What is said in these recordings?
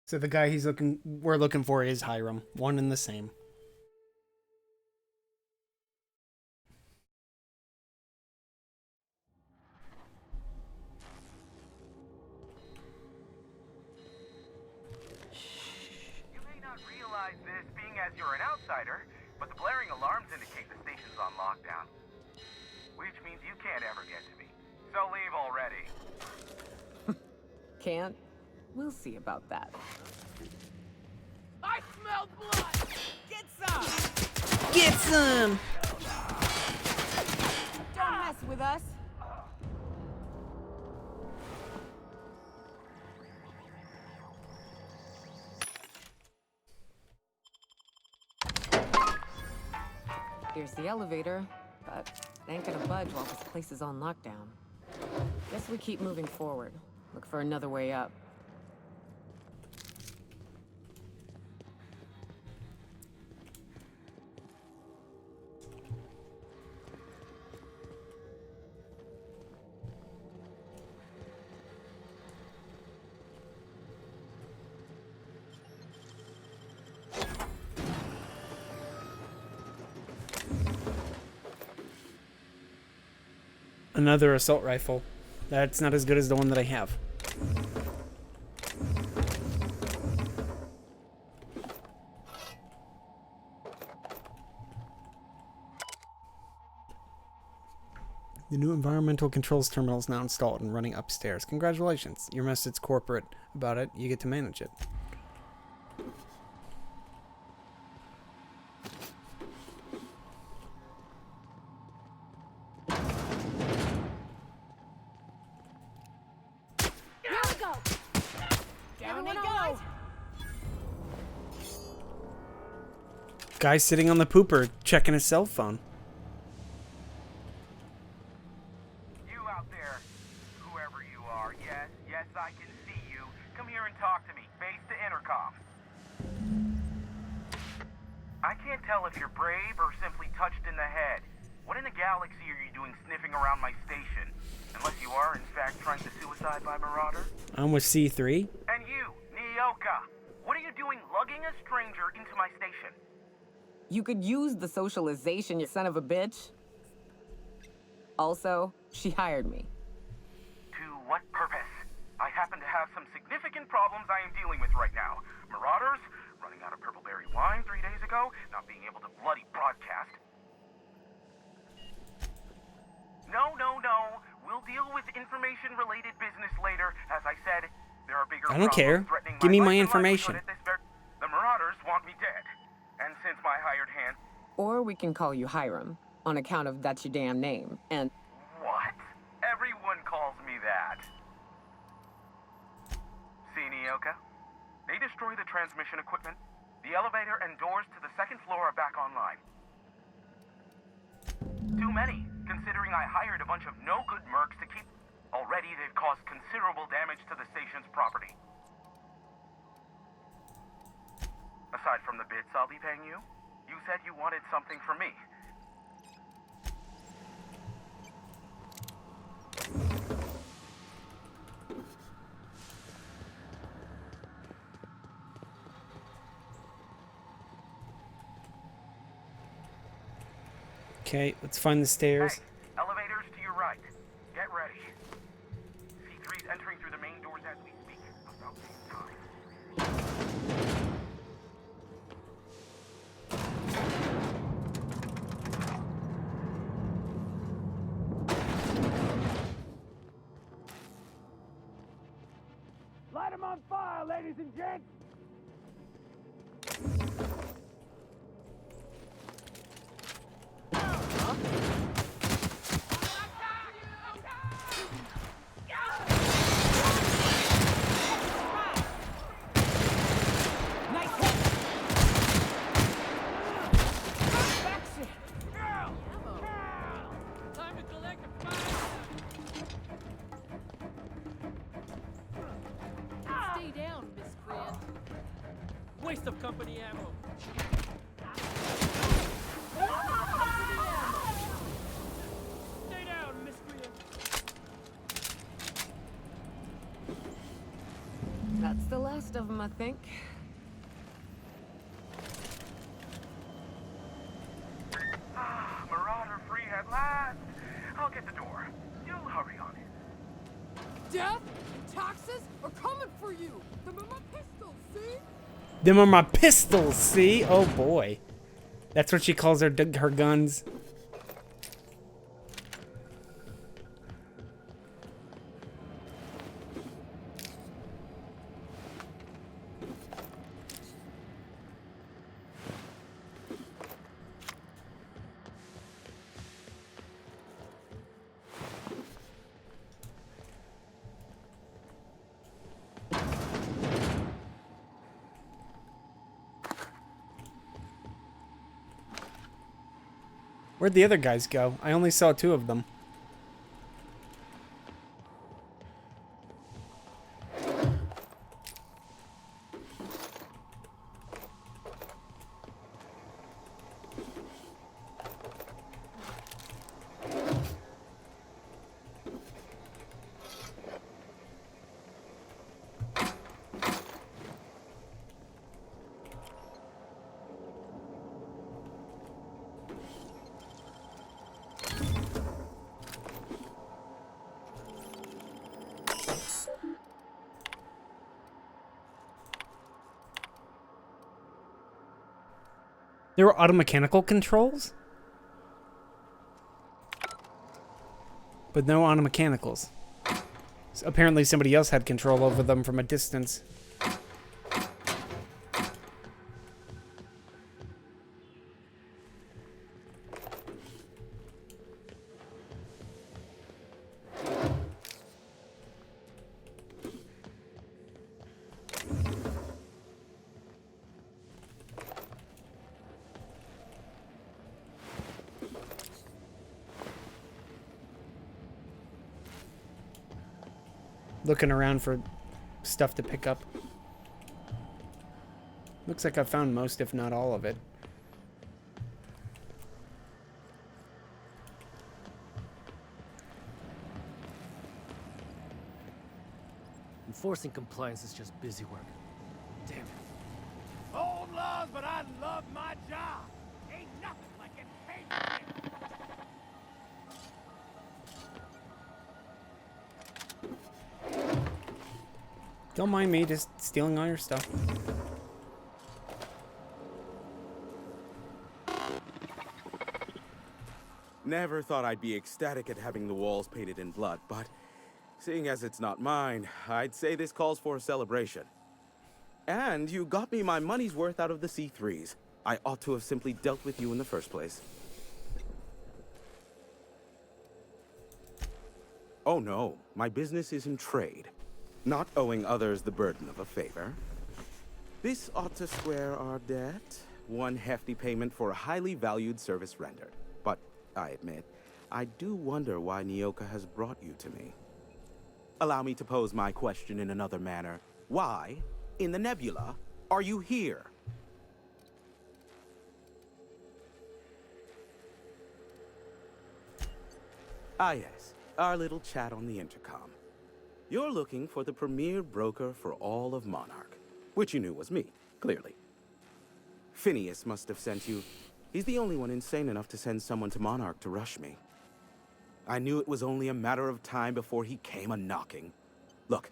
So the guy we're looking for is Hiram. One and the same. You may not realize this being as you're an outsider, but the blaring alarms indicate the station's on lockdown. Which means you can't ever get to me. So leave already. Can't? We'll see about that. I smell blood! Get some! Get some! Don't mess with us! Here's the elevator, but it ain't gonna budge while this place is on lockdown. Guess we keep moving forward. Look for another way up. Another assault rifle. That's not as good as the one that I have. The new environmental controls terminal is now installed and running upstairs. Congratulations. Your message corporate about it. You get to manage it. Here we go! Down we go! Guy sitting on the pooper checking his cell phone. You out there, whoever you are, yes, I can see you. Come here and talk to me, face to intercom. I can't tell if you're brave or simply touched in the head. What in the galaxy are you doing sniffing around my station? Unless you are, in fact, trying to suicide by Marauder? I'm with C3. And you, Nyoka, what are you doing lugging a stranger into my station? You could use the socialization, you son of a bitch. Also, she hired me. To what purpose? I happen to have some significant problems I am dealing with right now. Marauders, running out of purpleberry wine 3 days ago, not being able to bloody broadcast. No. We'll deal with information-related business later. As I said, there are bigger I don't care. problems threatening Give me my life and information. livelihood at this The Marauders want me dead. And since my hired hand... Or we can call you Hiram, on account of that's your damn name. And What? Everyone calls me that. See, Nyoka? They destroy the transmission equipment. The elevator and doors to the second floor are back online. Too many, considering I hired a bunch of no-good mercs to keep... Already, they've caused considerable damage to the station's property. Aside from the bits I'll be paying you, you said you wanted something from me. Okay, let's find the stairs. Hey, elevators to your right. Get ready. C3's entering through the main doors as we speak. About time. Light them on fire, ladies and gents! nice hit! Time to collect the fire! Stay down, miscreant. Waste of company ammo. Stay down, miscreant. That's the last last of them, I think. Marauder free at last. I'll get the door. You hurry on it. Death and taxes are coming for you. Them are my pistols, see? Them are my pistols, see? Oh boy. That's what she calls her guns. Where'd the other guys go? I only saw 2 of them. There were automechanical controls? But no automechanicals. So apparently somebody else had control over them from a distance. Looking around for stuff to pick up. Looks like I found most, if not all of it. Enforcing compliance is just busy work. Damn it. Old laws, but I love my job. Ain't nothing like getting paid. Don't mind me just stealing all your stuff. Never thought I'd be ecstatic at having the walls painted in blood, but seeing as it's not mine, I'd say this calls for a celebration. And you got me my money's worth out of the C3s. I ought to have simply dealt with you in the first place. Oh no, my business is in trade. Not owing others the burden of a favor. This ought to square our debt. One hefty payment for a highly valued service rendered. But, I admit, I do wonder why Nyoka has brought you to me. Allow me to pose my question in another manner. Why, in the nebula, are you here? Ah yes, our little chat on the intercom. You're looking for the premier broker for all of Monarch, which you knew was me, clearly. Phineas must have sent you. He's the only one insane enough to send someone to Monarch to rush me. I knew it was only a matter of time before he came a-knocking. Look,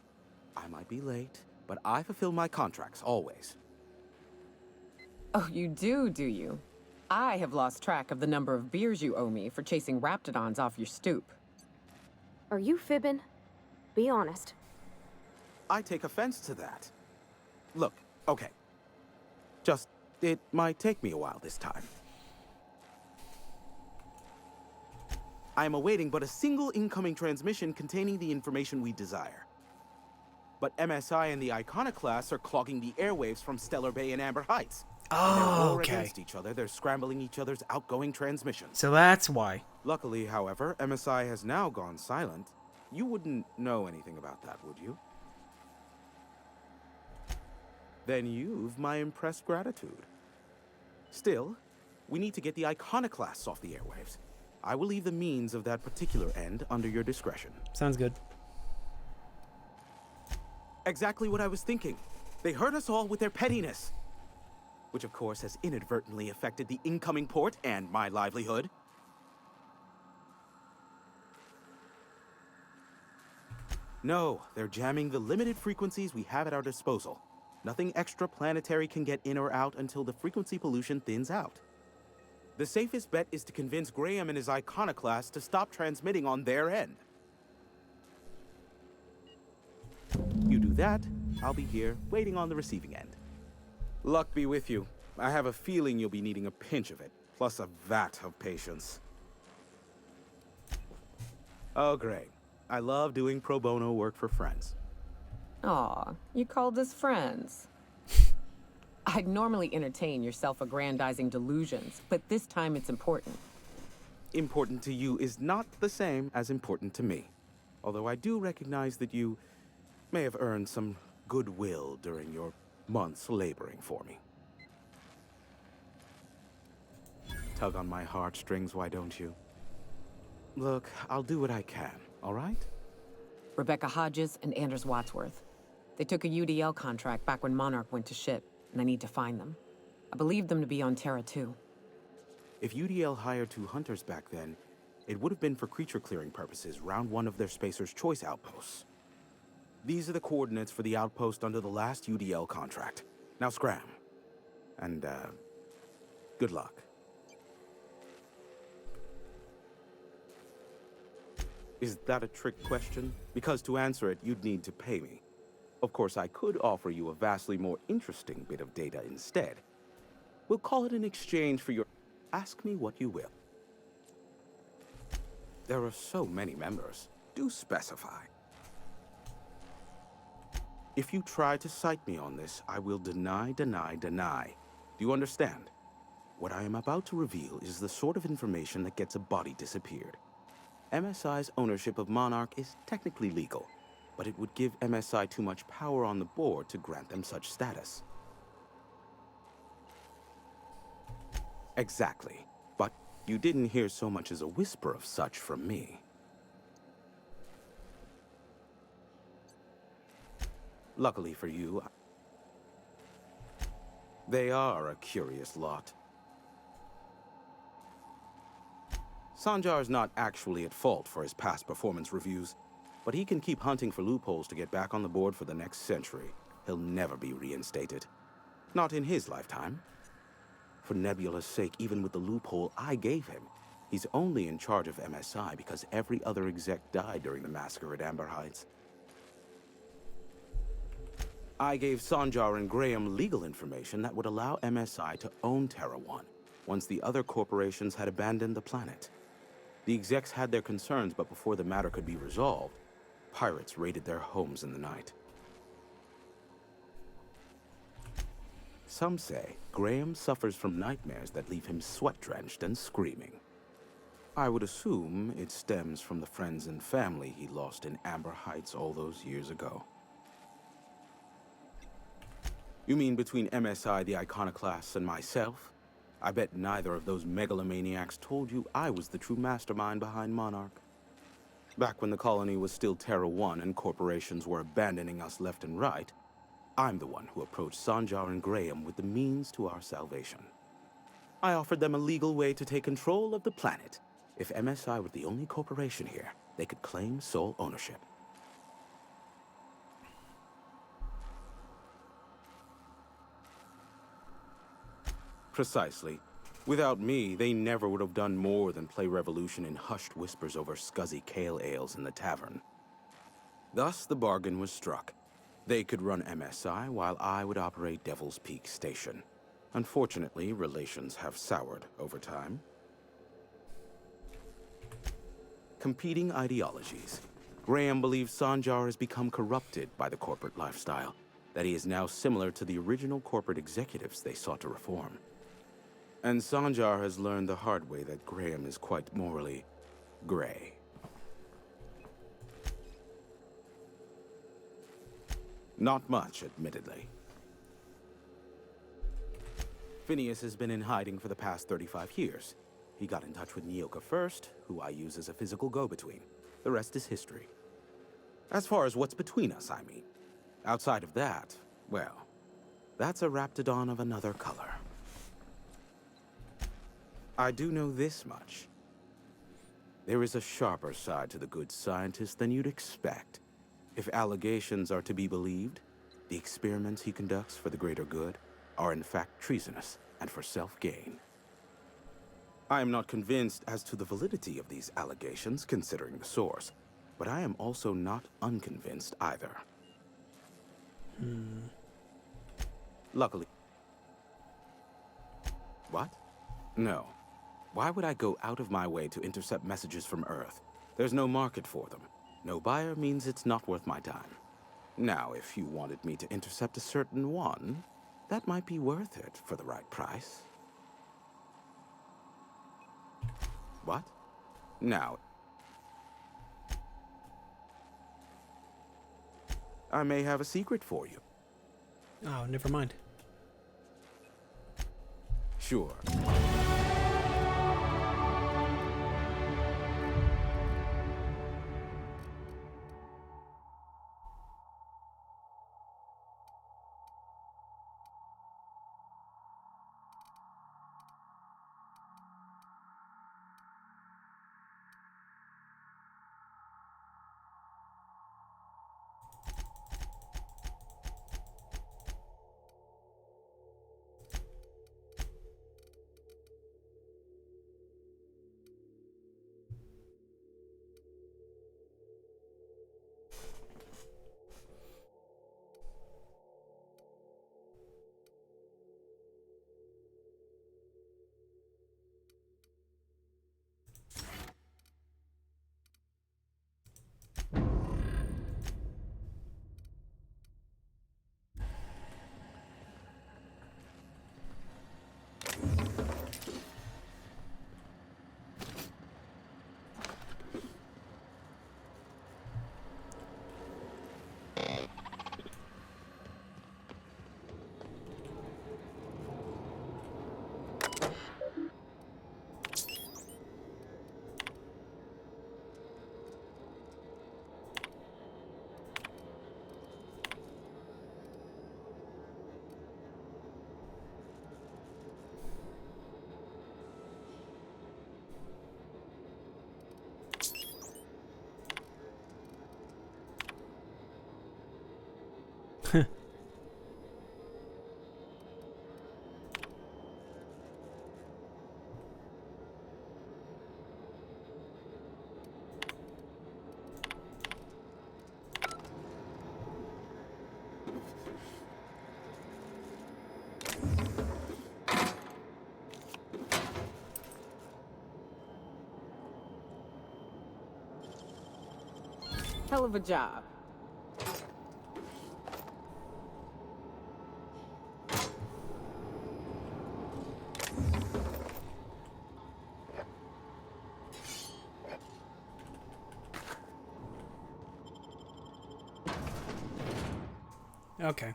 I might be late, but I fulfill my contracts, always. Oh, you do you? I have lost track of the number of beers you owe me for chasing Raptidons off your stoop. Are you fibbing? Be honest. I take offense to that. Look, okay. Just, it might take me a while this time. I am awaiting but a single incoming transmission containing the information we desire. But MSI and the Iconoclasts are clogging the airwaves from Stellar Bay and Amber Heights. In their Oh, war okay. against each other, they're scrambling each other's outgoing transmissions. So that's why. Luckily, however, MSI has now gone silent. You wouldn't know anything about that, would you? Then you've my impressed gratitude. Still, we need to get the Iconoclasts off the airwaves. I will leave the means of that particular end under your discretion. Sounds good. Exactly what I was thinking. They hurt us all with their pettiness. Which of course has inadvertently affected the incoming port and my livelihood. No, they're jamming the limited frequencies we have at our disposal. Nothing extraplanetary can get in or out until the frequency pollution thins out. The safest bet is to convince Graham and his Iconoclast to stop transmitting on their end. You do that, I'll be here, waiting on the receiving end. Luck be with you. I have a feeling you'll be needing a pinch of it, plus a vat of patience. Oh, great. I love doing pro bono work for friends. Aw, you called us friends. I'd normally entertain your self-aggrandizing delusions, but this time it's important. Important to you is not the same as important to me. Although I do recognize that you may have earned some goodwill during your months laboring for me. Tug on my heartstrings, why don't you? Look, I'll do what I can, all right? Rebecca Hodges and Anders Wadsworth. They took a UDL contract back when Monarch went to shit, and I need to find them. I believed them to be on Terra 2. If UDL hired 2 hunters back then, it would have been for creature clearing purposes round one of their Spacer's Choice outposts. These are the coordinates for the outpost under the last UDL contract. Now scram. And, good luck. Is that a trick question? Because to answer it, you'd need to pay me. Of course, I could offer you a vastly more interesting bit of data instead. We'll call it an exchange for your... Ask me what you will. There are so many members. Do specify. If you try to cite me on this, I will deny. Do you understand? What I am about to reveal is the sort of information that gets a body disappeared. MSI's ownership of Monarch is technically legal, but it would give MSI too much power on the board to grant them such status. Exactly. But you didn't hear so much as a whisper of such from me. Luckily for you, they are a curious lot. Sanjar's not actually at fault for his past performance reviews, but he can keep hunting for loopholes to get back on the board for the next century. He'll never be reinstated. Not in his lifetime. For Nebula's sake, even with the loophole I gave him, he's only in charge of MSI because every other exec died during the massacre at Amber Heights. I gave Sanjar and Graham legal information that would allow MSI to own Terra 1, once the other corporations had abandoned the planet. The execs had their concerns, but before the matter could be resolved, pirates raided their homes in the night. Some say Graham suffers from nightmares that leave him sweat-drenched and screaming. I would assume it stems from the friends and family he lost in Amber Heights all those years ago. You mean between MSI, the Iconoclasts, and myself? I bet neither of those megalomaniacs told you I was the true mastermind behind Monarch. Back when the colony was still Terra 1 and corporations were abandoning us left and right, I'm the one who approached Sanjar and Graham with the means to our salvation. I offered them a legal way to take control of the planet. If MSI were the only corporation here, they could claim sole ownership. Precisely. Without me, they never would have done more than play Revolution in hushed whispers over scuzzy kale ales in the tavern. Thus, the bargain was struck. They could run MSI while I would operate Devil's Peak Station. Unfortunately, relations have soured over time. Competing ideologies. Graham believes Sanjar has become corrupted by the corporate lifestyle, that he is now similar to the original corporate executives they sought to reform. And Sanjar has learned the hard way that Graham is quite morally gray. Not much, admittedly. Phineas has been in hiding for the past 35 years. He got in touch with Nyoka first, who I use as a physical go-between. The rest is history. As far as what's between us, I mean. Outside of that, well, That's a Raptidon of another color. I do know this much. There is a sharper side to the good scientist than you'd expect. If allegations are to be believed, the experiments he conducts for the greater good are in fact treasonous and for self-gain. I am not convinced as to the validity of these allegations, considering the source, but I am also not unconvinced either. Luckily... What? No. Why would I go out of my way to intercept messages from Earth? There's no market for them. No buyer means it's not worth my time. Now, if you wanted me to intercept a certain one, that might be worth it for the right price. What? Now, I may have a secret for you. Oh, never mind. Sure. Hell of a job. Okay.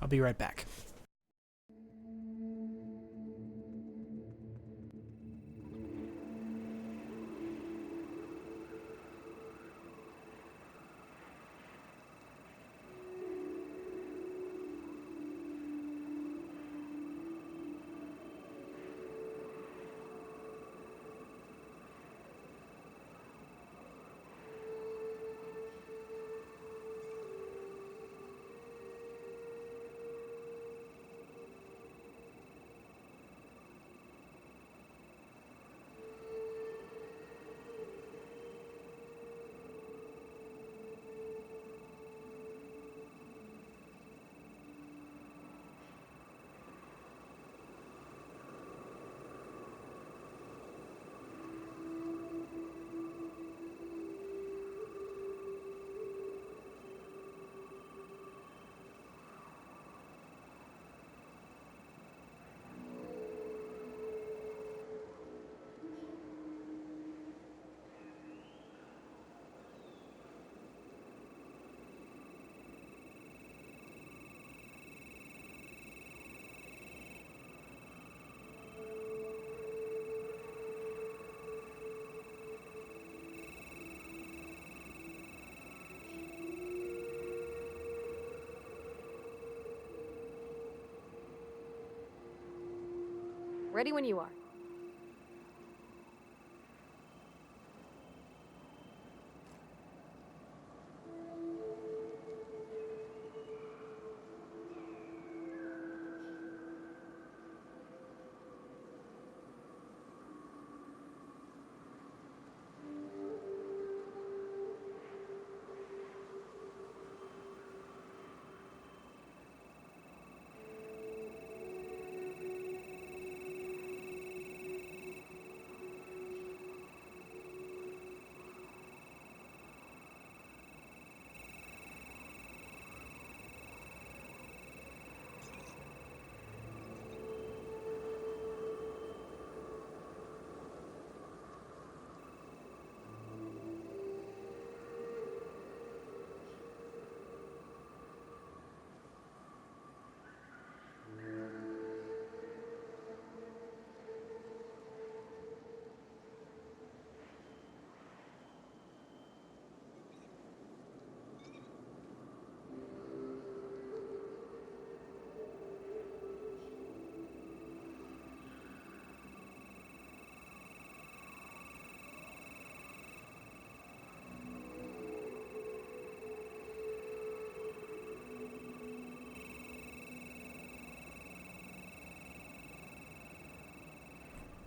I'll be right back. Ready when you are.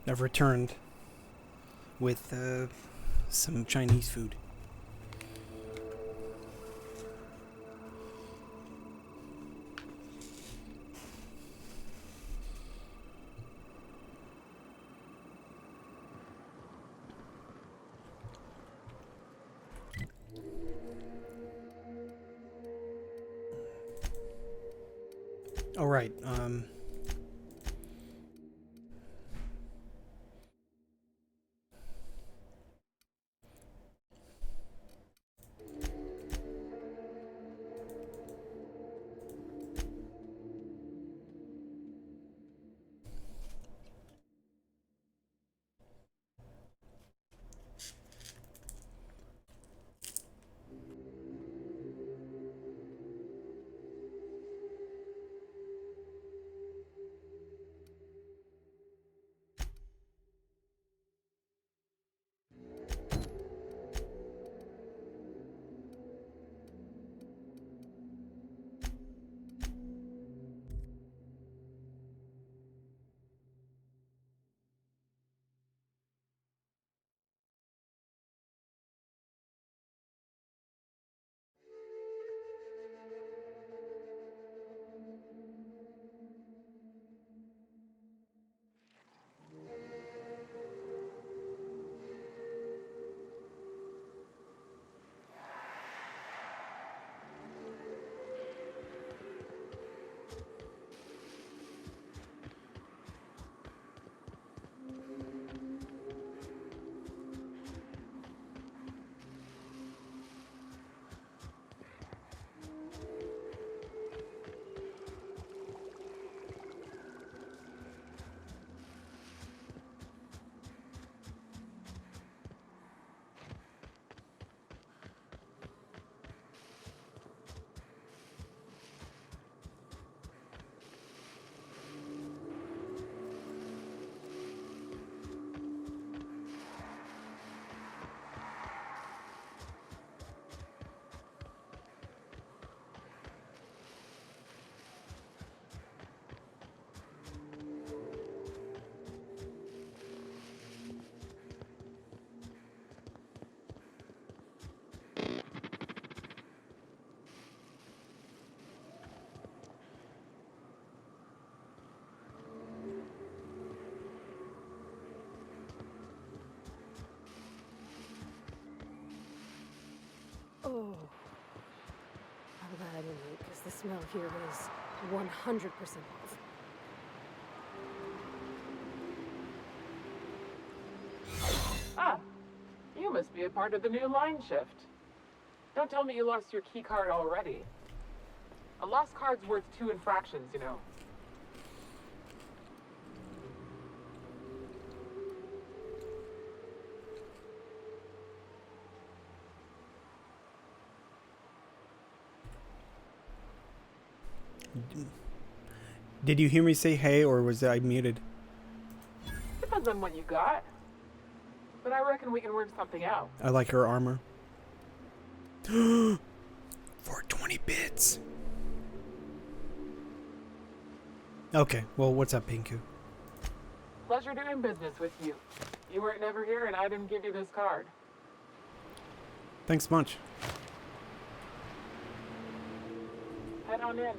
I've returned with some Chinese food. All right. Oh. I'm glad I didn't eat, because the smell here was 100% off. Ah, you must be a part of the new line shift. Don't tell me you lost your key card already. A lost card's worth 2 infractions, you know. Did you hear me say hey, or was I muted? on what you got, but I reckon we can work something out. I like her armor. For 20 bits. Okay, well, what's up, Pinku? Pleasure doing business with you. You weren't never here and I didn't give you this card. Thanks much. Head on in.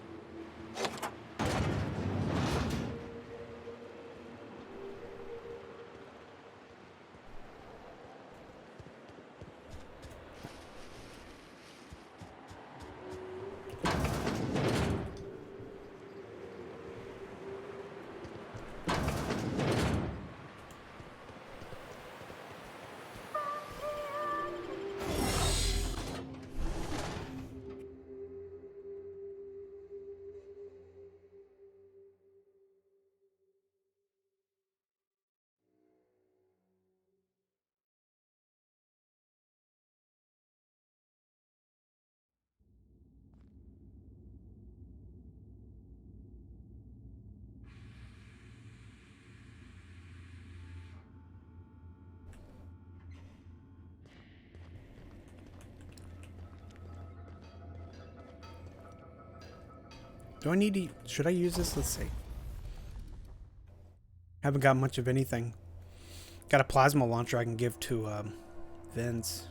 Do I need to... Should I use this? Let's see. Haven't got much of anything. Got a plasma launcher I can give to Vince.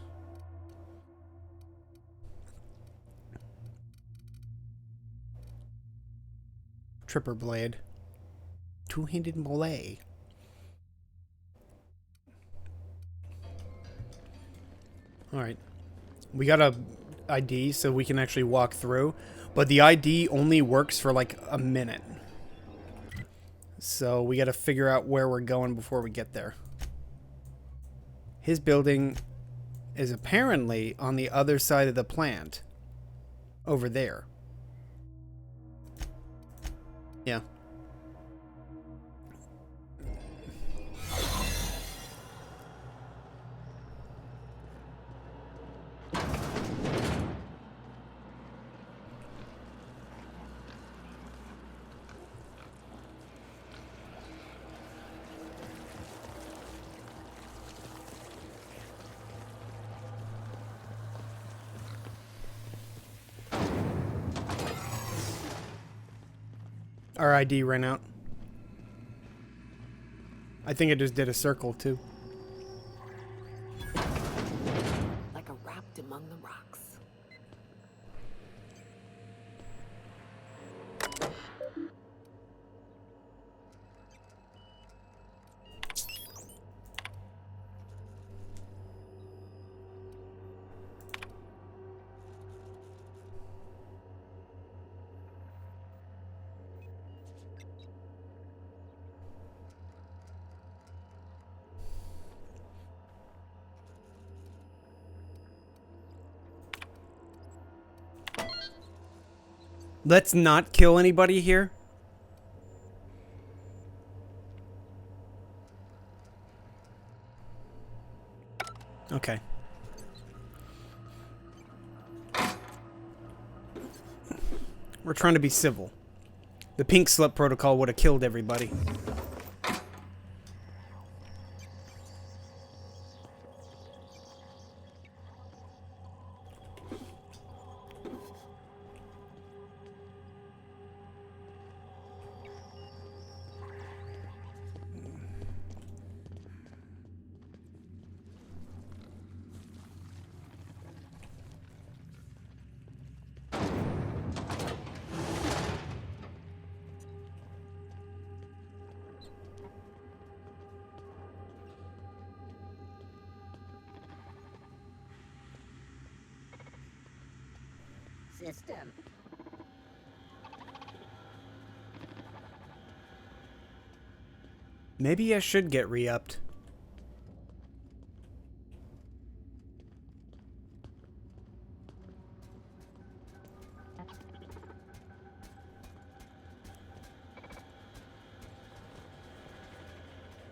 Tripper blade. Two-handed melee. Alright. We got a ID so we can actually walk through. But the ID only works for like a minute. So we got to figure out where we're going before we get there. His building is apparently on the other side of the plant. Over there. Yeah. Our ID ran out. I think it just did a circle too. Like a rapt among the rocks. Let's not kill anybody here. Okay. We're trying to be civil. The pink slip protocol would have killed everybody. System. Maybe I should get re-upped.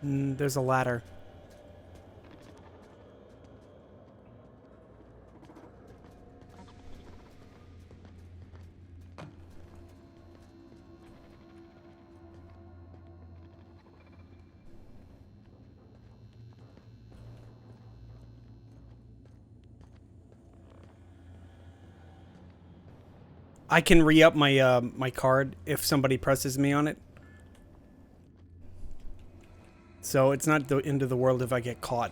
There's a ladder. I can re-up my my card if somebody presses me on it. So it's not the end of the world if I get caught.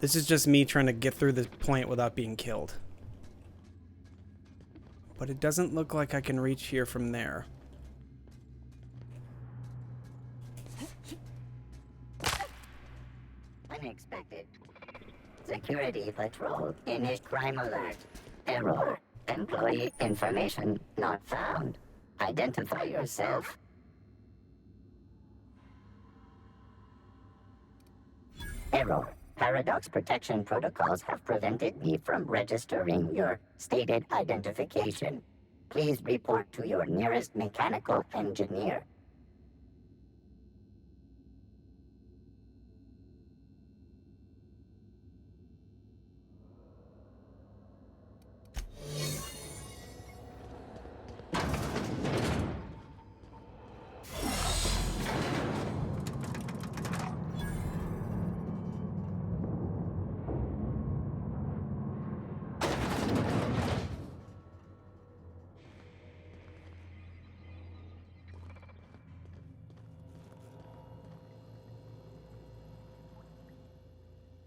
This is just me trying to get through the plant without being killed. But it doesn't look like I can reach here from there. Unexpected. Security patrol. Init crime alert. Error. Employee information not found. Identify yourself. Error. Paradox protection protocols have prevented me from registering your stated identification. Please report to your nearest mechanical engineer.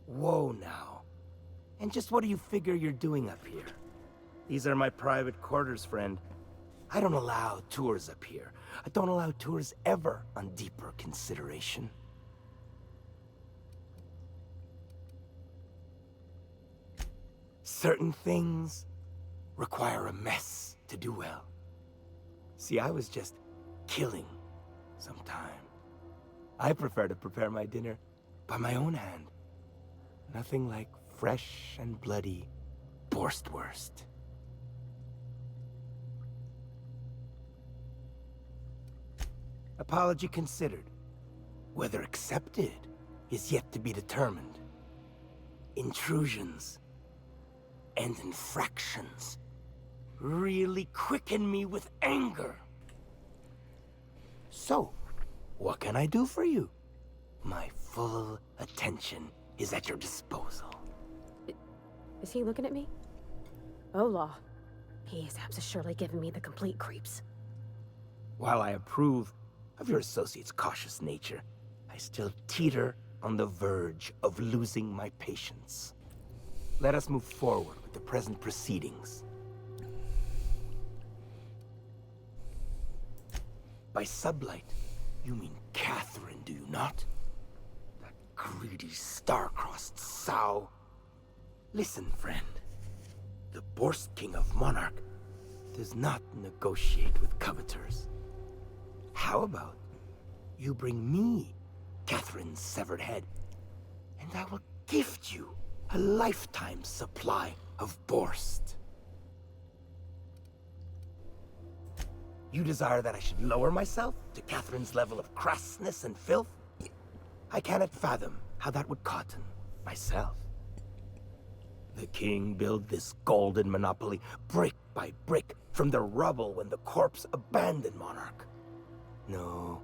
Whoa now. And just what do you figure you're doing up here? These are my private quarters, friend. I don't allow tours up here. I don't allow tours ever on deeper consideration. Certain things require a mess to do well. See, I was just killing some time. I prefer to prepare my dinner by my own hand. Nothing like fresh and bloody Borstwurst. Apology considered. Whether accepted is yet to be determined. Intrusions and infractions really quicken me with anger. So, what can I do for you? My full attention is at your disposal. Is he looking at me? Oh, Law. He is surely giving me the complete creeps. While I approve of your associate's cautious nature, I still teeter on the verge of losing my patience. Let us move forward with the present proceedings. By sublight, you mean Catherine, do you not? That greedy, star-crossed sow. Listen, friend. The Borst King of Monarch does not negotiate with coveters. How about you bring me Catherine's severed head, and I will gift you a lifetime supply of Borst. You desire that I should lower myself to Catherine's level of crassness and filth? I cannot fathom how that would cotton myself. The king built this golden monopoly brick by brick from the rubble when the corpse abandoned Monarch. No,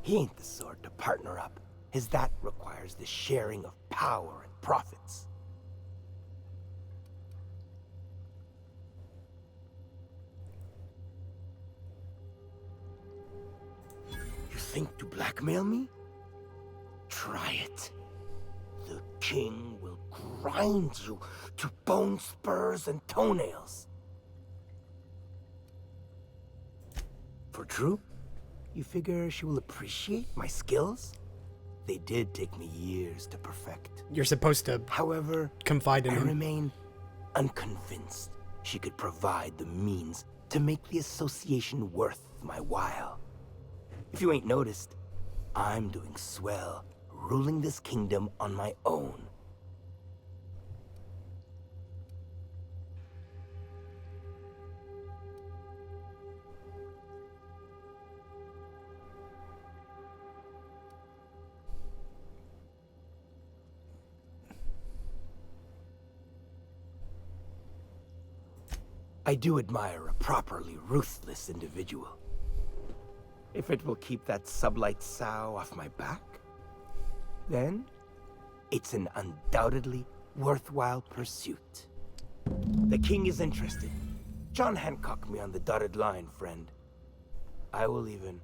he ain't the sort to partner up, as that requires the sharing of power and profits. You think to blackmail me? Try it. The king will grind you to bone spurs and toenails. For true? You figure she will appreciate my skills? They did take me years to perfect. You're supposed to, however, confide in I him. remain unconvinced she could provide the means to make the association worth my while. If you ain't noticed, I'm doing swell, ruling this kingdom on my own. I do admire a properly ruthless individual. If it will keep that sublight sow off my back, then it's an undoubtedly worthwhile pursuit. The king is interested. John Hancock me on the dotted line, friend. I will even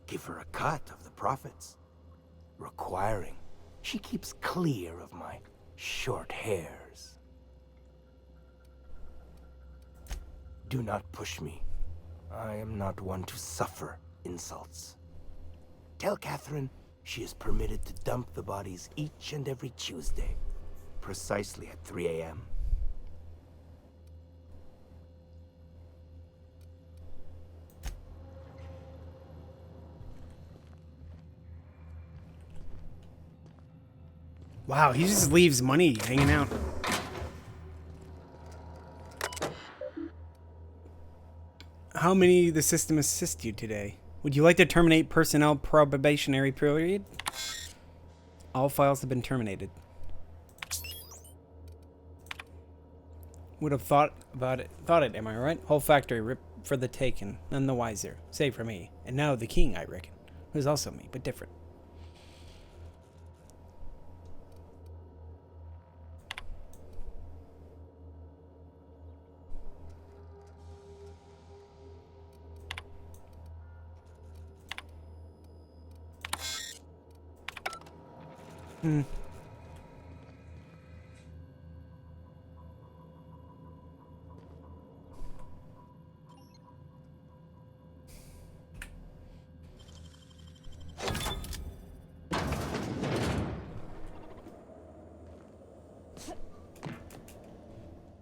give her a cut of the profits, requiring she keeps clear of my short hairs. Do not push me. I am not one to suffer insults. Tell Catherine she is permitted to dump the bodies each and every Tuesday, precisely at 3 a.m. Wow, he just leaves money hanging out. How many the system assist you today? Would you like to terminate personnel probationary period? All files have been terminated. Would have thought it, am I right? Whole factory ripped for the taken, none the wiser, save for me. And now the king, I reckon, who's also me, but different.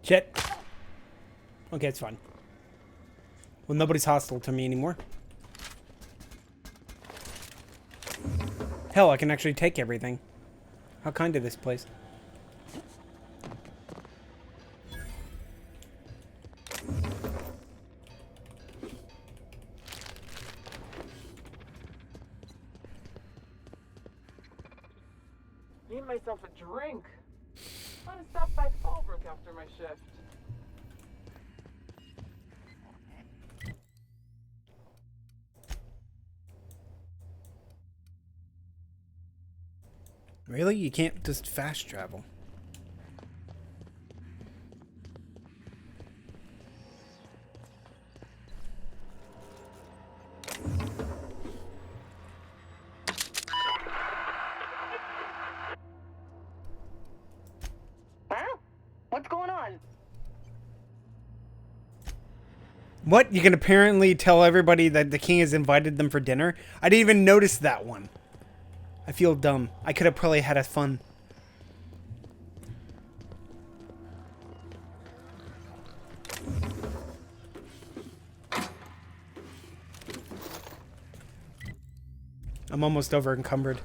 Shit. Okay, it's fine. Well, nobody's hostile to me anymore. Hell, I can actually take everything. How kind of this place. Need myself a drink. Want to stop by Fallbrook after my shift. Really? You can't just fast travel. Huh? What's going on? What? You can apparently tell everybody that the king has invited them for dinner? I didn't even notice that one. I feel dumb. I could have probably had a fun. I'm almost over encumbered.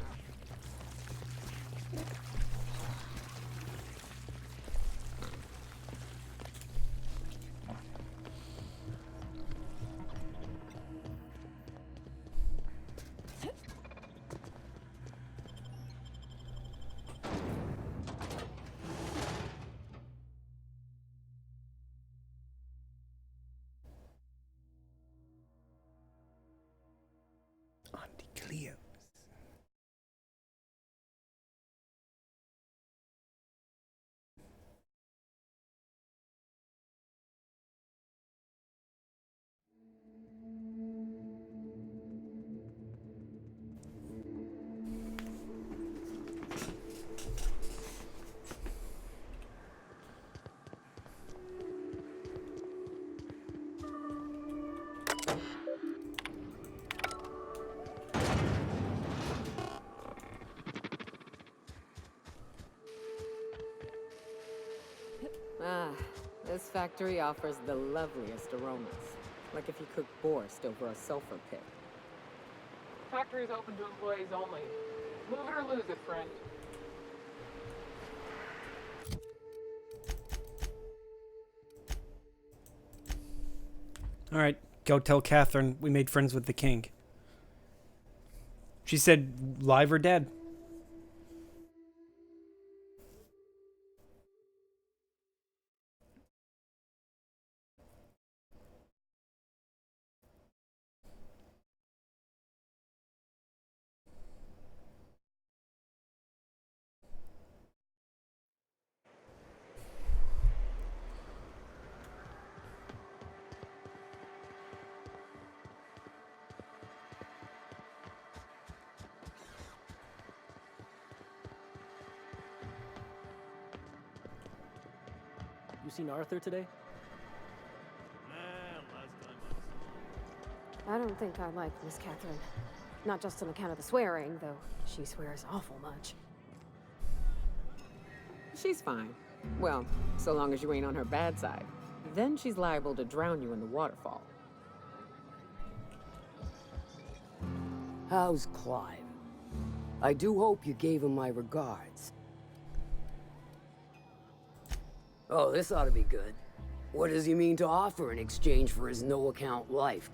Auntie Cleo. Ah, this factory offers the loveliest aromas. Like if you cook borscht over a sulfur pit. Factory's open to employees only. Move it or lose it, friend. Alright, go tell Catherine we made friends with the king. She said live or dead. You seen Arthur today? I don't think I like Miss Catherine. Not just on account of the swearing, though she swears awful much. She's fine. Well, so long as you ain't on her bad side. Then she's liable to drown you in the waterfall. How's Clive? I do hope you gave him my regards. Oh, this ought to be good. What does he mean to offer in exchange for his no-account life?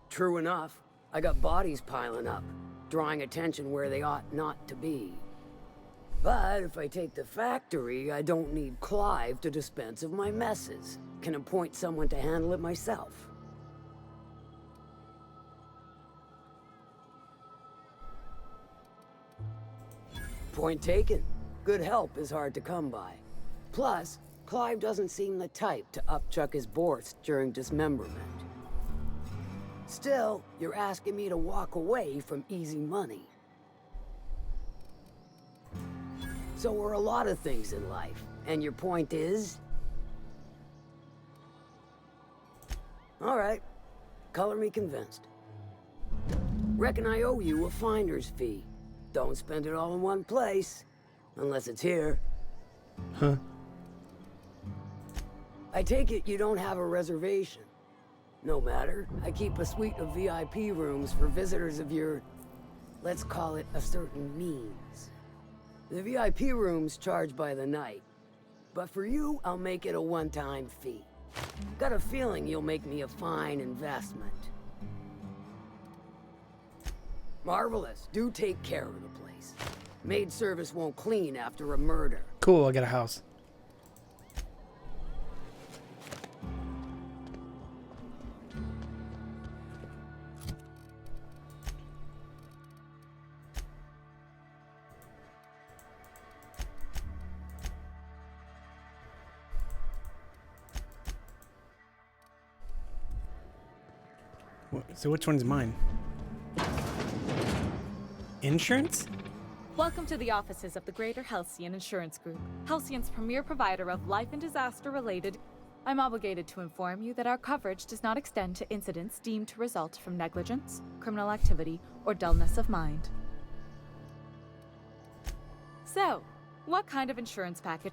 True enough, I got bodies piling up, drawing attention where they ought not to be. But if I take the factory, I don't need Clive to dispense of my messes. Can appoint someone to handle it myself. Point taken. Good help is hard to come by. Plus, Clive doesn't seem the type to upchuck his Borst during dismemberment. Still, you're asking me to walk away from easy money. So are a lot of things in life, and your point is? All right, color me convinced. Reckon I owe you a finder's fee. Don't spend it all in one place, unless it's here. Huh? I take it you don't have a reservation. No matter, I keep a suite of VIP rooms for visitors of your, let's call it a certain means. The VIP rooms charge by the night, but for you, I'll make it a one-time fee. Got a feeling you'll make me a fine investment. Marvelous. Do take care of the place. Maid service won't clean after a murder. Cool, I got a house. So which one's mine? Insurance? Welcome to the offices of the Greater Halcyon Insurance Group, Halcyon's premier provider of life and disaster-related. I'm obligated to inform you that our coverage does not extend to incidents deemed to result from negligence, criminal activity, or dullness of mind. So, what kind of insurance package?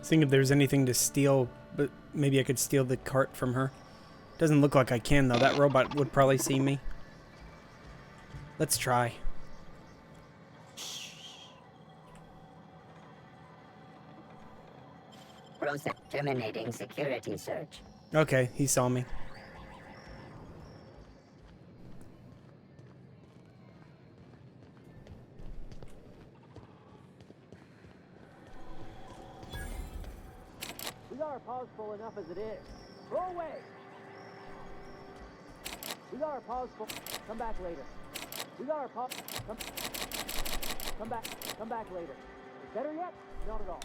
Seeing if there's anything to steal, but maybe I could steal the cart from her. Doesn't look like I can, though. That robot would probably see me. Let's try. Terminating security search. Okay, he saw me. We got our paws full enough as it is. Go away! We got our paws full. Come back later. We got our paws. Come back later. Better yet, not at all.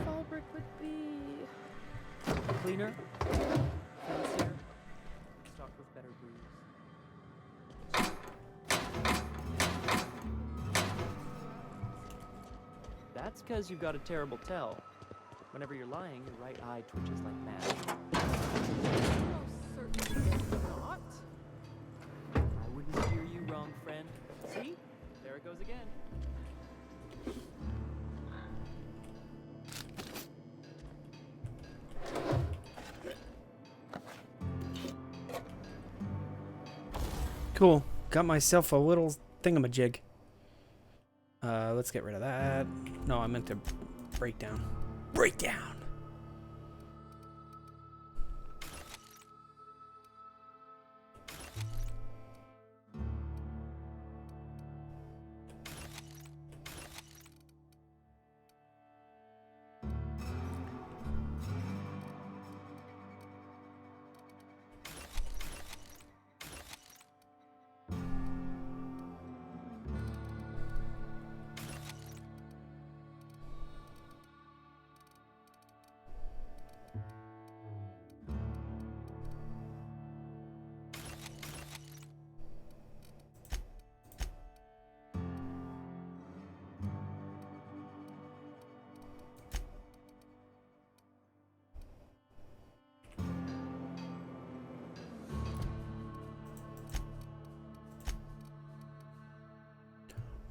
Fabric would be Cleaner, fancier, stocked with better brews. That's because you've got a terrible tell. Whenever you're lying, your right eye twitches like mad. most certainly not. I wouldn't steer you wrong, friend. See? There it goes again. Cool. Got myself a little thingamajig. Let's get rid of that. No, I meant to break down. Break down!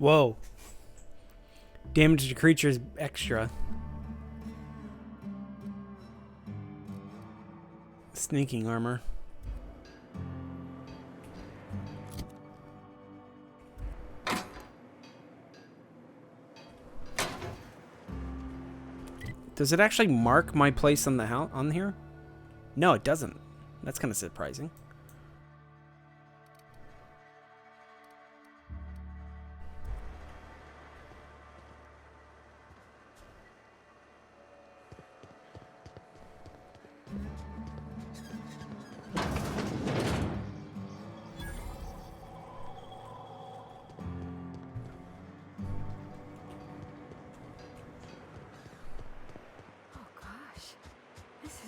Whoa. Damage to creatures extra. Sneaking armor. Does it actually mark my place on the house on here? No, it doesn't. That's kind of surprising.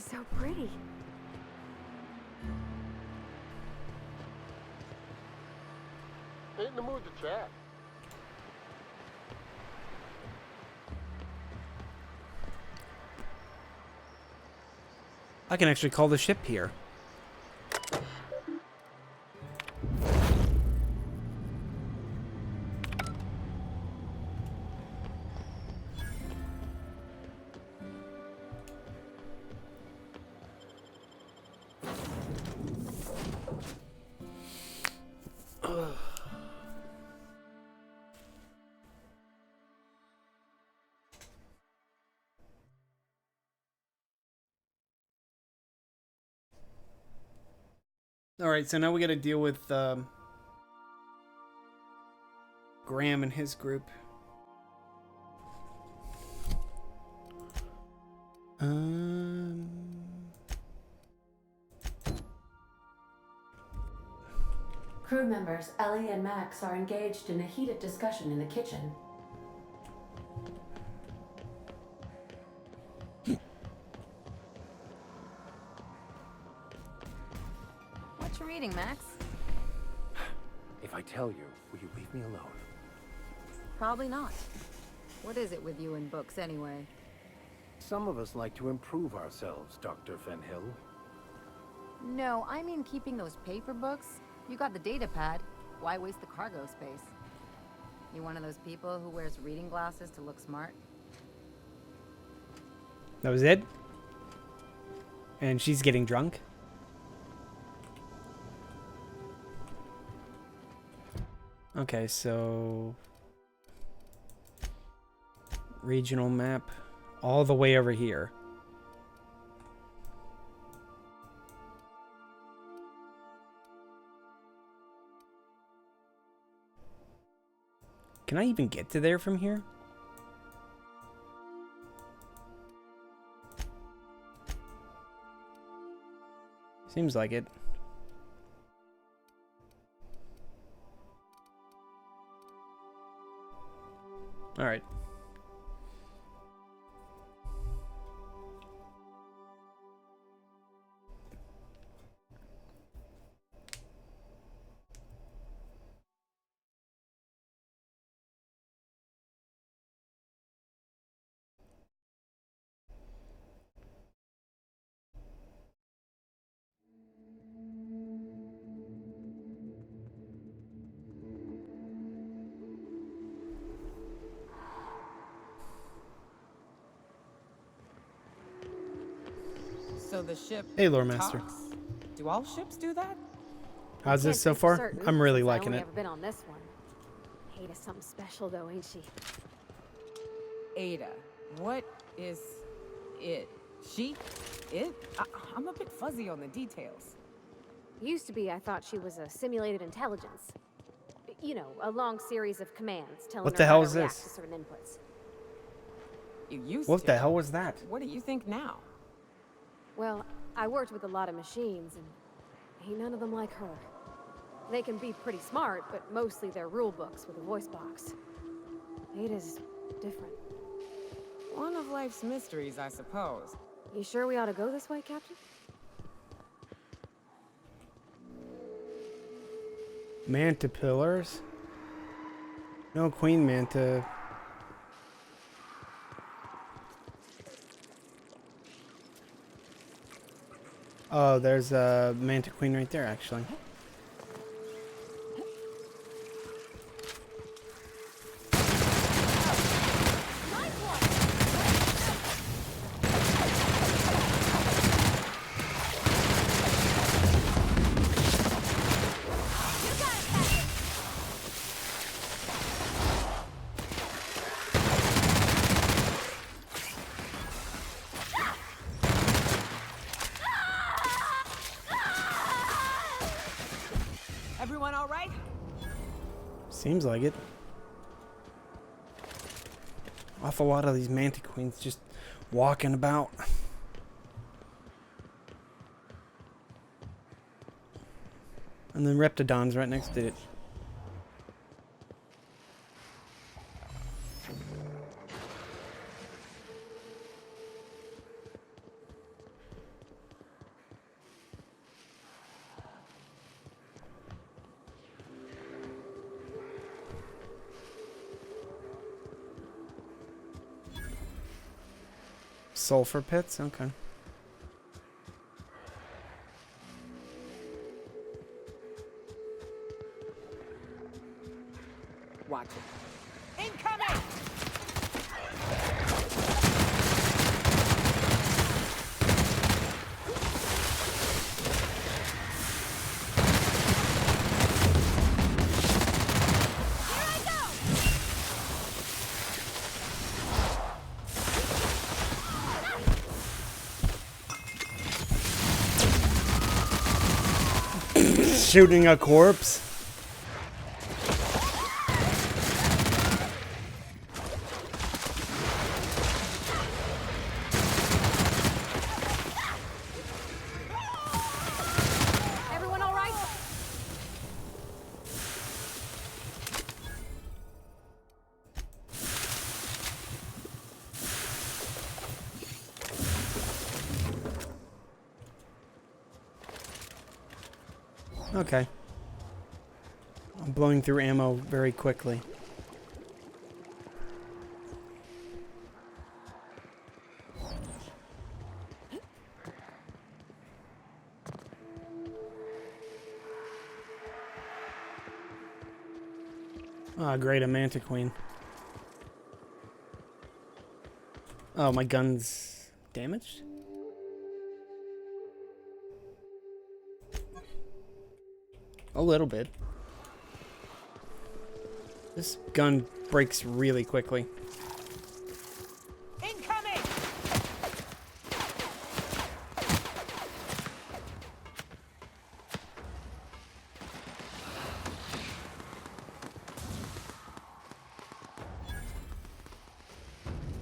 So pretty. Ain't in the mood to chat. I can actually call the ship here. Alright, so now we gotta deal with Graham and his group. Crew members Ellie and Max are engaged in a heated discussion in the kitchen. What you reading, Max? If I tell you, will you leave me alone? Probably not. What is it with you and books, anyway? Some of us like to improve ourselves, Dr. Fenhill. No, I mean keeping those paper books. You got the data pad. Why waste the cargo space? You one of those people who wears reading glasses to look smart? That was it? And she's getting drunk? Okay, so... regional map. All the way over here. Can I even get to there from here? Seems like it. All right. So the ship Hey, Lore Master. talks? Do all ships do that? How's this so far? I'm really liking I've it. never been on this one. Ada's something special though, ain't she? Ada. What is it? She? It? I'm a bit fuzzy on the details. Used to be, I thought she was a simulated intelligence. You know, a long series of commands telling What her the how hell to is react this? to certain inputs. You used What to. the hell was that? What do you think now? Well, I worked with a lot of machines, and ain't none of them like her. They can be pretty smart, but mostly they're rule books with a voice box. Ada's different. One of life's mysteries, I suppose. You sure we ought to go this way, Captain? Manta pillars. No queen manta. Oh, there's a manta queen right there, actually. right? Seems like it. Awful lot of these Mantiqueens just walking about. And then Reptidon's right next to it. Sulfur pits? Okay. Watch it. Incoming! Shooting a corpse? Everyone all right? Okay. I'm blowing through ammo very quickly. Ah, great, a Mantiqueen. Oh, my gun's damaged? A little bit. This gun breaks really quickly. Incoming!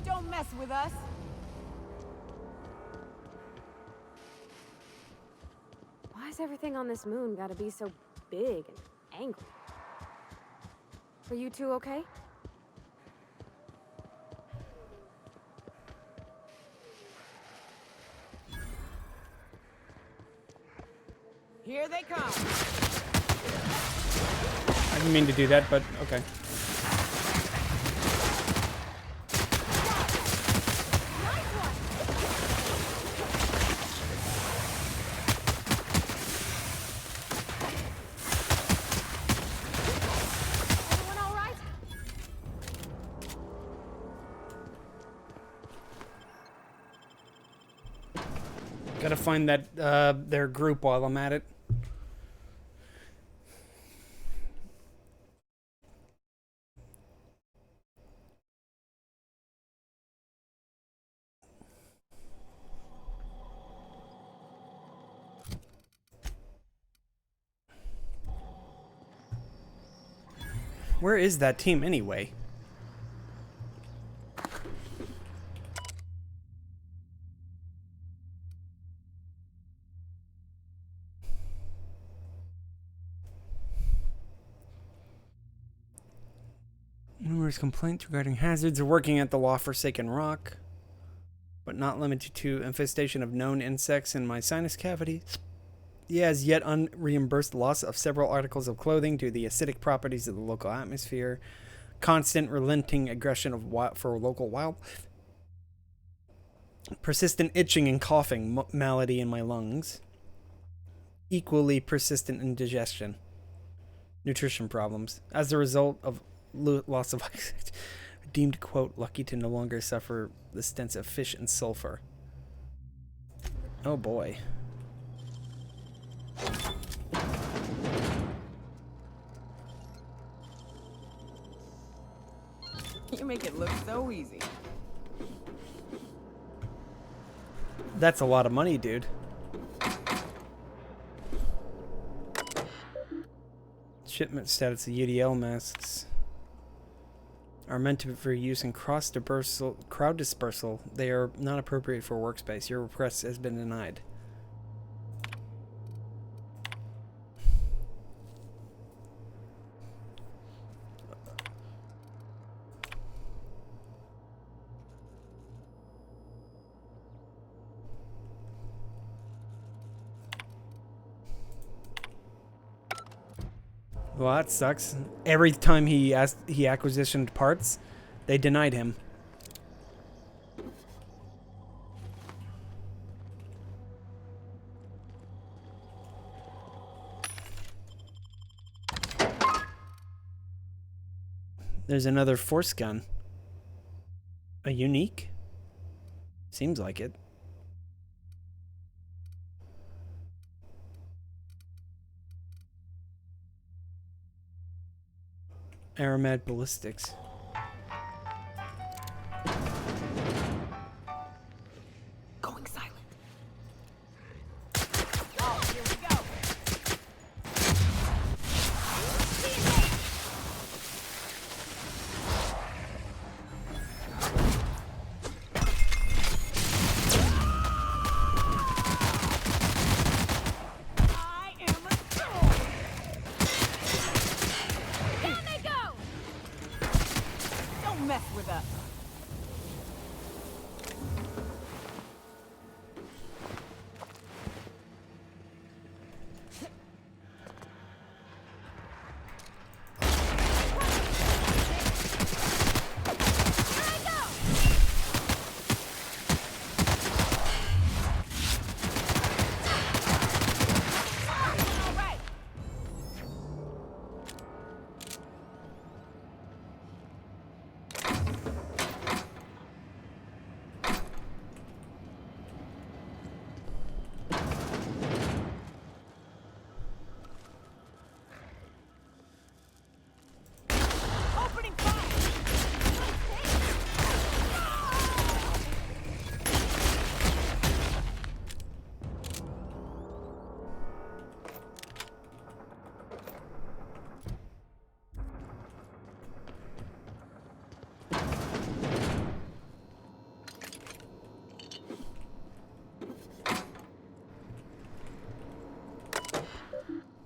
Don't mess with us. Why's everything on this moon gotta be so big and angry? Are you two okay? Here they come. I didn't mean to do that, but okay. Everyone all right? Gotta find that, their group while I'm at it. Where is that team anyway? Numerous complaints regarding hazards are working at the Law-Forsaken Rock, but not limited to infestation of known insects in my sinus cavity. The as yet unreimbursed loss of several articles of clothing due to the acidic properties of the local atmosphere, constant relenting aggression of for local wildlife, persistent itching and coughing malady in my lungs, equally persistent indigestion, nutrition problems. As a result of loss of oxygen, deemed, quote, lucky to no longer suffer the stench of fish and sulfur. Oh boy. You make it look so easy. That's a lot of money, dude. shipment status of UDL masks are meant to be for use in crowd dispersal. They are not appropriate for workspace. Your request has been denied. Well, that sucks. Every time he acquisitioned parts, they denied him. There's another force gun. A unique? Seems like it. Aramad ballistics. Going silent. Oh, here we go. I am a troll. Down they go. Don't mess with us.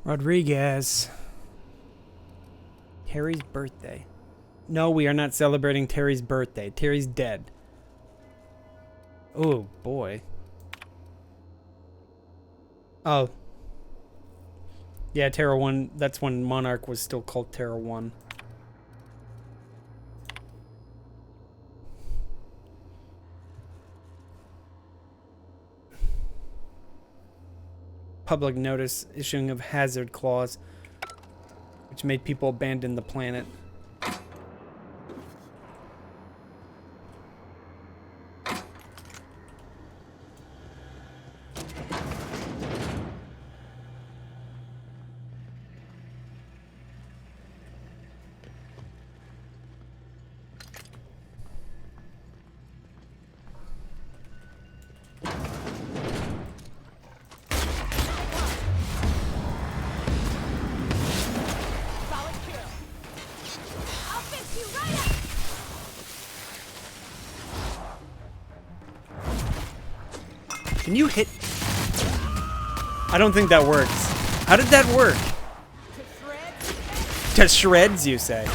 Rodriguez. Terry's birthday. No, we are not celebrating Terry's birthday. Terry's dead. Oh, boy. Oh. Yeah, Terra 1. That's when Monarch was still called Terra 1. Public notice issuing of hazard clause, which made people abandon the planet. Can you hit? I don't think that works. How did that work? To shreds, you say?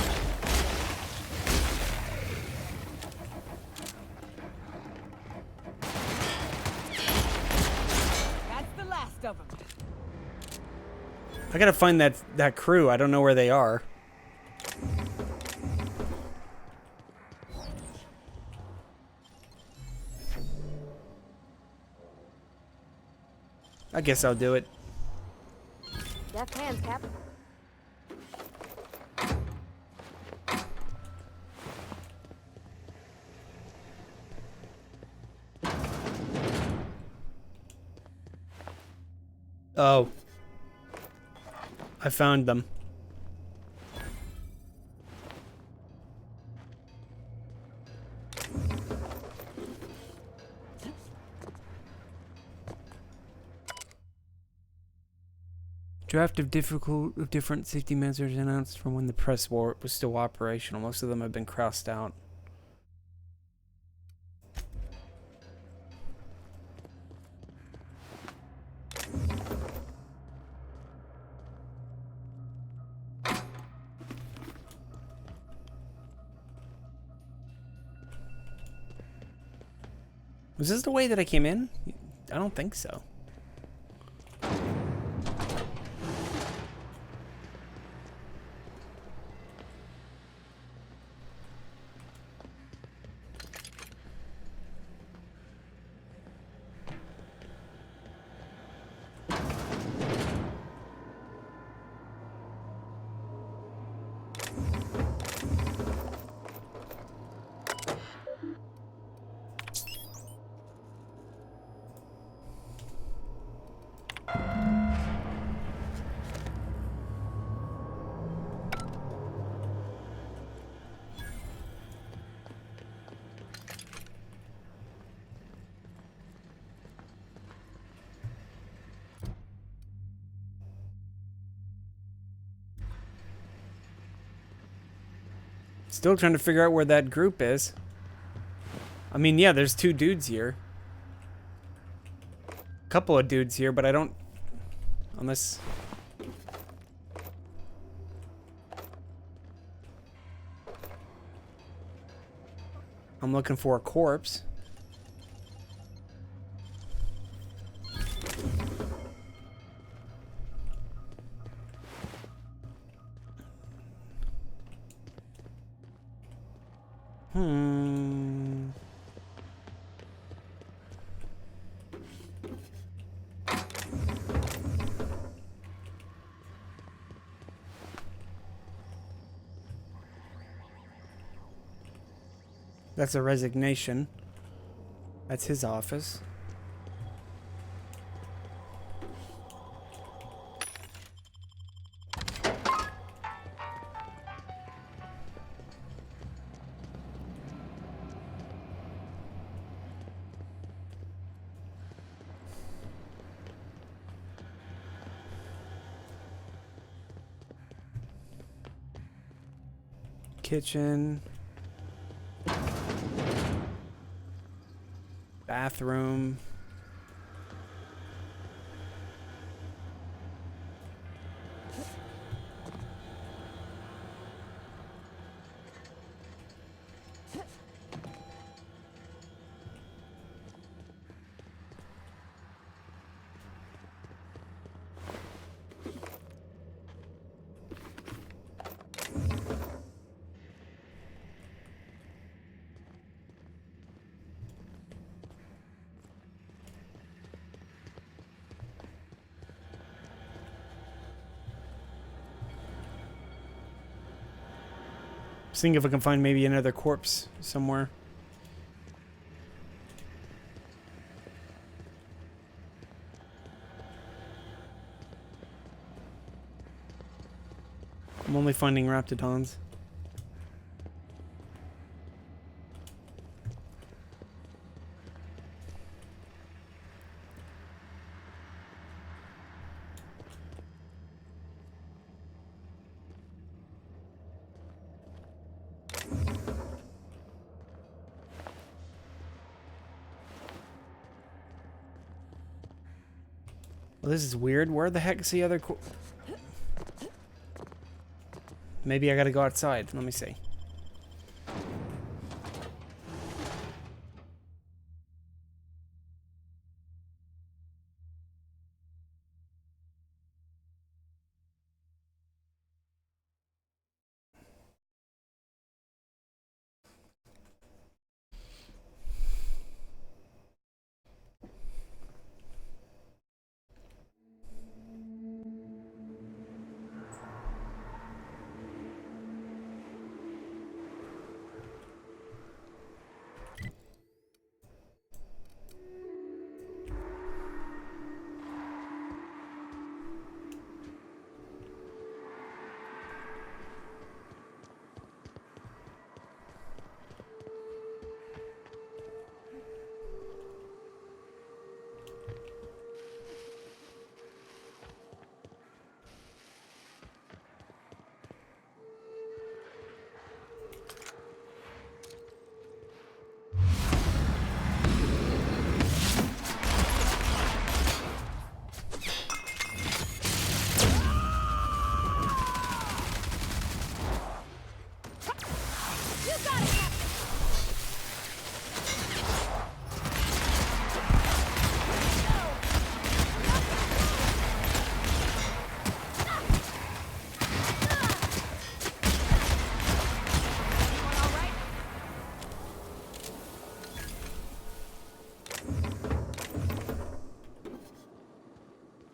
That's the last of them. I gotta find that crew. I don't know where they are. I guess I'll do it. Deft hands, Cap. Oh. I found them. Draft of different safety measures announced from when the press war was still operational. Most of them have been crossed out. Was this the way that I came in? I don't think so. Still trying to figure out where that group is. I mean, yeah, there's two dudes here. A couple of dudes here, but I don't... Unless... I'm looking for a corpse. That's a resignation. That's his office. Kitchen. Bathroom. Seeing if I can find maybe another corpse somewhere. I'm only finding raptidons. Well, this is weird. Where the heck is the other Maybe I gotta go outside. Let me see.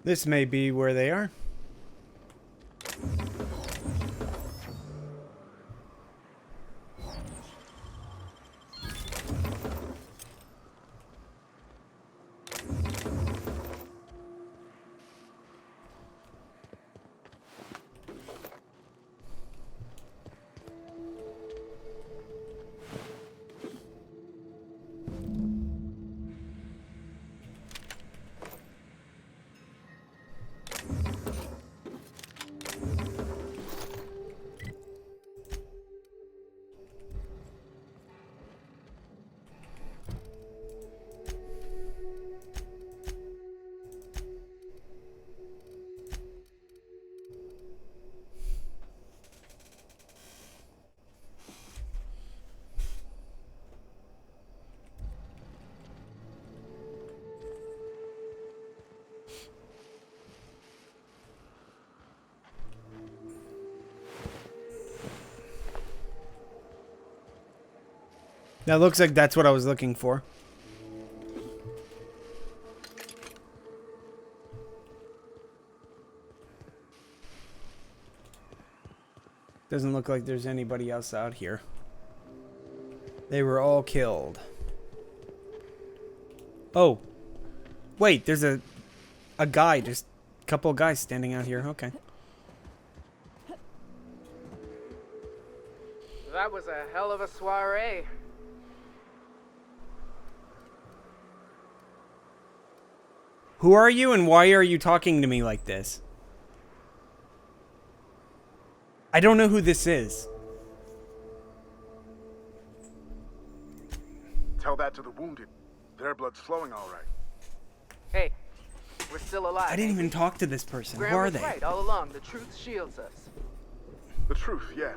This may be where they are. That looks like that's what I was looking for. Doesn't look like there's anybody else out here. They were all killed. Oh. Wait, there's a guy, just a couple of guys standing out here. Okay. That was a hell of a soiree. Who are you and why are you talking to me like this? I don't know who this is. Tell that to the wounded. Their blood's flowing all right. Hey, we're still alive. I didn't even talk to this person. Graham Who are was they? right all along. The truth shields us. The truth, yeah.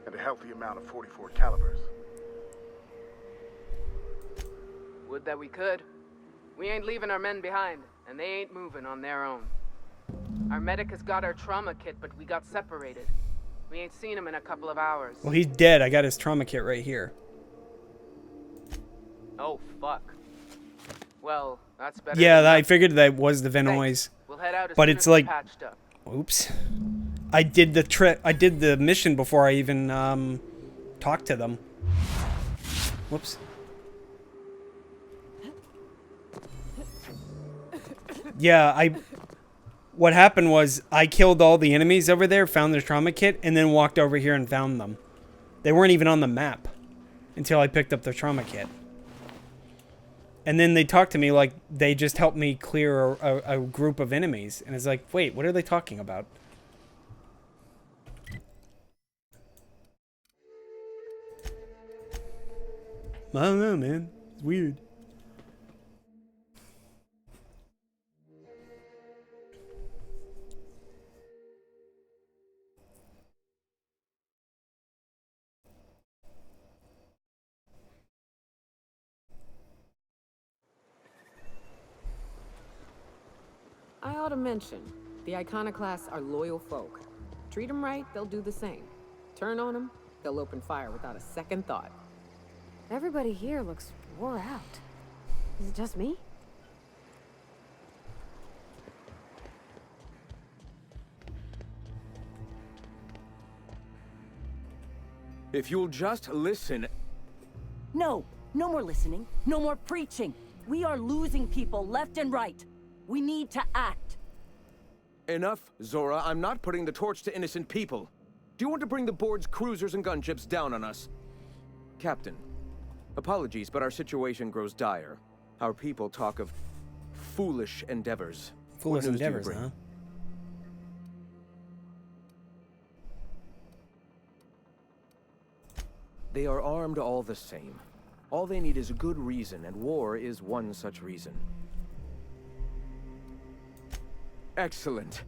And a healthy amount of 44 calibers. Would that we could. We ain't leaving our men behind, and they ain't moving on their own. Our medic has got our trauma kit, but we got separated. We ain't seen him in a couple of hours. Well, he's dead. I got his trauma kit right here. Oh, fuck. Well, that's better. Yeah, I figured that was the Venoise. We'll head out as but soon it's as we're like, patched up. oops. I did the trip. I did the mission before I even talked to them. Whoops. Yeah, what happened was I killed all the enemies over there, found their trauma kit, and then walked over here and found them. They weren't even on the map until I picked up their trauma kit. And then they talked to me like they just helped me clear a group of enemies. And it's like, wait, what are they talking about? I don't know, man. It's weird. I ought to mention, the Iconoclasts are loyal folk. Treat them right, they'll do the same. Turn on them, they'll open fire without a second thought. Everybody here looks wore out. Is it just me? If you'll just listen... No, no more listening, no more preaching. We are losing people left and right. We need to act. Enough, Zora. I'm not putting the torch to innocent people. Do you want to bring the board's cruisers and gunships down on us? Captain, apologies, but our situation grows dire. Our people talk of foolish endeavors. Foolish endeavors, huh? They are armed all the same. All they need is a good reason, and war is one such reason. Excellent.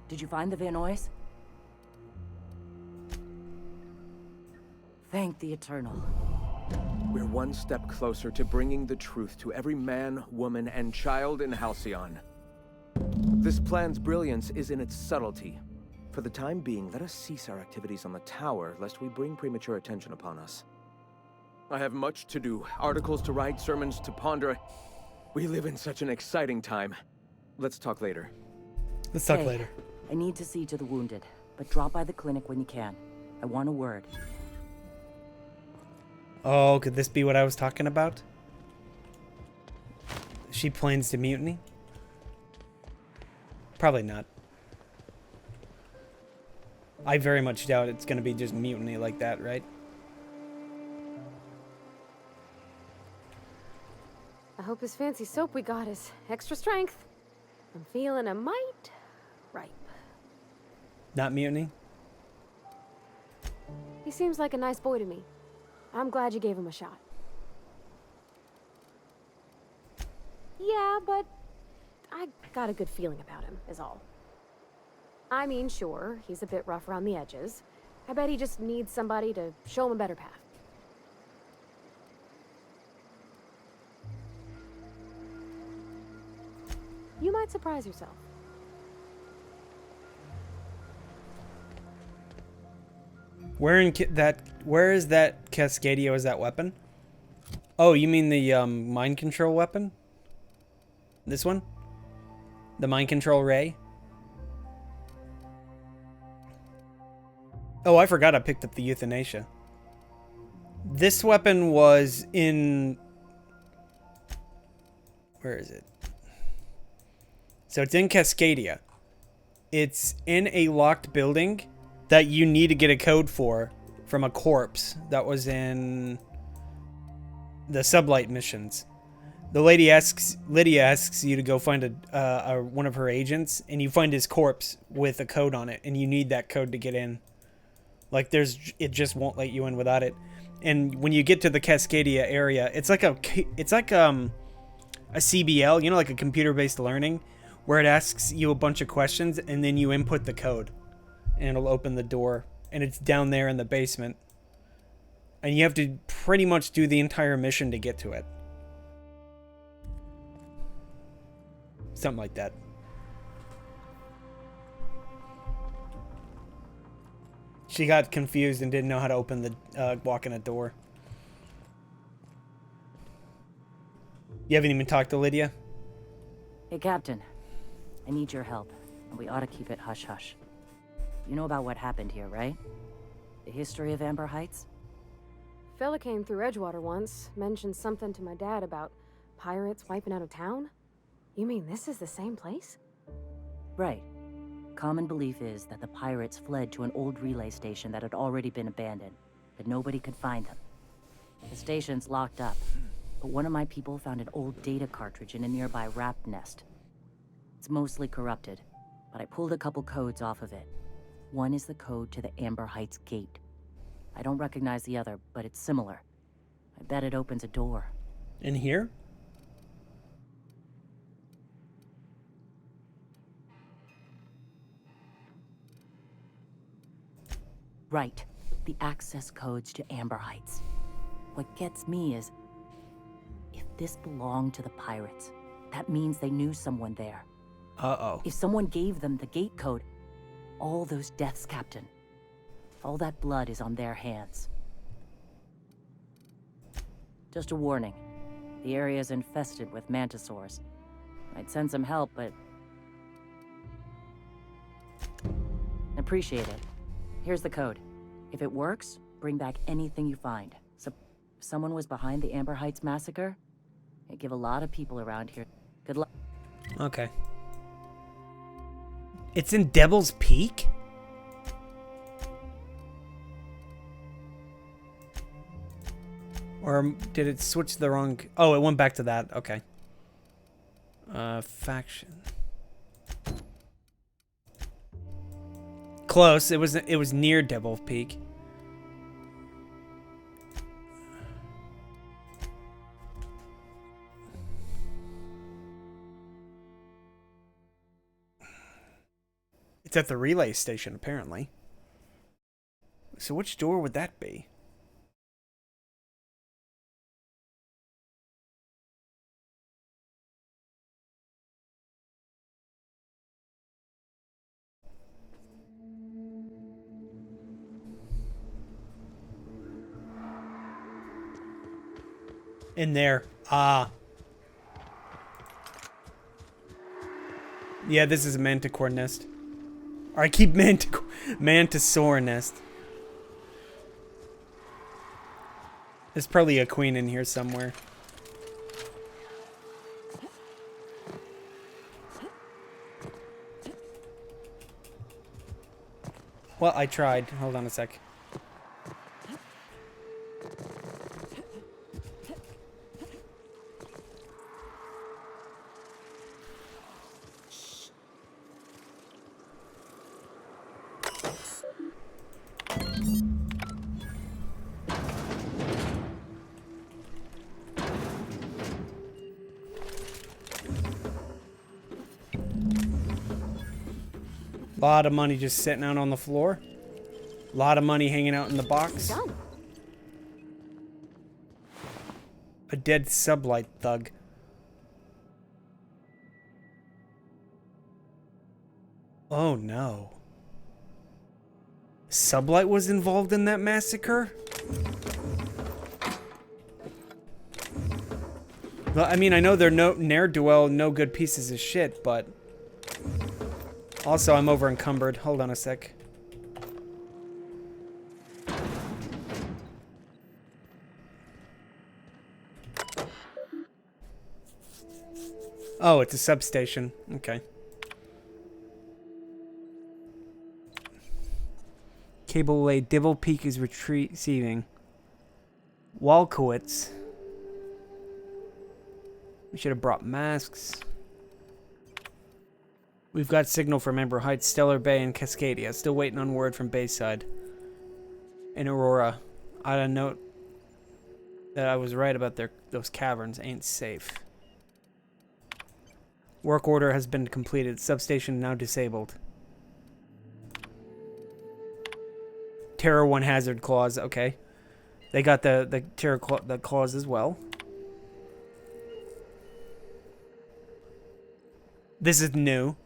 Did you find the Venoise? Thank the Eternal. We're one step closer to bringing the truth to every man, woman, and child in Halcyon. This plan's brilliance is in its subtlety. For the time being, let us cease our activities on the tower, lest we bring premature attention upon us. I have much to do, articles to write, sermons to ponder. We live in such an exciting time. let's talk later. Let's talk Hey, later. I need to see to the wounded, but drop by the clinic when you can. I want a word. Oh, could this be what I was talking about? She plans to mutiny? Probably not. I very much doubt it's going to be just mutiny like that, right? I hope this fancy soap we got is extra strength. I'm feeling a mite ripe. Not mutiny? He seems like a nice boy to me. I'm glad you gave him a shot. Yeah, but I got a good feeling about him, is all. I mean, sure, he's a bit rough around the edges. I bet he just needs somebody to show him a better path. You might surprise yourself. Where is that Cascadia? Is that weapon? Oh, you mean the mind control weapon? This one? The mind control ray? Oh, I forgot I picked up the euthanasia. This weapon was in... Where is it? So it's in Cascadia. It's in a locked building that you need to get a code for from a corpse that was in the Sublight missions. Lydia asks you to go find one of her agents, and you find his corpse with a code on it, and you need that code to get in. Like it just won't let you in without it. And when you get to the Cascadia area, it's like a CBL, you know, like a computer-based learning, where it asks you a bunch of questions and then you input the code, and it'll open the door, and it's down there in the basement, and you have to pretty much do the entire mission to get to it. Something like that. She got confused and didn't know how to open the walk in a door. You haven't even talked to Lydia? Hey, Captain. I need your help, and we ought to keep it hush-hush. You know about what happened here, right? The history of Amber Heights? Fella came through Edgewater once, mentioned something to my dad about pirates wiping out a town. You mean this is the same place? Right. Common belief is that the pirates fled to an old relay station that had already been abandoned, but nobody could find them. The station's locked up, but one of my people found an old data cartridge in a nearby raft nest. It's mostly corrupted, but I pulled a couple codes off of it. One is the code to the Amber Heights gate. I don't recognize the other, but it's similar. I bet it opens a door. In here? Right. The access codes to Amber Heights. What gets me is, if this belonged to the pirates, that means they knew someone there. Uh-oh. If someone gave them the gate code, all those deaths, Captain, all that blood is on their hands. Just a warning. The area is infested with mantisaurs. I'd send some help, but... Appreciate it. Here's the code. If it works, bring back anything you find. So, if someone was behind the Amber Heights massacre, it'd give a lot of people around here good luck. Okay. It's in Devil's Peak? Or did it switch the wrong... Oh, it went back to that. Okay. Faction. Close. It was near Devil's Peak. It's at the relay station, apparently. So which door would that be? In there. Ah. Yeah, this is a manticore nest. Or I keep mantisaur nest. There's probably a queen in here somewhere. Well, I tried. Hold on a sec. Lot of money just sitting out on the floor. Lot of money hanging out in the box. Done. A dead sublight thug. Oh no. Sublight was involved in that massacre? Well, I mean, I know they're ne'er-do-well, no good pieces of shit, but... Also, I'm over encumbered. Hold on a sec. Oh, it's a substation. Okay. Cable lay. Divil Peak is receiving. Walkowitz. We should have brought masks. We've got signal from Ember Heights, Stellar Bay, and Cascadia. Still waiting on word from Bayside. In Aurora. I'd note that I was right about those caverns ain't safe. Work order has been completed. Substation now disabled. Terror 1 hazard clause. Okay. They got the terror clause as well. This is new.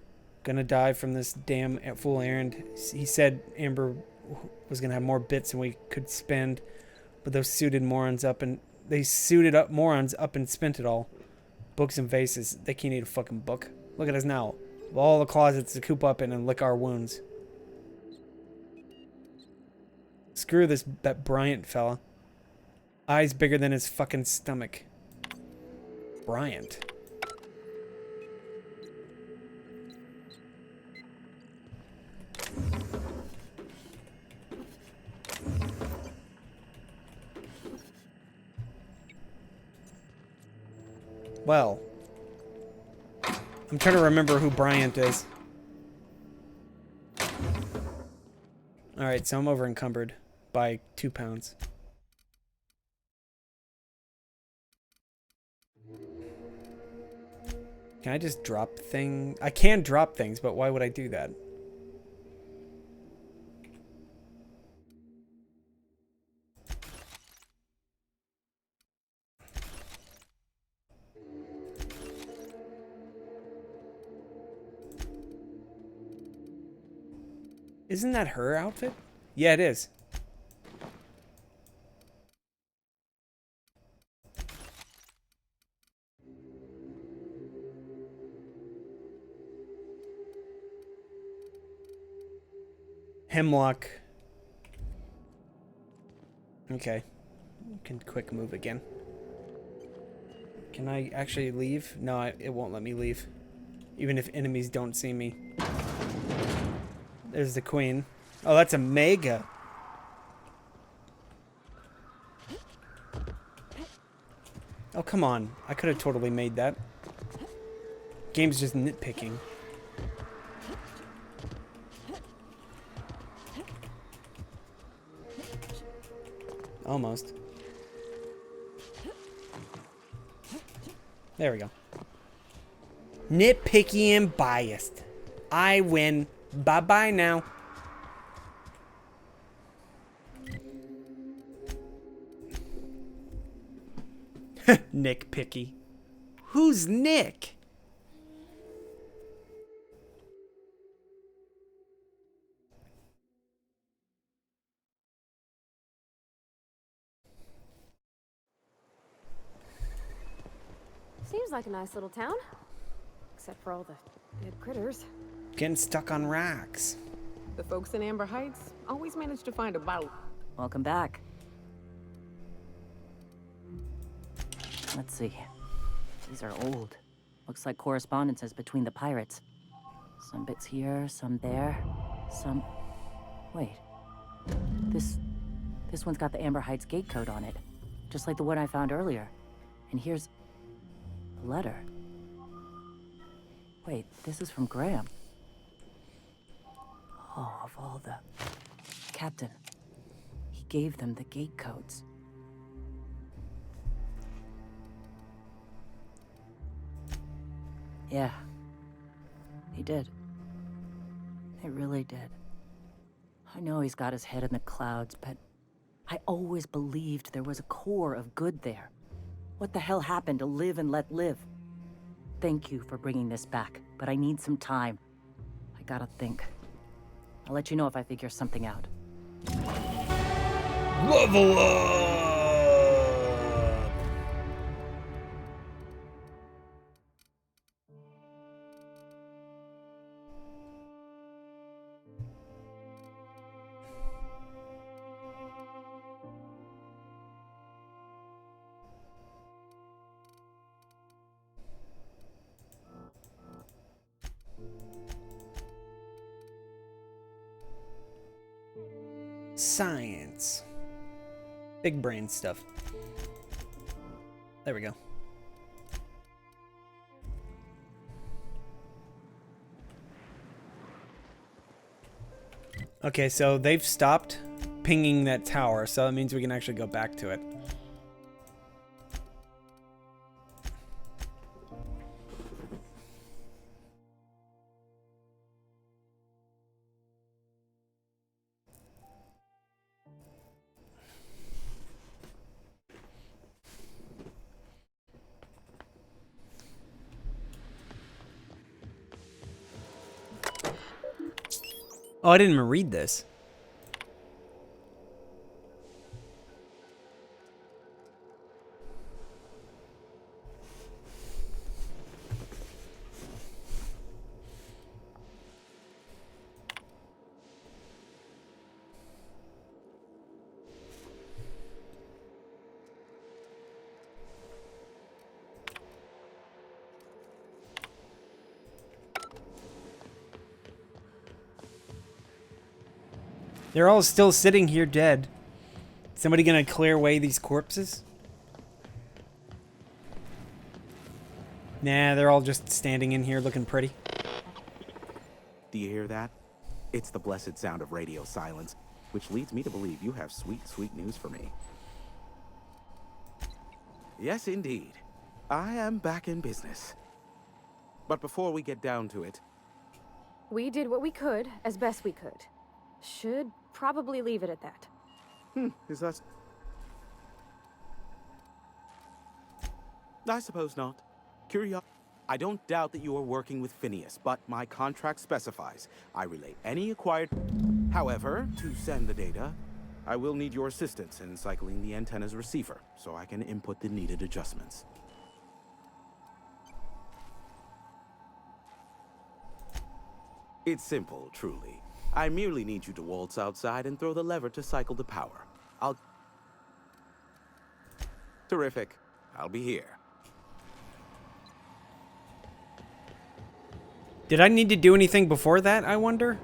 Gonna die from this damn fool errand. He said Amber was gonna have more bits than we could spend, but those suited morons up and spent it all. Books and vases. They can't eat a fucking book. Look at us now. All the closets to coop up in and lick our wounds. Screw that Bryant fella. Eyes bigger than his fucking stomach. Bryant. Well, I'm trying to remember who Bryant is. Alright, so I'm over encumbered by 2 pounds. Can I just drop things? I can drop things, but why would I do that? Isn't that her outfit? Yeah, it is. Hemlock. Okay. Can quick move again. Can I actually leave? No, it won't let me leave. Even if enemies don't see me. There's the queen. Oh, that's a mega. Oh, come on. I could have totally made that. Game's just nitpicking. Almost. There we go. Nitpicky and biased. I win. Bye-bye now. Nick Picky. Who's Nick? Seems like a nice little town. except for all the dead critters. Getting stuck on racks. The folks in Amber Heights always manage to find a bottle. Welcome back. Let's see. These are old. Looks like correspondences between the pirates. Some bits here, some there, some... Wait. This one's got the Amber Heights gate code on it. Just like the one I found earlier. And here's... a letter. Wait, this is from Graham. Oh, of all the... Captain. He gave them the gate codes. Yeah. He did. He really did. I know he's got his head in the clouds, but I always believed there was a core of good there. What the hell happened to live and let live? Thank you for bringing this back, but I need some time. I gotta think. I'll let you know if I figure something out. Level up! Science. Big brain stuff. There we go. Okay, so they've stopped pinging that tower, so that means we can actually go back to it. Oh, I didn't even read this. They're all still sitting here dead. Somebody gonna clear away these corpses? Nah, they're all just standing in here looking pretty. Do you hear that? It's the blessed sound of radio silence, which leads me to believe you have sweet, sweet news for me. Yes, indeed. I am back in business. But before we get down to it... We did what we could, as best we could. Should probably leave it at that. Is that... I suppose not. I don't doubt that you are working with Phineas, but my contract specifies I relay any acquired... However, to send the data, I will need your assistance in cycling the antenna's receiver, so I can input the needed adjustments. It's simple, truly. I merely need you to waltz outside and throw the lever to cycle the power. Terrific. I'll be here. Did I need to do anything before that, I wonder?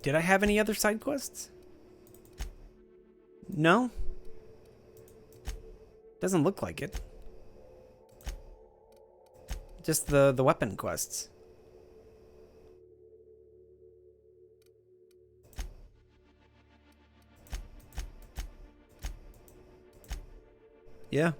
Did I have any other side quests? No? Doesn't look like it. Just the weapon quests. Yeah.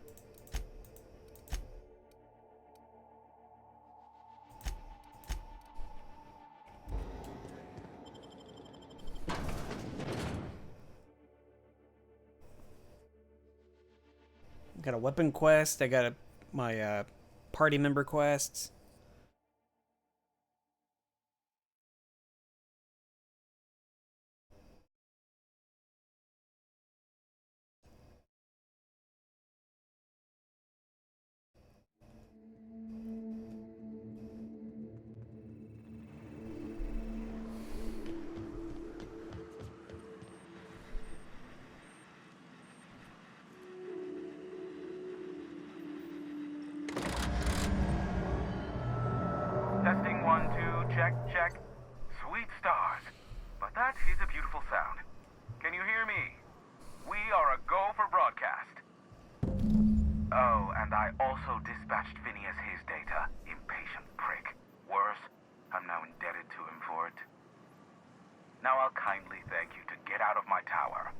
Got a weapon quest. I got my party member quests. check. Sweet stars. But that is a beautiful sound. Can you hear me? We are a go for broadcast. Oh, and I also dispatched Phineas his data. Impatient prick. Worse, I'm now indebted to him for it. Now I'll kindly thank you to get out of my tower.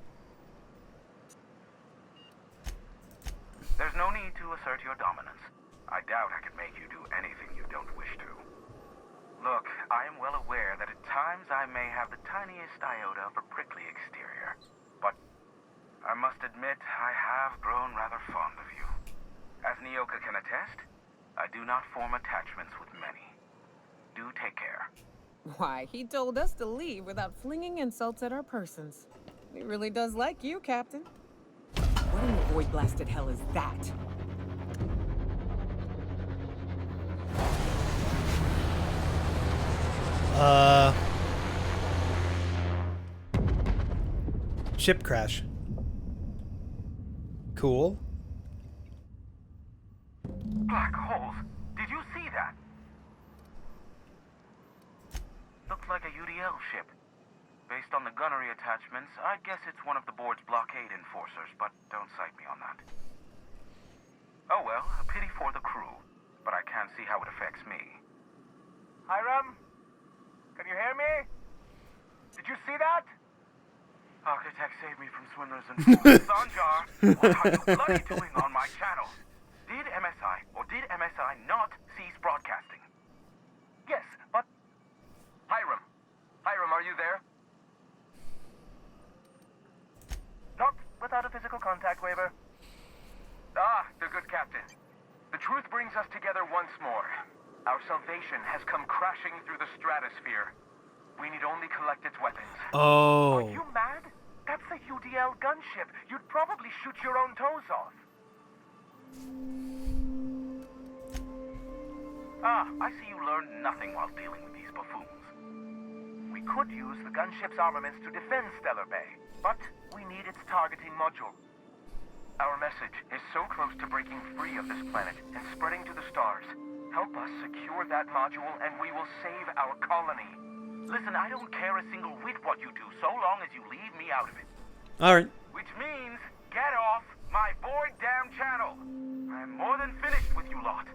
There's no need to assert your dominance. I doubt I could make you do anything you don't wish to. Look, I am well aware that at times I may have the tiniest iota of a prickly exterior, but I must admit I have grown rather fond of you. As Nyoka can attest, I do not form attachments with many. Do take care. Why, he told us to leave without flinging insults at our persons. He really does like you, Captain. What in the void-blasted hell is that? Ship crash. Cool. Black holes. Did you see that? Looked like a UDL ship. Based on the gunnery attachments, I'd guess it's one of the board's blockade enforcers, but don't cite me on that. Oh well, a pity for the crew, but I can't see how it affects me. Hiram? Can you hear me? Did you see that? Architect saved me from swindlers and fools. Sanjar, what are you bloody doing on my channel? Did MSI or did MSI not cease broadcasting? Yes, but... Hiram, are you there? Not without a physical contact waiver. Ah, the good captain. The truth brings us together once more. Our salvation has come crashing through the stratosphere. We need only collect its weapons. Oh. Are you mad? That's a UDL gunship. You'd probably shoot your own toes off. Ah, I see you learned nothing while dealing with these buffoons. We could use the gunship's armaments to defend Stellar Bay, but we need its targeting module. Our message is so close to breaking free of this planet and spreading to the stars. Help us secure that module and we will save our colony. Listen, I don't care a single whit what you do, so long as you leave me out of it. Alright. Which means, get off my void damn channel. I'm more than finished with you lot.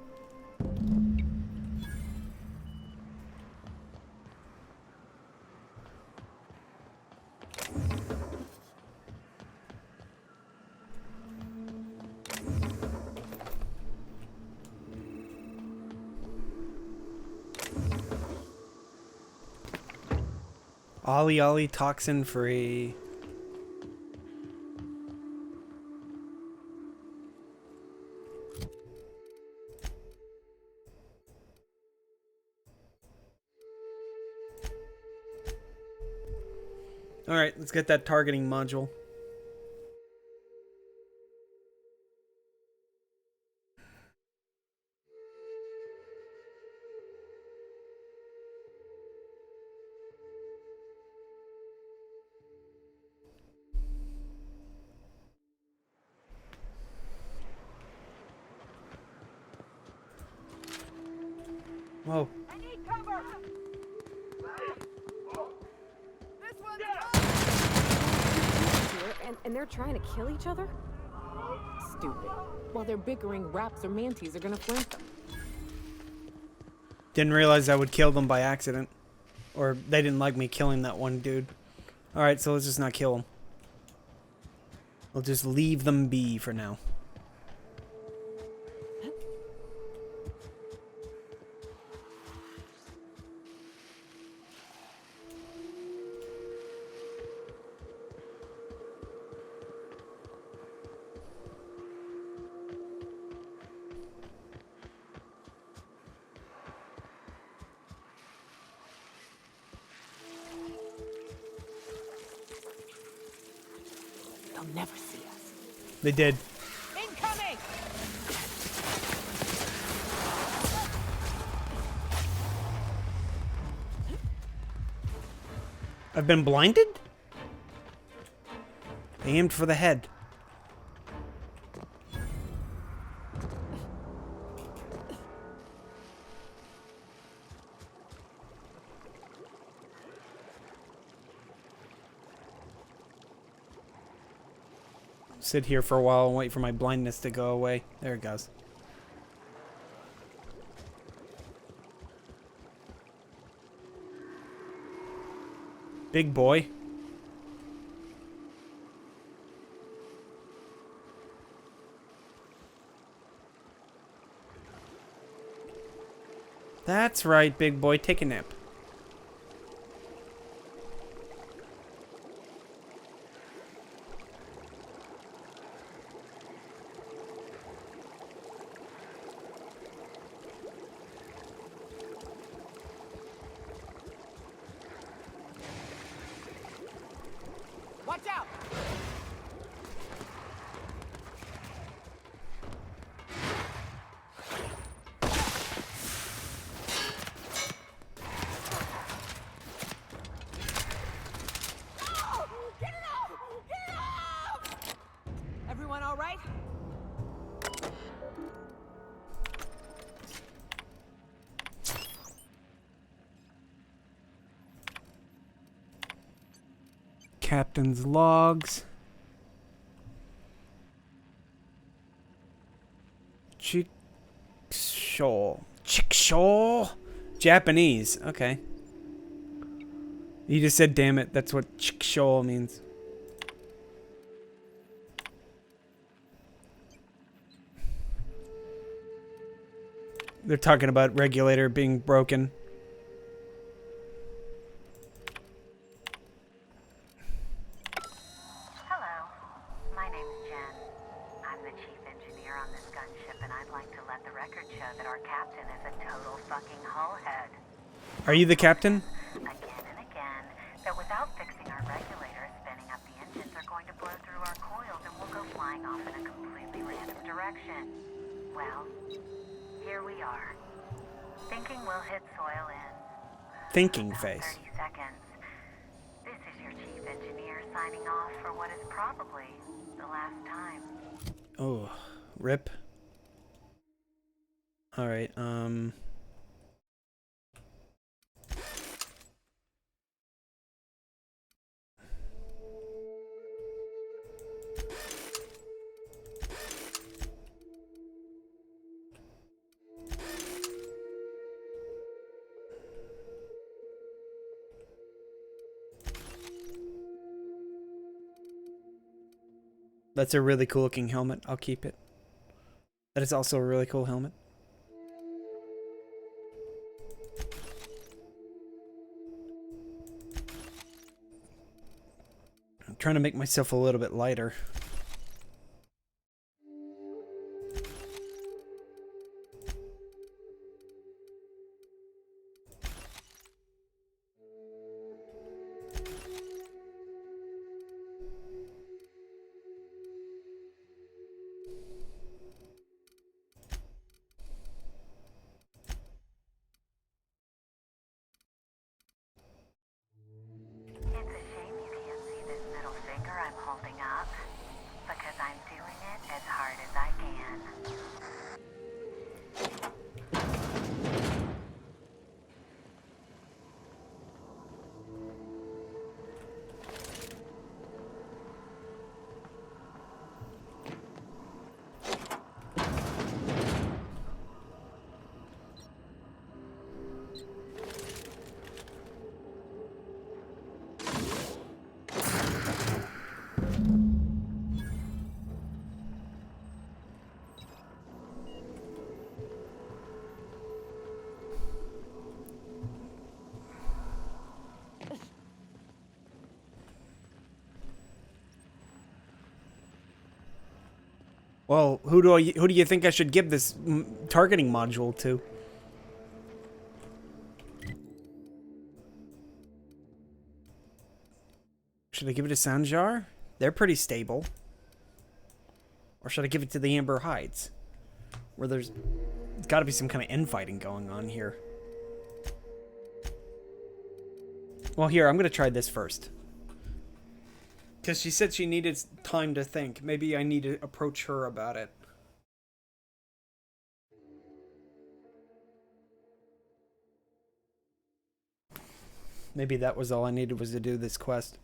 Ollie Ollie toxin free. Alright, let's get that targeting module. Whoa. I need cover! This one's And they're trying to kill each other? Stupid. While they're bickering, raps or manties are gonna flank them. Didn't realize I would kill them by accident. Or they didn't like me killing that one dude. Alright, so let's just not kill them. We'll just leave them be for now. They'll never see us. They did. incoming! I've been blinded? They aimed for the head. sit here for a while and wait for my blindness to go away. There it goes. Big boy. That's right, big boy. Take a nap. Watch out! Everyone all right? Captain's logs. Chickshaw. Chickshaw? Japanese. Okay. You just said damn it. That's what chickshaw means. They're talking about regulator being broken. Hello, my name's Jen. I'm the chief engineer on this gunship, and I'd like to let the record show that our captain is a total fucking hullhead. Are you the captain? Again and again, that without fixing our regulators, spinning up the engines are going to blow through our coils and we'll go flying off in a completely random direction. Well, here we are. Thinking we'll hit soil in Thinking about face. 30 seconds. This is your chief engineer signing off for what is probably the last time. Oh, rip. All right. That's a really cool looking helmet. I'll keep it. That is also a really cool helmet. I'm trying to make myself a little bit lighter. It's a shame you can't see this middle finger I'm holding up, because I'm doing it as hard as I can. Well, who do you think I should give this targeting module to? Should I give it to Sanjar? They're pretty stable. Or should I give it to the Amber Hides? Where there's got to be some kind of infighting going on here. Well, here, I'm going to try this first. Because she said she needed time to think. Maybe I need to approach her about it. Maybe that was all I needed was to do this quest.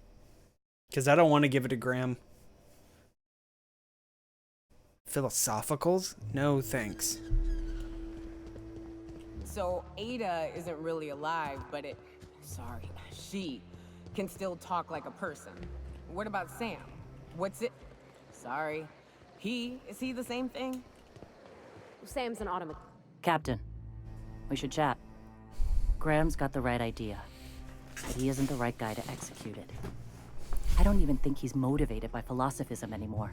Because I don't want to give it to Graham. Philosophicals? No thanks. So Ada isn't really alive, but she can still talk like a person. What about Sam? What's it? Sorry. Is he the same thing? Sam's an automaton. Captain, we should chat. Graham's got the right idea, but he isn't the right guy to execute it. I don't even think he's motivated by philosophism anymore.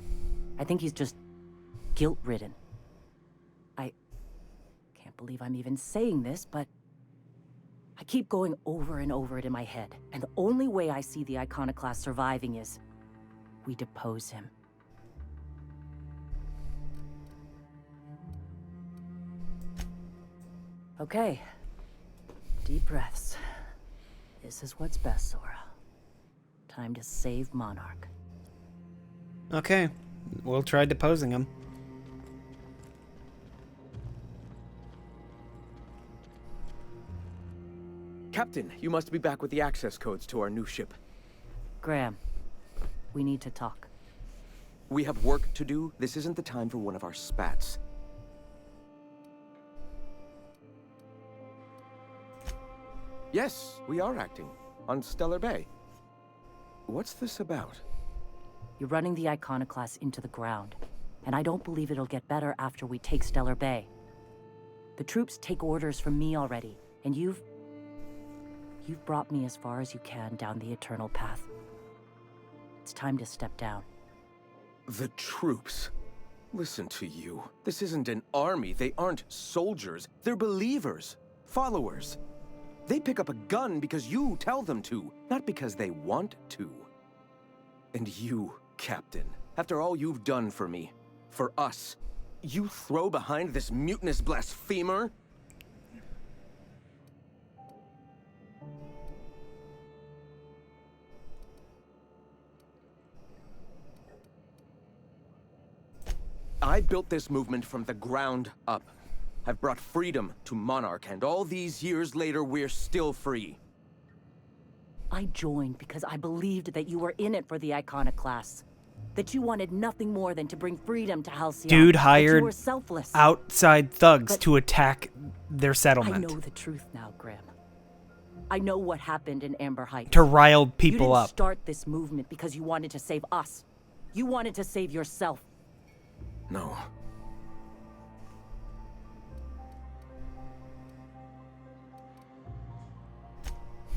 I think he's just guilt-ridden. I can't believe I'm even saying this, but I keep going over and over it in my head, and the only way I see the Iconoclast surviving is we depose him. Okay. Deep breaths. This is what's best, Sora. Time to save Monarch. Okay, we'll try deposing him. Captain, you must be back with the access codes to our new ship. Graham, we need to talk. We have work to do. This isn't the time for one of our spats. Yes, we are acting. On Stellar Bay. What's this about? You're running the Iconoclast into the ground, and I don't believe it'll get better after we take Stellar Bay. The troops take orders from me already, and you've brought me as far as you can down the Eternal Path. It's time to step down. The troops? Listen to you. This isn't an army. They aren't soldiers. They're believers. Followers. They pick up a gun because you tell them to, not because they want to. And you, Captain, after all you've done for me, for us, you throw behind this mutinous blasphemer? I built this movement from the ground up. I've brought freedom to Monarch, and all these years later, we're still free. I joined because I believed that you were in it for the Iconoclasts. That you wanted nothing more than to bring freedom to Halcyon. Dude that hired you were selfless. outside thugs But to attack their settlement. I know the truth now, Graham. I know what happened in Amber Heights. To rile people you didn't up. Start this movement because you wanted to save us. You wanted to save yourself. No.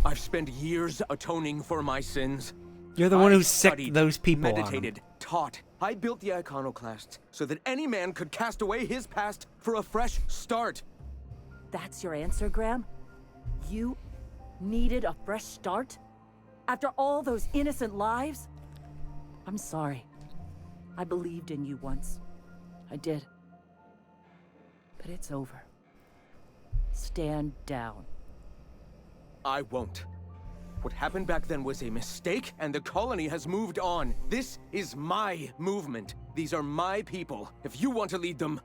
I've spent years atoning for my sins. You're the one who I've sicked studied, those people on 'em. meditated, taught. I built the Iconoclasts so that any man could cast away his past for a fresh start. That's your answer, Graham? You needed a fresh start? After all those innocent lives? I'm sorry. I believed in you once. I did. But it's over. Stand down. I won't. What happened back then was a mistake, and the colony has moved on. This is my movement. These are my people. If you want to lead them,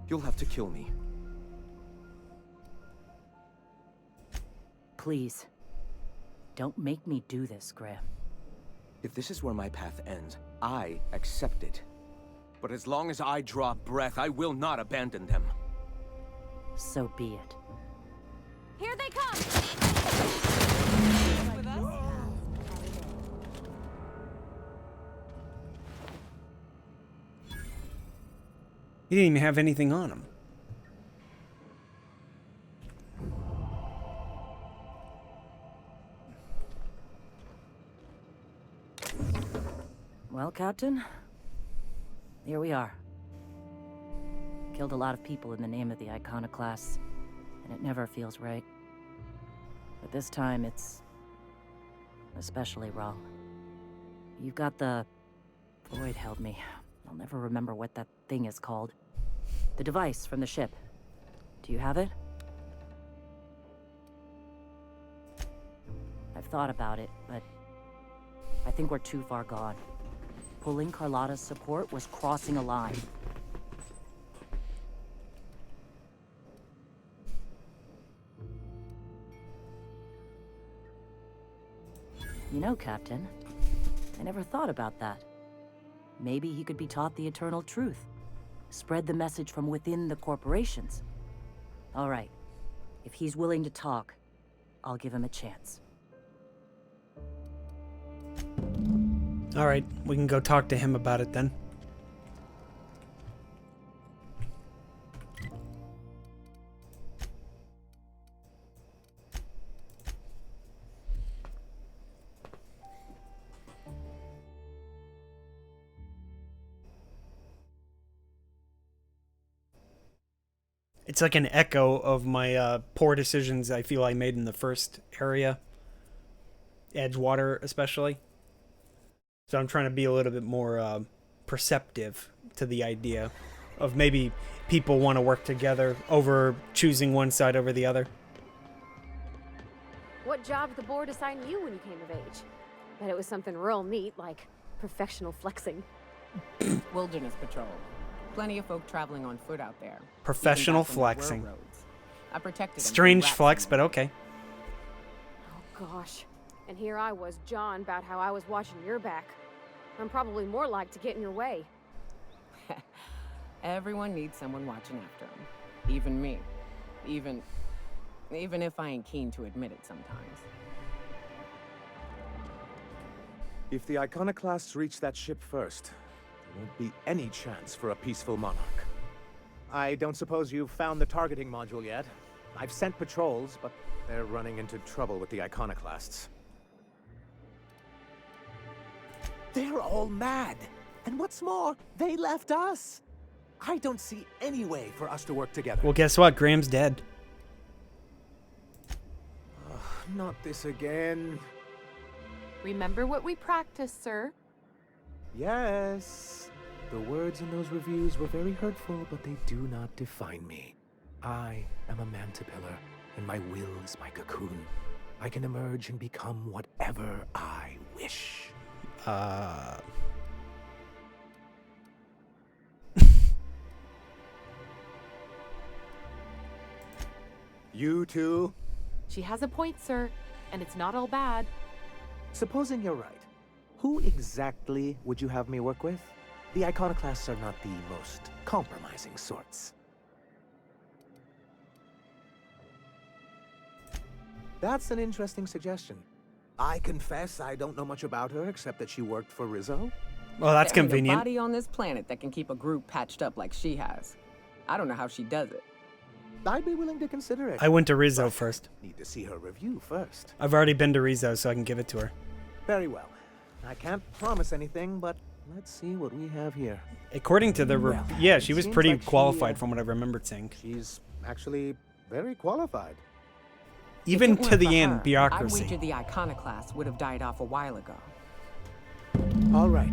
you'll have to kill me. Please. Don't make me do this, Graham. If this is where my path ends, I accept it. But as long as I draw breath, I will not abandon them. So be it. Here they come! He didn't even have anything on him. Well, Captain, here we are. Killed a lot of people in the name of the Iconoclasts, and it never feels right. But this time, it's especially wrong. You've got the... Floyd held me. I'll never remember what that thing is called. The device from the ship. Do you have it? I've thought about it, but I think we're too far gone. Pulling Carlotta's support was crossing a line. You know, Captain, I never thought about that. Maybe he could be taught the eternal truth. Spread the message from within the corporations. All right. If he's willing to talk, I'll give him a chance. All right, we can go talk to him about it then. It's like an echo of my poor decisions I feel I made in the first area. Edgewater, especially. So I'm trying to be a little bit more perceptive to the idea of maybe people want to work together over choosing one side over the other. What job did the board assign you when you came of age? Bet it was something real neat, like professional flexing. Wilderness patrol. Plenty of folk traveling on foot out there. Professional Even back when there were flexing. roads. I protected them from Strange rats flex, and but okay. Oh gosh. And here I was, John, about how I was watching your back. I'm probably more like to get in your way. Everyone needs someone watching after them. Even me. Even if I ain't keen to admit it sometimes. If the Iconoclasts reach that ship first, there won't be any chance for a peaceful monarch. I don't suppose you've found the targeting module yet. I've sent patrols, but they're running into trouble with the Iconoclasts. They're all mad. And what's more, they left us. I don't see any way for us to work together. Well, guess what? Graham's dead. Not this again. Remember what we practiced, sir? Yes. The words in those reviews were very hurtful, but they do not define me. I am a Mantipillar, and my will is my cocoon. I can emerge and become whatever I wish. You too? She has a point, sir, and it's not all bad. Supposing you're right, who exactly would you have me work with? The Iconoclasts are not the most compromising sorts. That's an interesting suggestion. I confess I don't know much about her except that she worked for Rizzo. Well, that's There ain't convenient. a body on this planet that can keep a group patched up like she has. I don't know how she does it. I'd be willing to consider it. I went to Rizzo first. Need to see her review first. I've already been to Rizzo, so I can give it to her. Very well. I can't promise anything, but let's see what we have here. According to the... Well, yeah, she was seems pretty like she, qualified from what I remembered seeing. She's actually very qualified. Even If it to weren't the for end, her, I bureaucracy. wager the Iconoclast would have died off a while ago. All right.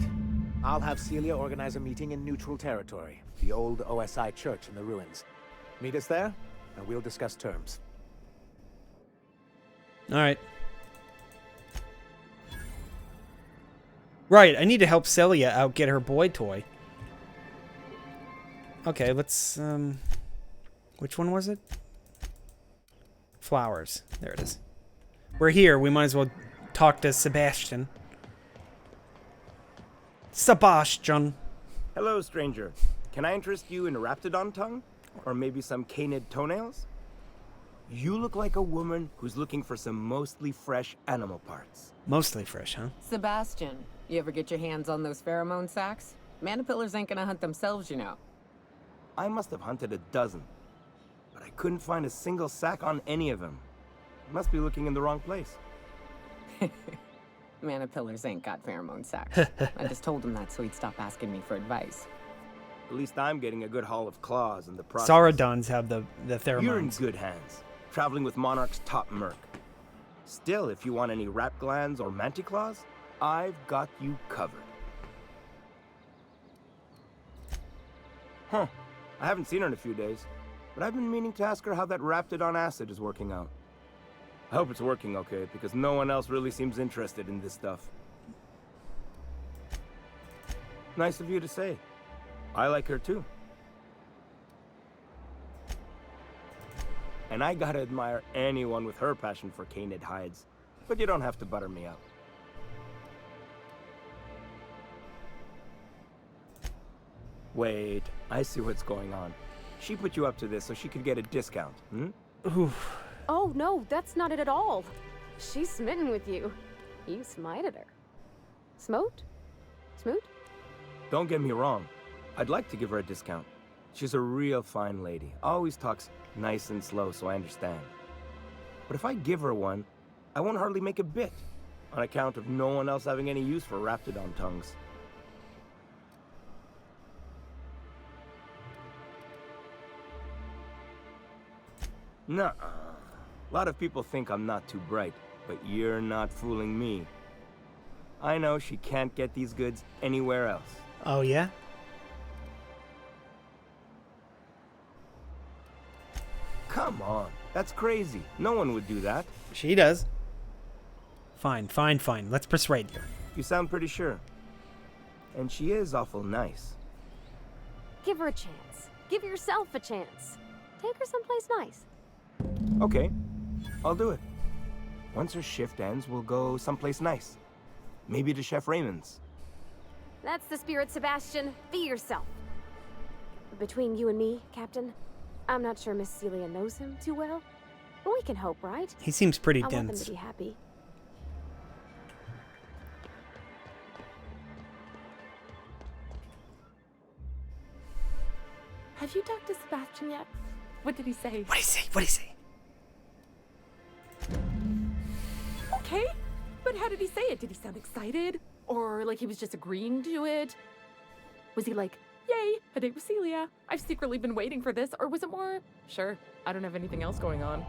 I'll have Celia organize a meeting in neutral territory, the old OSI church in the ruins. Meet us there, and we'll discuss terms. All right. Right, I need to help Celia out get her boy toy. Okay, let's, which one was it? Flowers. There it is. We're here. We might as well talk to Sebastian. Sebastian. Hello, stranger. Can I interest you in Raptidon tongue? Or maybe some canid toenails? You look like a woman who's looking for some mostly fresh animal parts. Mostly fresh, huh? Sebastian, you ever get your hands on those pheromone sacks? Manipillars ain't gonna hunt themselves, you know. I must have hunted a dozen, but I couldn't find a single sack on any of them. Must be looking in the wrong place. Manipillars ain't got pheromone sacks. I just told him that so he'd stop asking me for advice. At least I'm getting a good haul of claws in the process. Saurodons have the pheromones. You're in good hands, traveling with Monarch's top merc. Still, if you want any rat glands or manticlaws, I've got you covered. Huh. I haven't seen her in a few days, but I've been meaning to ask her how that Raptidon acid is working out. I hope it's working okay, because no one else really seems interested in this stuff. Nice of you to say. I like her too. And I gotta admire anyone with her passion for canid hides. But you don't have to butter me up. Wait, I see what's going on. She put you up to this so she could get a discount, hmm? Oof. Oh, no, that's not it at all. She's smitten with you. You smited her. Smote? Smoot? Don't get me wrong. I'd like to give her a discount. She's a real fine lady. Always talks nice and slow, so I understand. But if I give her one, I won't hardly make a bit, on account of no one else having any use for Raptidon tongues. Nuh-uh. A lot of people think I'm not too bright, but you're not fooling me. I know she can't get these goods anywhere else. Oh, yeah? Come on, that's crazy. No one would do that. She does. Fine, fine, fine. Let's persuade you. You sound pretty sure. And she is awful nice. Give her a chance. Give yourself a chance. Take her someplace nice. Okay, I'll do it. Once her shift ends, we'll go someplace nice. Maybe to Chef Raymond's. That's the spirit, Sebastian. Be yourself. Between you and me, Captain, I'm not sure Miss Celia knows him too well. But we can hope, right? He seems pretty I want them dense. to be happy. Have you talked to Sebastian yet? What did he say? What'd he say? What'd he say? Okay, but how did he say it? Did he sound excited? Or like he was just agreeing to it? Was he like, yay, a date with Celia. I've secretly been waiting for this. Or was it more, sure, I don't have anything else going on.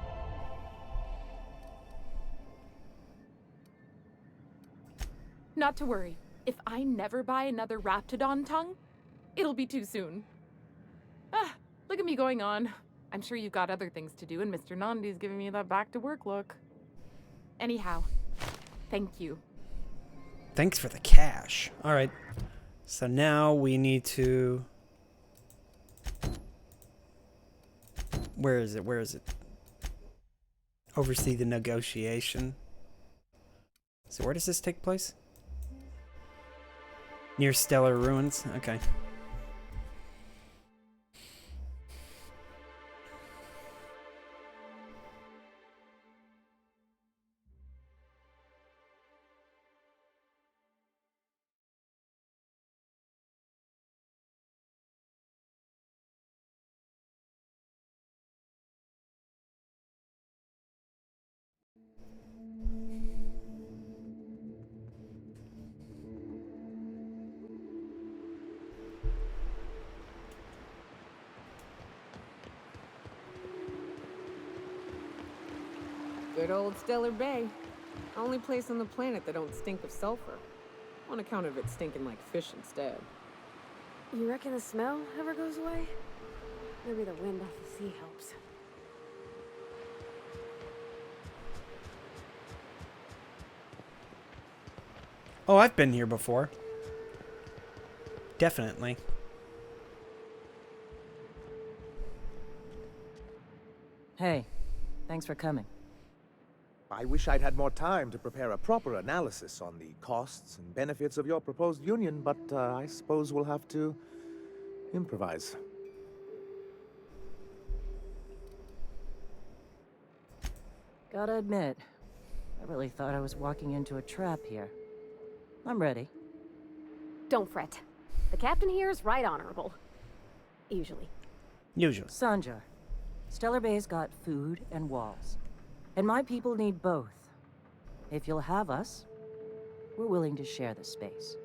Not to worry. If I never buy another Raptidon tongue, it'll be too soon. Ah, look at me going on. I'm sure you've got other things to do, and Mr. Nandi's giving me that back-to-work look. Anyhow, thank you. Thanks for the cash. All right. So now we need to... Where is it? Where is it? Oversee the negotiation. So where does this take place? Near Stellar Ruins? Okay. Good old Stellar Bay. Only place on the planet that don't stink of sulfur. On account of it stinking like fish instead. You reckon the smell ever goes away? Maybe the wind off the sea helps. Oh, I've been here before. Definitely. Hey, thanks for coming. I wish I'd had more time to prepare a proper analysis on the costs and benefits of your proposed union, but I suppose we'll have to improvise. Gotta admit, I really thought I was walking into a trap here. I'm ready. Don't fret. The captain here is right honorable. Usually. Usually. Sanjar, Stellar Bay's got food and walls. And my people need both. If you'll have us, we're willing to share the space.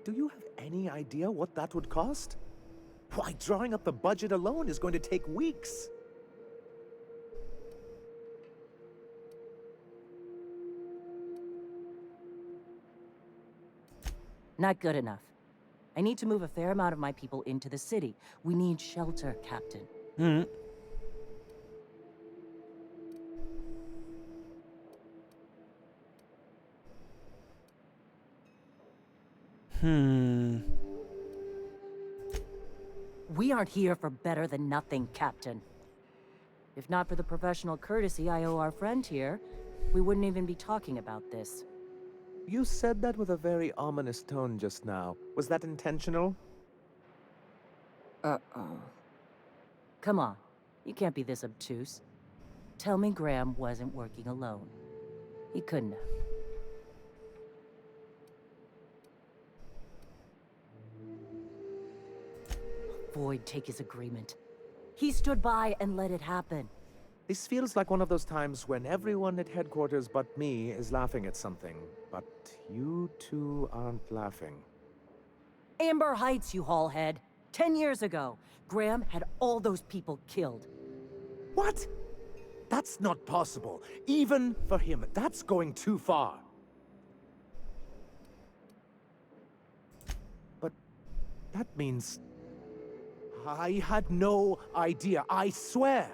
Do you have any idea what that would cost? Why, drawing up the budget alone is going to take weeks. Not good enough. I need to move a fair amount of my people into the city. We need shelter, Captain. We aren't here for better than nothing, Captain. If not for the professional courtesy I owe our friend here, we wouldn't even be talking about this. You said that with a very ominous tone just now. Was that intentional? Uh-oh. Come on. You can't be this obtuse. Tell me Graham wasn't working alone. He couldn't have. Void take his agreement. He stood by and let it happen. This feels like one of those times when everyone at headquarters but me is laughing at something, but you two aren't laughing. Amber Heights, you haulhead. 10 years ago, Graham had all those people killed. What? That's not possible. Even for him, that's going too far. But that means... I had no idea, I swear.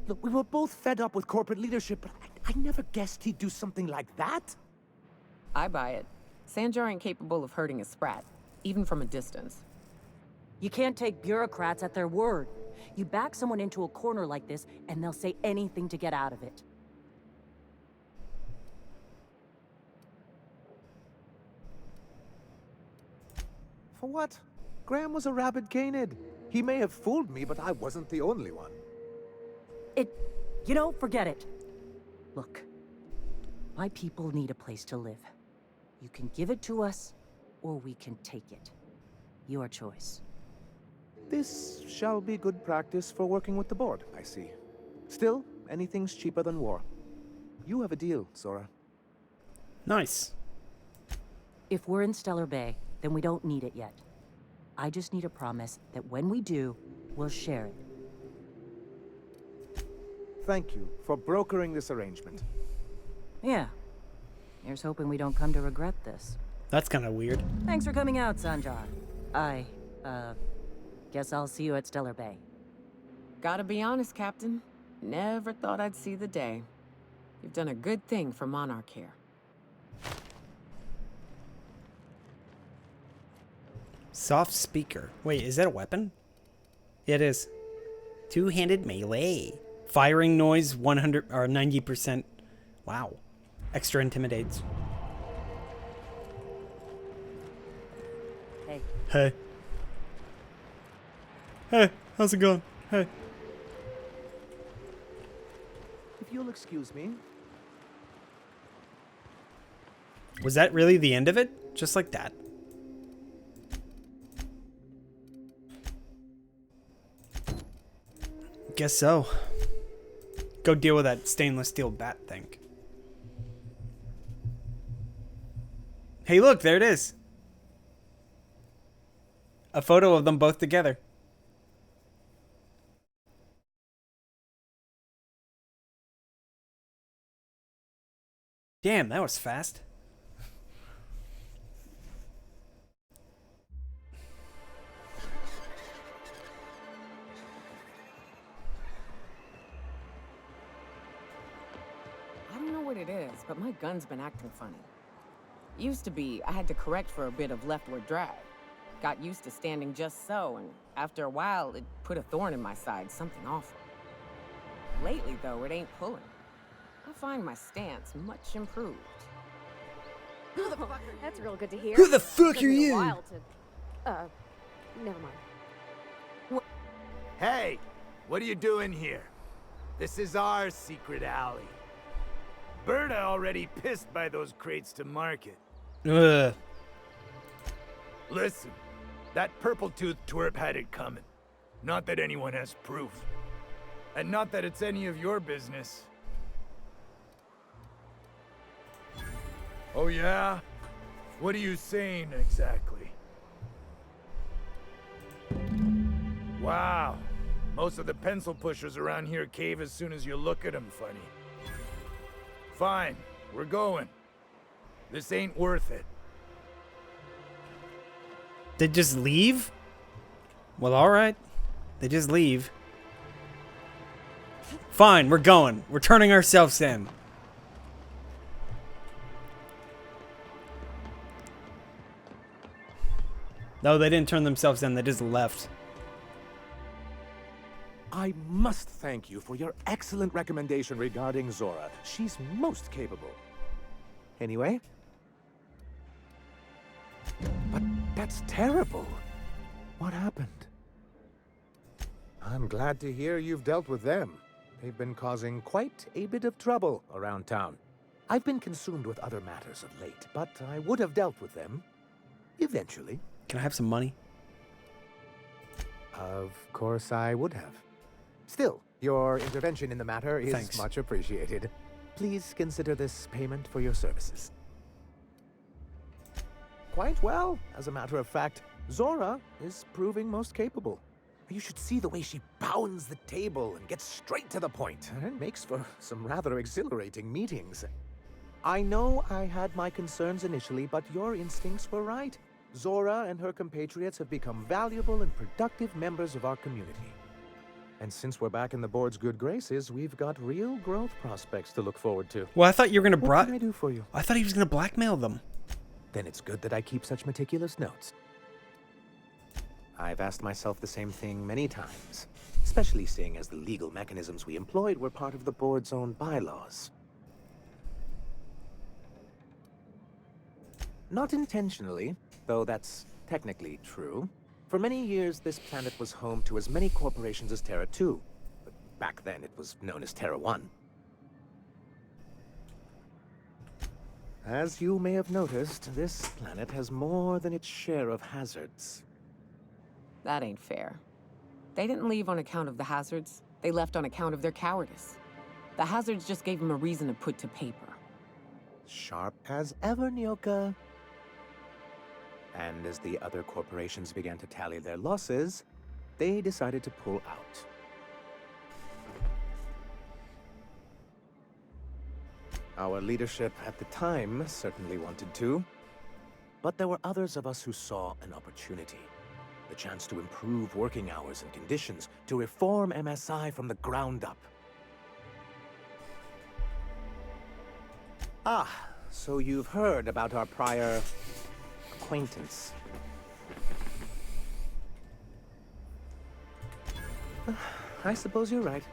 Look, we were both fed up with corporate leadership, but I never guessed he'd do something like that. I buy it. Sanjar ain't capable of hurting a sprat, even from a distance. You can't take bureaucrats at their word. You back someone into a corner like this, and they'll say anything to get out of it. For what? Graham was a rabid canid. He may have fooled me, but I wasn't the only one. You know, forget it. Look, my people need a place to live. You can give it to us, or we can take it. Your choice. This shall be good practice for working with the board, I see. Still, anything's cheaper than war. You have a deal, Zora. Nice. If we're in Stellar Bay, then we don't need it yet. I just need a promise that when we do, we'll share it. Thank you for brokering this arrangement. Yeah. Here's hoping we don't come to regret this. That's kind of weird. Thanks for coming out, Sanjar. Guess I'll see you at Stellar Bay. Gotta be honest, Captain. Never thought I'd see the day. You've done a good thing for Monarch here. Soft speaker. Wait, is that a weapon? Yeah, it is. Two-handed melee. Firing noise 100 or 90%. Wow. Extra intimidates. Hey. Hey. Hey, how's it going? Hey. If you'll excuse me. Was that really the end of it? Just like that? Guess so. Go deal with that stainless steel bat thing. Hey, look, there it is. A photo of them both together. Damn, that was fast. I don't know what it is, but my gun's been acting funny. Used to be, I had to correct for a bit of leftward drag. Got used to standing just so, and after a while, it put a thorn in my side, something awful. Lately, though, it ain't pulling. I find my stance much improved. Who the fuck are you? That's real good to hear. Who the fuck Took are me a you? while to, never mind. Hey, what are you doing here? This is our secret alley. Berta already pissed by those crates to market. Ugh. Listen, that purple-toothed twerp had it coming. Not that anyone has proof. And not that it's any of your business. Oh yeah? What are you saying exactly? Wow. Most of the pencil pushers around here cave as soon as you look at them funny. Fine, we're going. This ain't worth it. They just leave? Well, alright. They just leave. Fine, we're going. We're turning ourselves in. No, they didn't turn themselves in. They just left. I must thank you for your excellent recommendation regarding Zora. She's most capable. Anyway? But that's terrible. What happened? I'm glad to hear you've dealt with them. They've been causing quite a bit of trouble around town. I've been consumed with other matters of late, but I would have dealt with them eventually. Can I have some money? Of course I would have. Still, your intervention in the matter is Thanks. much appreciated. Please consider this payment for your services. Quite well. As a matter of fact, Zora is proving most capable. You should see the way she pounds the table and gets straight to the point. It makes for some rather exhilarating meetings. I know I had my concerns initially, but your instincts were right. Zora and her compatriots have become valuable and productive members of our community. And since we're back in the board's good graces, we've got real growth prospects to look forward to. Well, I thought you were gonna What can I do for you? I thought he was gonna blackmail them. Then it's good that I keep such meticulous notes. I've asked myself the same thing many times, especially seeing as the legal mechanisms we employed were part of the board's own bylaws. Not intentionally, though that's technically true. For many years, this planet was home to as many corporations as Terra 2, but back then it was known as Terra 1. As you may have noticed, this planet has more than its share of hazards. That ain't fair. They didn't leave on account of the hazards. They left on account of their cowardice. The hazards just gave them a reason to put to paper. Sharp as ever, Nyoka. And as the other corporations began to tally their losses, they decided to pull out. Our leadership at the time certainly wanted to, but there were others of us who saw an opportunity. The chance to improve working hours and conditions, to reform MSI from the ground up. Ah, so you've heard about our prior acquaintance. I suppose you're right.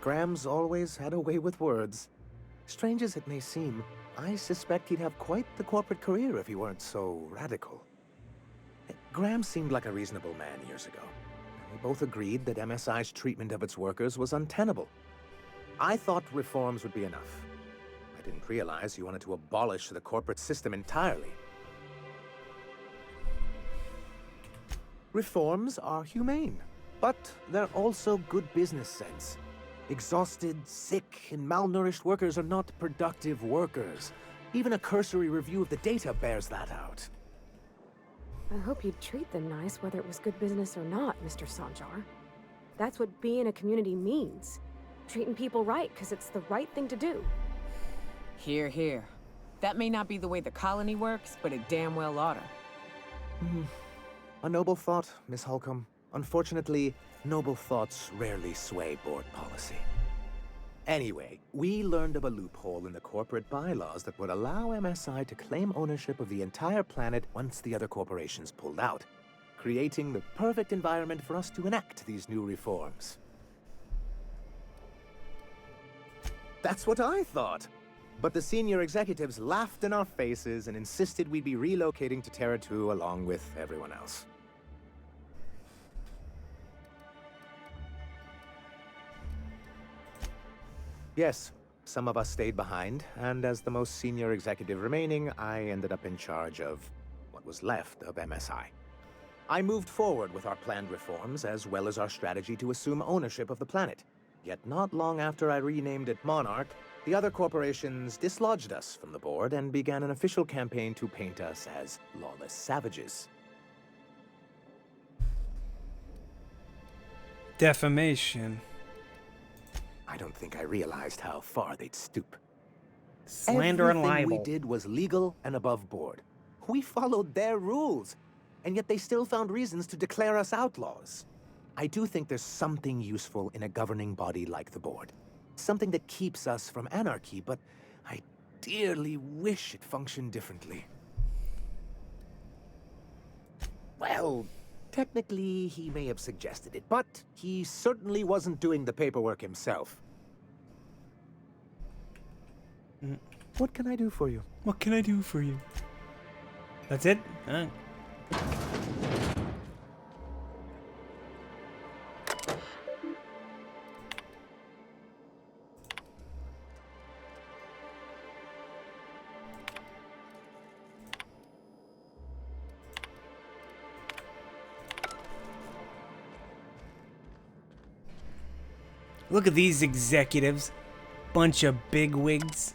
Graham's always had a way with words. Strange as it may seem, I suspect he'd have quite the corporate career if he weren't so radical. Graham seemed like a reasonable man years ago. We both agreed that MSI's treatment of its workers was untenable. I thought reforms would be enough. I didn't realize you wanted to abolish the corporate system entirely. Reforms are humane, but they're also good business sense. Exhausted, sick, and malnourished workers are not productive workers. Even a cursory review of the data bears that out. I hope you'd treat them nice, whether it was good business or not, Mr. Sanjar. That's what being a community means. Treating people right, because it's the right thing to do. Here, here. That may not be the way the colony works, but it damn well oughta. A noble thought, Miss Holcomb. Unfortunately, noble thoughts rarely sway board policy. Anyway, we learned of a loophole in the corporate bylaws that would allow MSI to claim ownership of the entire planet once the other corporations pulled out, creating the perfect environment for us to enact these new reforms. That's what I thought. But the senior executives laughed in our faces and insisted we'd be relocating to Terra 2 along with everyone else. Yes, some of us stayed behind, and as the most senior executive remaining, I ended up in charge of what was left of MSI. I moved forward with our planned reforms, as well as our strategy to assume ownership of the planet. Yet not long after I renamed it Monarch, the other corporations dislodged us from the board and began an official campaign to paint us as lawless savages. Defamation. I don't think I realized how far they'd stoop. Slander and Everything libel. we did was legal and above board. We followed their rules, and yet they still found reasons to declare us outlaws. I do think there's something useful in a governing body like the board. Something that keeps us from anarchy, but I dearly wish it functioned differently. Well, technically, he may have suggested it, but he certainly wasn't doing the paperwork himself. What can I do for you? What can I do for you? That's it? Look at these executives. Bunch of bigwigs.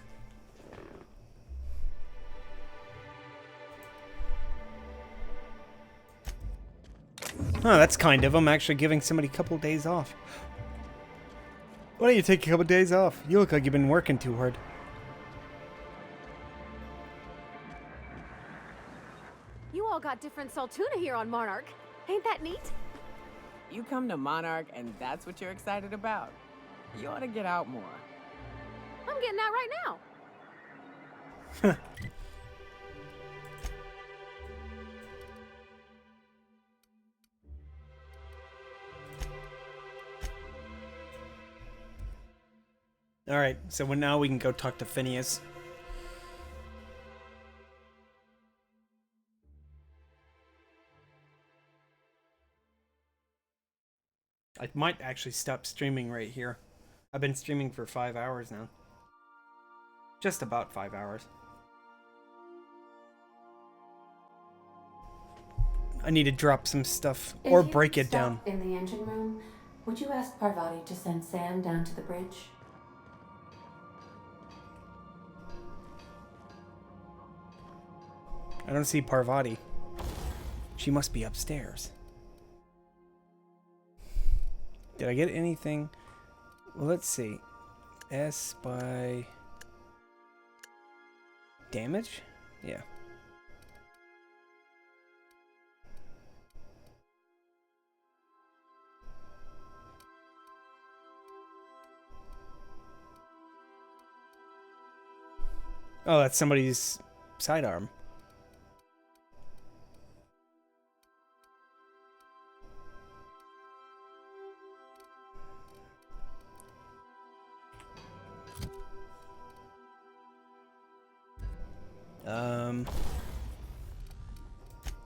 Oh, that's kind of them, actually giving somebody a couple days off. Why don't you take a couple days off? You look like you've been working too hard. You all got different Saltuna here on Monarch. Ain't that neat? You come to Monarch and that's what you're excited about? You ought to get out more. I'm getting out right now. Alright, so now we can go talk to Phineas. I might actually stop streaming right here. I've been streaming for 5 hours now. Just about 5 hours. I need to drop some stuff or break it down. In the engine room, would you ask Parvati to send Sam down to the bridge? I don't see Parvati. She must be upstairs. Did I get anything? Well, let's see. S by damage? Yeah. Oh, that's somebody's sidearm.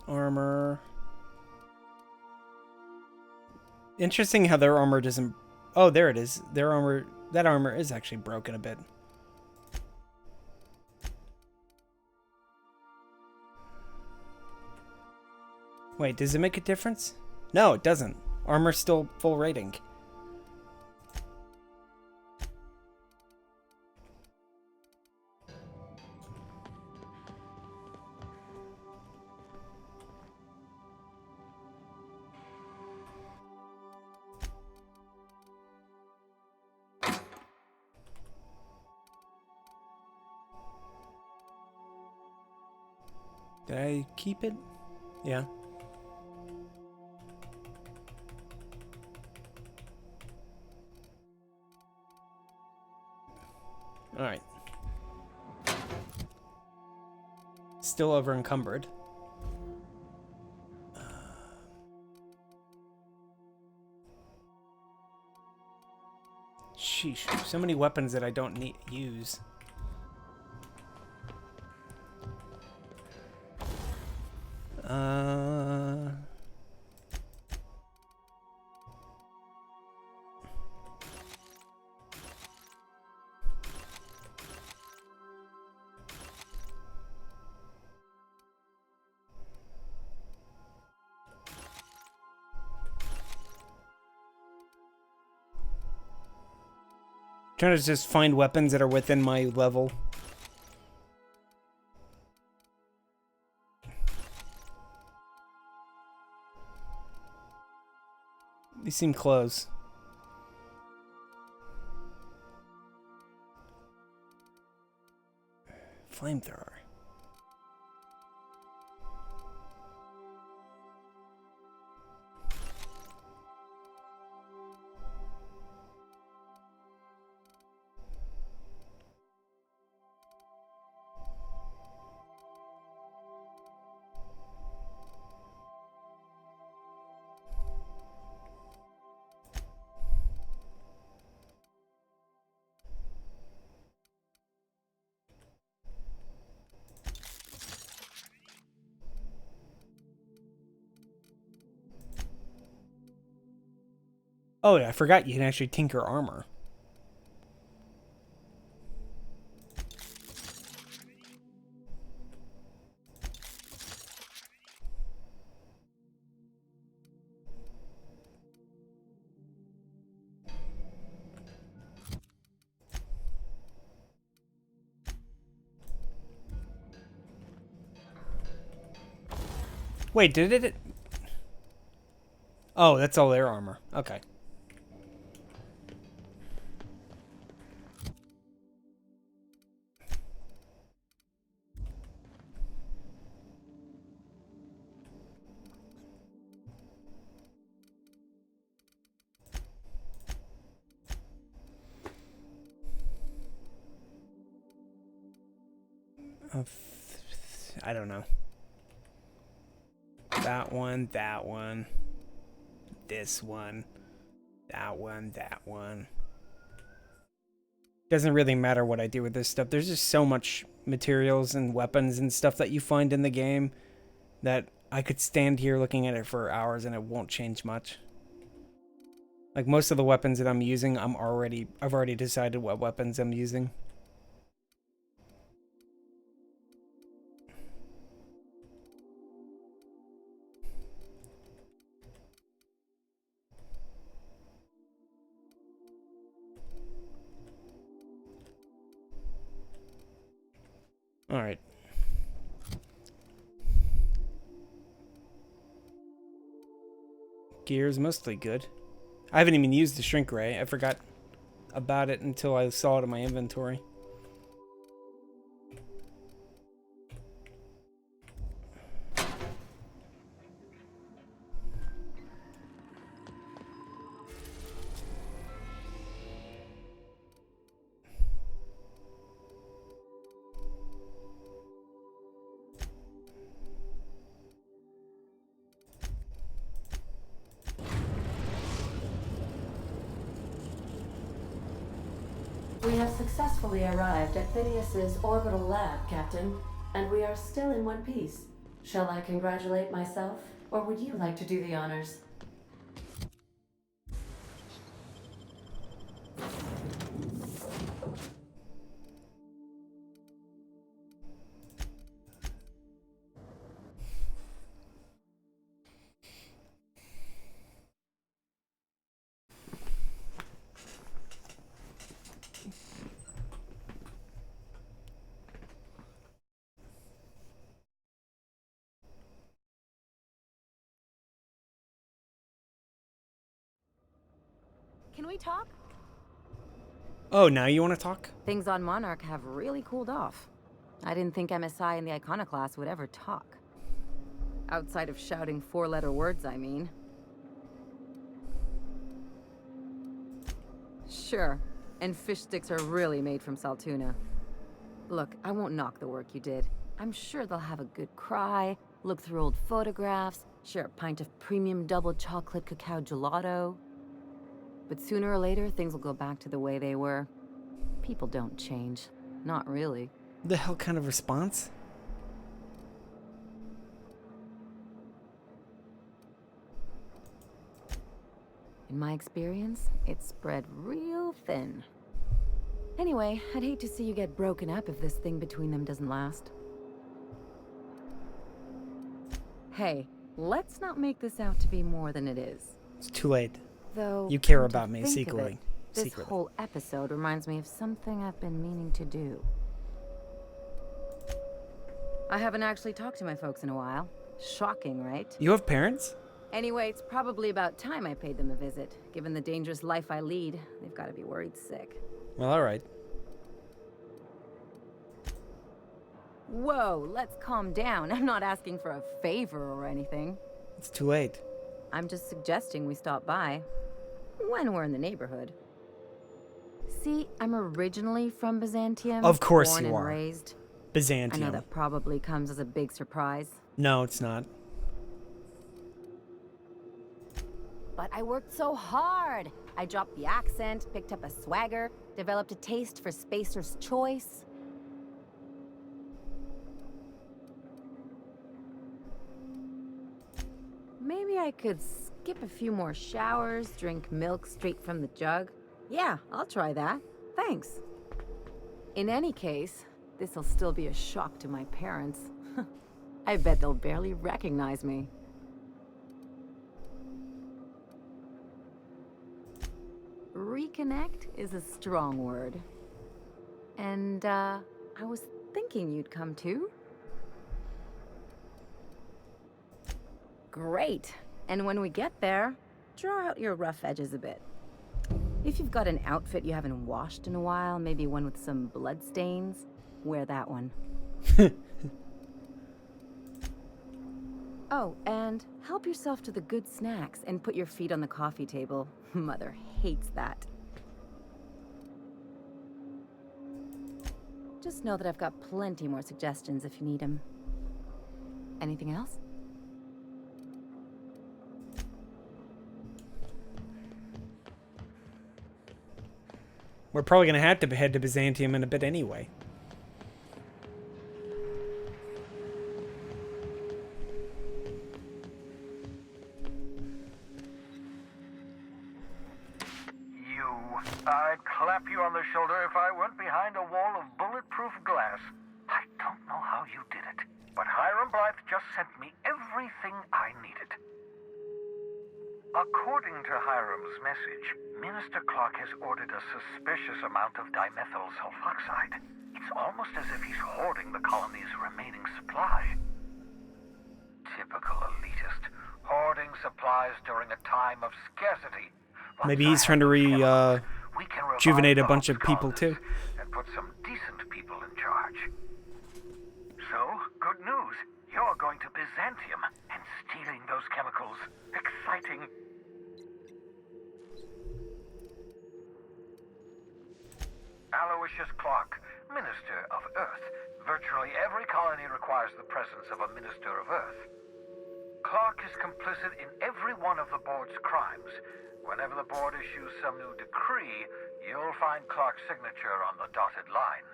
Armor. Interesting how their armor doesn't... Oh, there it is. Their armor... That armor is actually broken a bit. Wait, does it make a difference? No, it doesn't. Armor's still full rating. Did I keep it? Yeah. All right. Still over encumbered. Sheesh, so many weapons that I don't need use. Trying to just find weapons that are within my level. These seem close. Flamethrower. Oh, yeah, I forgot you can actually tinker armor. Wait, did it? Oh, that's all their armor. Okay. I don't know. That one, this one, that one. Doesn't really matter what I do with this stuff. There's just so much materials and weapons and stuff that you find in the game that I could stand here looking at it for hours and it won't change much. Like most of the weapons that I'm using, I've already decided what weapons I'm using. All right. Gear's mostly good. I haven't even used the shrink ray. I forgot about it until I saw it in my inventory. We have successfully arrived at Phineas's orbital lab, Captain, and we are still in one piece. Shall I congratulate myself, or would you like to do the honors? Can we talk? Oh, now you want to talk? Things on Monarch have really cooled off. I didn't think MSI and the Iconoclast would ever talk. Outside of shouting four-letter words, I mean. Sure, and fish sticks are really made from Saltuna. Look, I won't knock the work you did. I'm sure they'll have a good cry, look through old photographs, share a pint of premium double chocolate cacao gelato. But sooner or later, things will go back to the way they were. People don't change. Not really. The hell kind of response? In my experience, it's spread real thin. Anyway, I'd hate to see you get broken up if this thing between them doesn't last. Hey, let's not make this out to be more than it is. It's too late. Though, you care come about to me think of secretly. it, this whole episode reminds me of something I've been meaning to do. I haven't actually talked to my folks in a while. Shocking, right? You have parents? Anyway, it's probably about time I paid them a visit. Given the dangerous life I lead, they've got to be worried sick. Well, all right. Whoa, let's calm down. I'm not asking for a favor or anything. It's too late. I'm just suggesting we stop by. When we're in the neighborhood. See, I'm originally from Byzantium. Of course born you and are. Raised. Byzantium. I know that probably comes as a big surprise. No, it's not. But I worked so hard. I dropped the accent, picked up a swagger, developed a taste for Spacer's Choice. Maybe I could skip a few more showers, drink milk straight from the jug. Yeah, I'll try that. Thanks. In any case, this'll still be a shock to my parents. I bet they'll barely recognize me. Reconnect is a strong word. And, I was thinking you'd come too. Great. And when we get there, draw out your rough edges a bit. If you've got an outfit you haven't washed in a while, maybe one with some blood stains, wear that one. Oh, and help yourself to the good snacks and put your feet on the coffee table. Mother hates that. Just know that I've got plenty more suggestions if you need them. Anything else? We're probably gonna have to head to Byzantium in a bit anyway. I'd clap you on the shoulder if I weren't behind a wall of bulletproof glass. I don't know how you did it, but Hiram Blythe just sent me everything I needed. According to Hiram's message, Minister Clark has ordered a suspicious amount of dimethyl sulfoxide. It's almost as if he's hoarding the colony's remaining supply. Typical elitist, hoarding supplies during a time of scarcity. Maybe he's trying to rejuvenate a bunch of people too. And put some decent people in charge. So, good news. You're going to Byzantium and stealing those chemicals. Exciting. Aloysius Clark, Minister of Earth. Virtually every colony requires the presence of a Minister of Earth. Clark is complicit in every one of the board's crimes. Whenever the board issues some new decree, you'll find Clark's signature on the dotted line.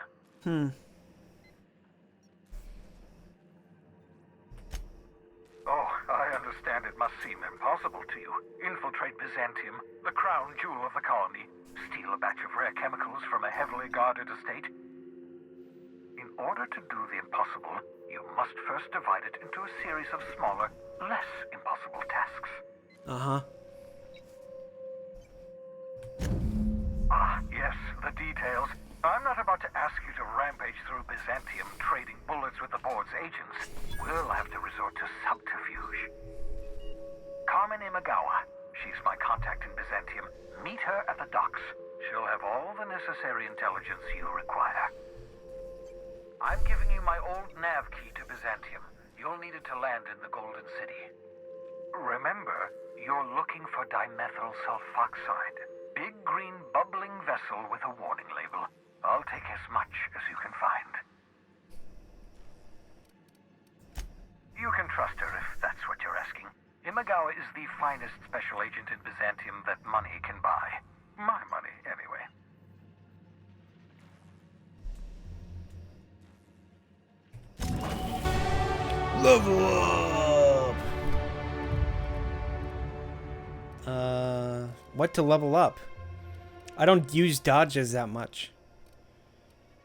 Oh, I understand it must seem impossible to you. Infiltrate Byzantium, the crown jewel of the colony, steal a batch of rare chemicals from a heavily guarded estate. In order to do the impossible, you must first divide it into a series of smaller, less impossible tasks. Ah, yes, the details. I'm not about to ask you to rampage through Byzantium trading bullets with the board's agents. We'll have to resort to subterfuge. Carmen Imagawa. She's my contact in Byzantium. Meet her at the docks. She'll have all the necessary intelligence you require. I'm giving you my old nav key to Byzantium. You'll need it to land in the Golden City. Remember, you're looking for dimethyl sulfoxide. Big green bubbling vessel with a warning label. I'll take as much as you can find. You can trust her if that's what you're asking. Imagawa is the finest special agent in Byzantium that money can buy. My money, anyway. Level up! What to level up? I don't use dodges that much.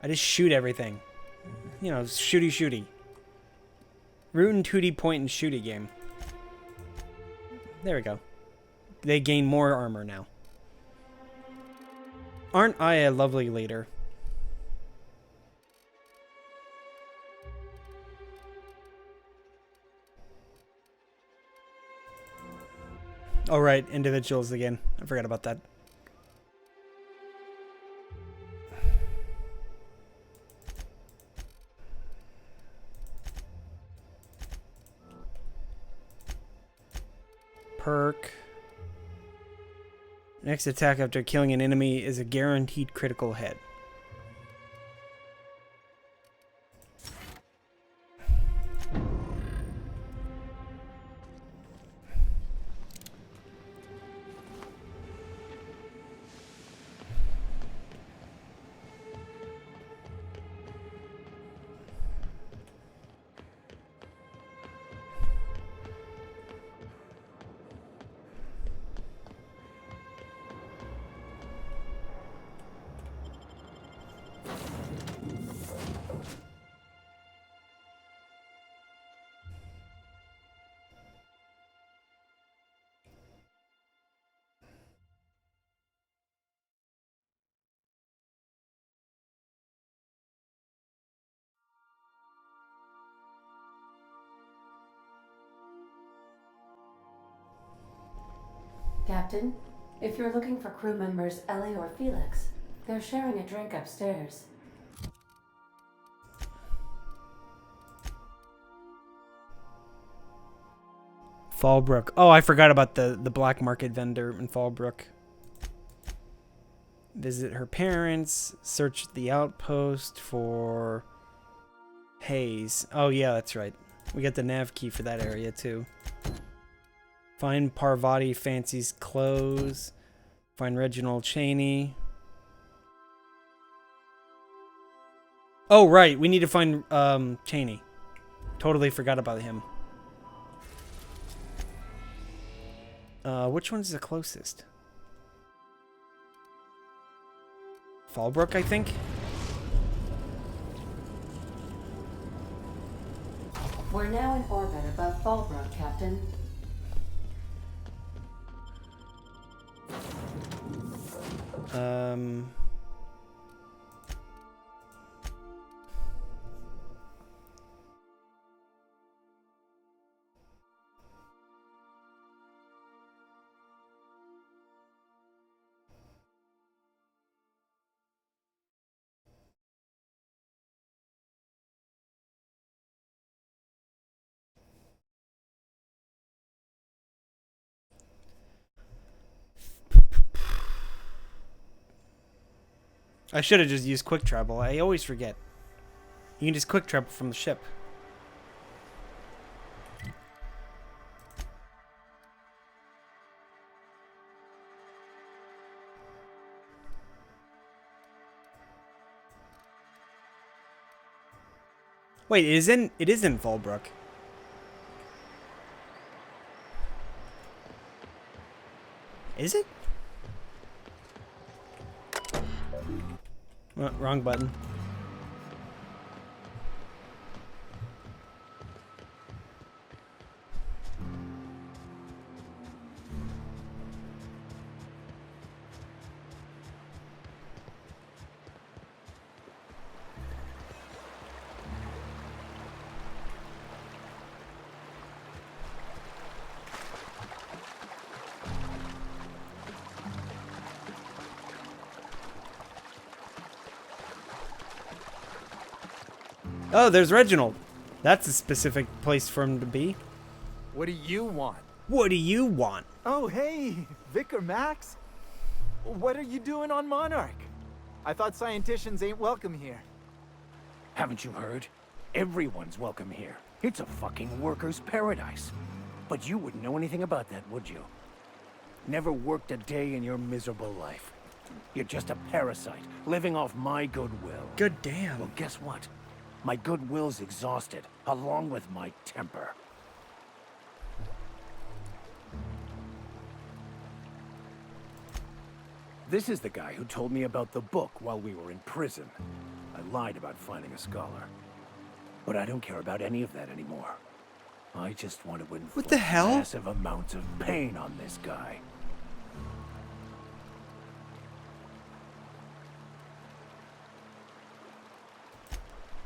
I just shoot everything. You know, shooty. Rootin' tooty point and shooty game. There we go. They gain more armor now. Aren't I a lovely leader? Oh right, individuals again. I forgot about that. Perk. Next attack after killing an enemy is a guaranteed critical hit. Captain, if you're looking for crew members Ellie or Felix, they're sharing a drink upstairs. Fallbrook. Oh, I forgot about the black market vendor in Fallbrook. Visit her parents. Search the outpost for Hayes. Oh, yeah, that's right. We got the nav key for that area, too. Find Parvati Fancy's clothes. Find Reginald Cheney. Oh, right. We need to find Cheney. Totally forgot about him. Which one's the closest? Fallbrook, I think? We're now in orbit above Fallbrook, Captain. I should have just used quick travel. I always forget. You can just quick travel from the ship. Wait, it is in Fallbrook. Is it? Oh, wrong button. Oh, there's Reginald. That's a specific place for him to be. What do you want? What do you want? Oh, hey, Vicar Max. What are you doing on Monarch? I thought scienticians ain't welcome here. Haven't you heard? Everyone's welcome here. It's a fucking worker's paradise. But you wouldn't know anything about that, would you? Never worked a day in your miserable life. You're just a parasite, living off my goodwill. Good damn. Well, guess what? My goodwill's exhausted, along with my temper. This is the guy who told me about the book while we were in prison. I lied about finding a scholar. But I don't care about any of that anymore. I just want to inflict what the hell? Massive amounts of pain on this guy.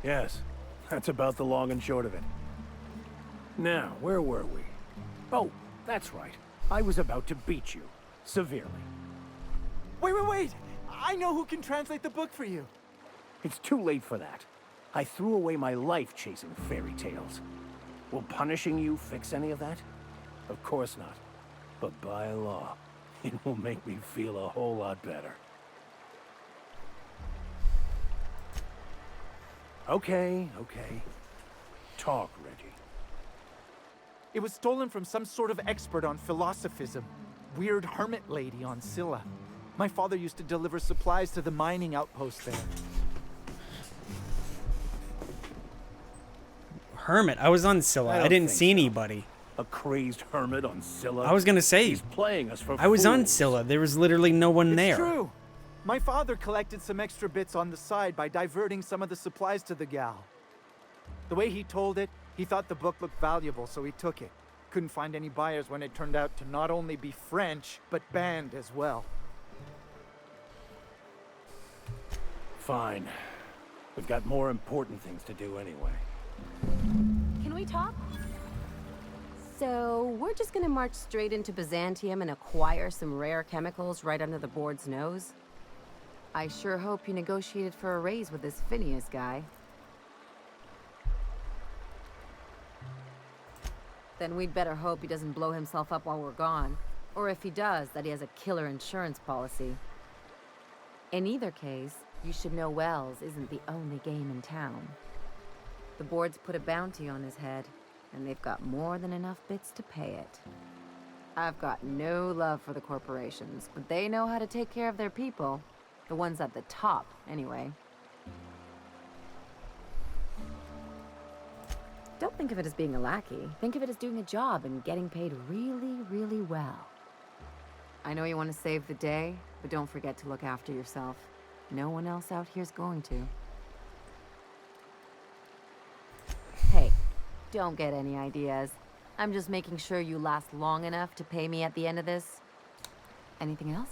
Yes, that's about the long and short of it. Now, where were we? Oh, that's right. I was about to beat you. Severely. Wait! I know who can translate the book for you. It's too late for that. I threw away my life chasing fairy tales. Will punishing you fix any of that? Of course not. But by law, it will make me feel a whole lot better. Okay. Talk, Reggie. It was stolen from some sort of expert on philosophism. Weird hermit lady on Scylla. My father used to deliver supplies to the mining outpost there. Hermit? I was on Scylla. I didn't see anybody. A crazed hermit on Scylla? I was gonna say. He's playing us for I was on fools. Scylla. There was literally no one there. It's true. My father collected some extra bits on the side by diverting some of the supplies to the gal. The way he told it, he thought the book looked valuable, so he took it. Couldn't find any buyers when it turned out to not only be French, but banned as well. Fine. We've got more important things to do anyway. Can we talk? So, we're just gonna march straight into Byzantium and acquire some rare chemicals right under the board's nose? I sure hope you negotiated for a raise with this Phineas guy. Then we'd better hope he doesn't blow himself up while we're gone. Or if he does, that he has a killer insurance policy. In either case, you should know Wells isn't the only game in town. The board's put a bounty on his head, and they've got more than enough bits to pay it. I've got no love for the corporations, but they know how to take care of their people. The ones at the top, anyway. Don't think of it as being a lackey. Think of it as doing a job and getting paid really, really well. I know you want to save the day, but don't forget to look after yourself. No one else out here's going to. Hey, don't get any ideas. I'm just making sure you last long enough to pay me at the end of this. Anything else?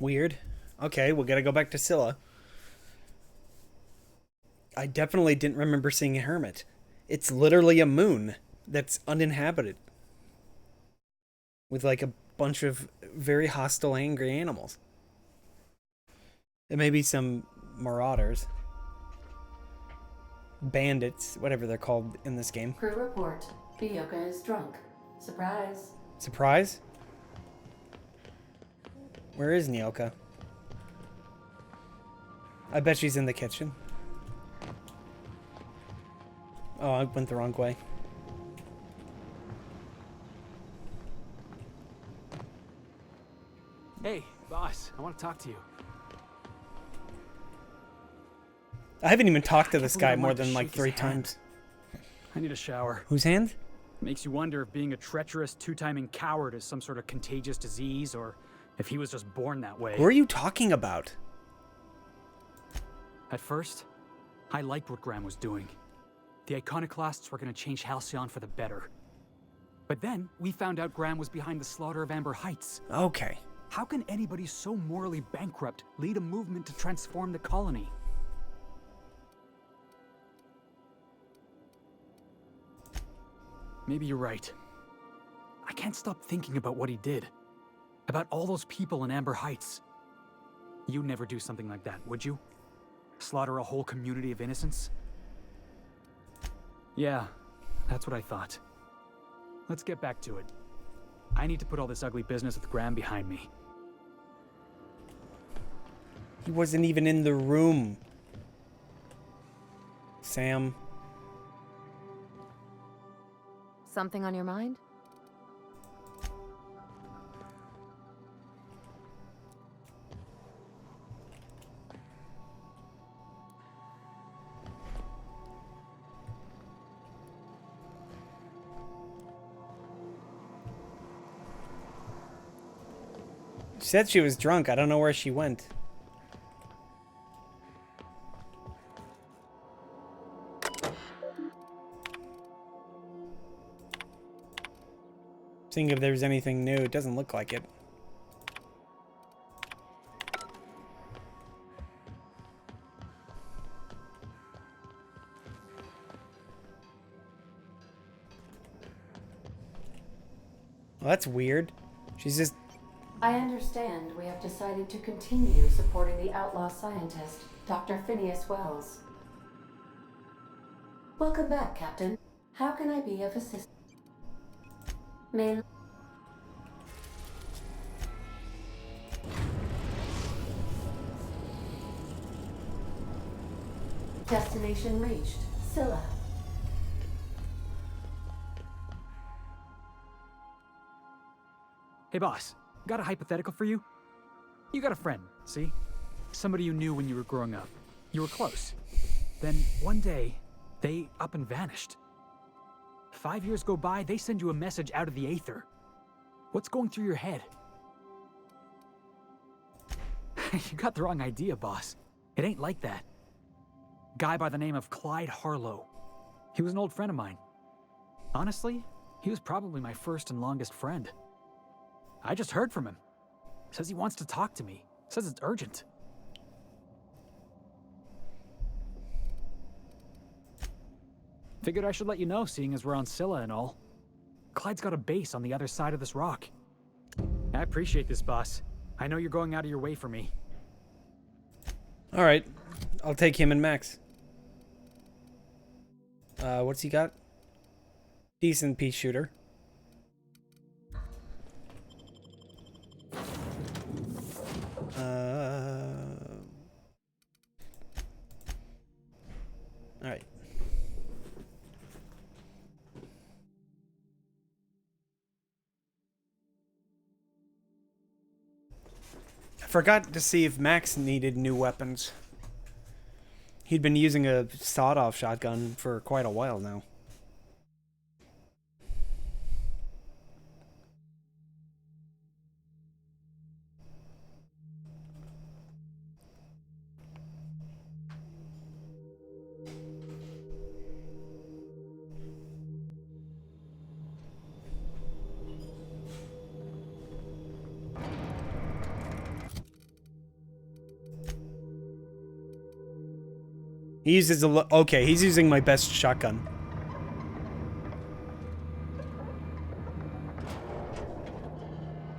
Weird. Okay, we gotta go back to Scylla. I definitely didn't remember seeing a hermit. It's literally a moon that's uninhabited. With like a bunch of very hostile, angry animals. There may be some marauders. Bandits, whatever they're called in this game. Crew report. Bioka is drunk. Surprise. Surprise? Where is Nyoka? I bet she's in the kitchen. Oh, I went the wrong way. Hey, boss, I want to talk to you. I haven't even talked to this guy I more wanted to than like shake his 3 hand. times. I need a shower. Whose hand? Makes you wonder if being a treacherous, two-timing coward is some sort of contagious disease, or if he was just born that way. Who are you talking about? At first, I liked what Graham was doing. The Iconoclasts were going to change Halcyon for the better. But then, we found out Graham was behind the slaughter of Amber Heights. Okay. How can anybody so morally bankrupt lead a movement to transform the colony? Maybe you're right. I can't stop thinking about what he did. About all those people in Amber Heights. You'd never do something like that, would you? Slaughter a whole community of innocents? Yeah, that's what I thought. Let's get back to it. I need to put all this ugly business with Graham behind me. He wasn't even in the room. Sam. Something on your mind? She said she was drunk. I don't know where she went. Seeing if there's anything new. It doesn't look like it. Well, that's weird. She's just... I understand we have decided to continue supporting the outlaw scientist, Dr. Phineas Wells. Welcome back, Captain. How can I be of assistance? May... Destination reached. Scylla. Hey boss, got a hypothetical for you? You got a friend, see? Somebody you knew when you were growing up. You were close. Then one day, they up and vanished. 5 years go by, they send you a message out of the aether. What's going through your head? You got the wrong idea, boss. It ain't like that. Guy by the name of Clyde Harlow. He was an old friend of mine. Honestly, he was probably my first and longest friend. I just heard from him. Says he wants to talk to me. Says it's urgent. Figured I should let you know, seeing as we're on Scylla and all. Clyde's got a base on the other side of this rock. I appreciate this, boss. I know you're going out of your way for me. All right, I'll take him and Max. What's he got? Decent pea shooter. All right. I forgot to see if Max needed new weapons. He'd been using a sawed-off shotgun for quite a while now. He uses okay, he's using my best shotgun.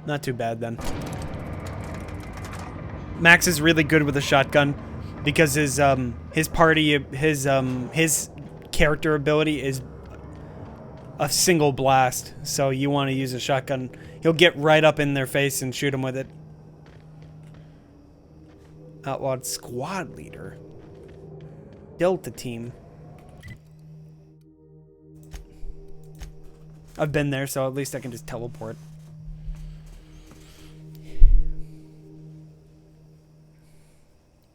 Not too bad then. Max is really good with a shotgun because his character ability is a single blast. So you want to use a shotgun. He'll get right up in their face and shoot him with it. Outlawed squad leader. Delta team. I've been there, so at least I can just teleport.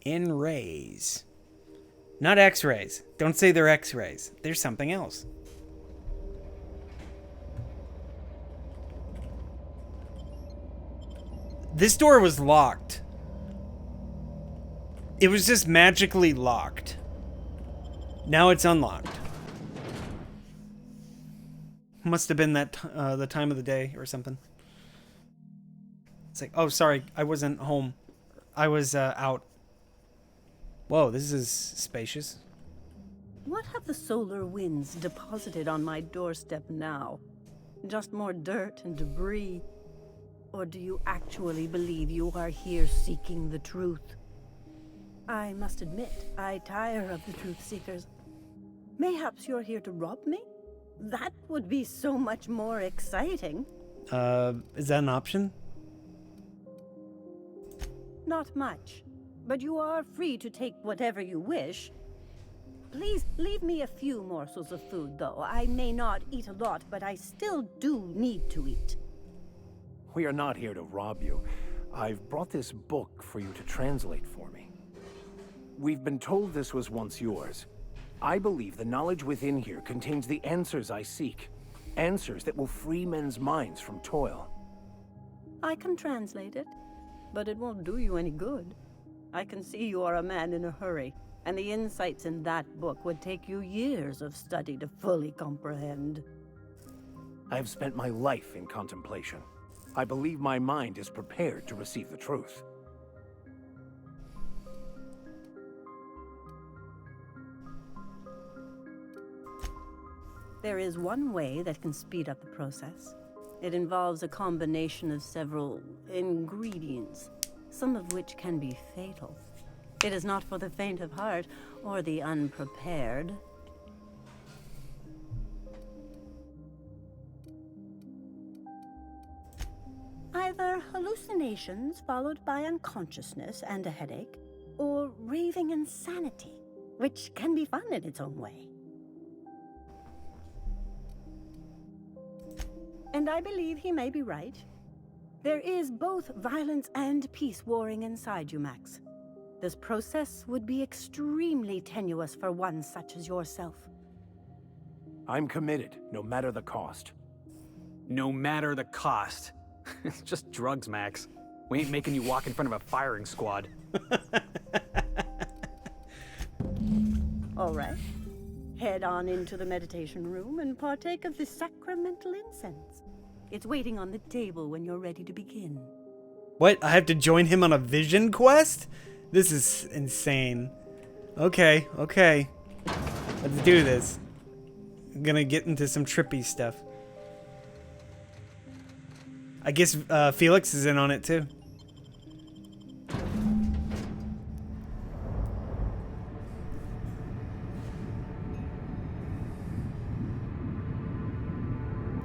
In rays. Not X-rays. Don't say they're X-rays. There's something else. This door was locked. It was just magically locked. Now it's unlocked. Must have been that the time of the day or something. It's like, oh, sorry, I wasn't home. I was out. Whoa, this is spacious. What have the solar winds deposited on my doorstep now? Just more dirt and debris? Or do you actually believe you are here seeking the truth? I must admit, I tire of the truth seekers. Mayhaps you're here to rob me? That would be so much more exciting. Is that an option? Not much, but you are free to take whatever you wish. Please leave me a few morsels of food, though. I may not eat a lot, but I still do need to eat. We are not here to rob you. I've brought this book for you to translate for me. We've been told this was once yours. I believe the knowledge within here contains the answers I seek. Answers that will free men's minds from toil. I can translate it, but it won't do you any good. I can see you are a man in a hurry, and the insights in that book would take you years of study to fully comprehend. I have spent my life in contemplation. I believe my mind is prepared to receive the truth. There is one way that can speed up the process. It involves a combination of several ingredients, some of which can be fatal. It is not for the faint of heart or the unprepared. Either hallucinations followed by unconsciousness and a headache, or raving insanity, which can be fun in its own way. And I believe he may be right. There is both violence and peace warring inside you, Max. This process would be extremely tenuous for one such as yourself. I'm committed, no matter the cost. No matter the cost. It's just drugs, Max. We ain't making you walk in front of a firing squad. All right. Head on into the meditation room and partake of the sacramental incense. It's waiting on the table when you're ready to begin. What? I have to join him on a vision quest? This is insane. Okay, okay. Let's do this. I'm gonna get into some trippy stuff. I guess Felix is in on it too.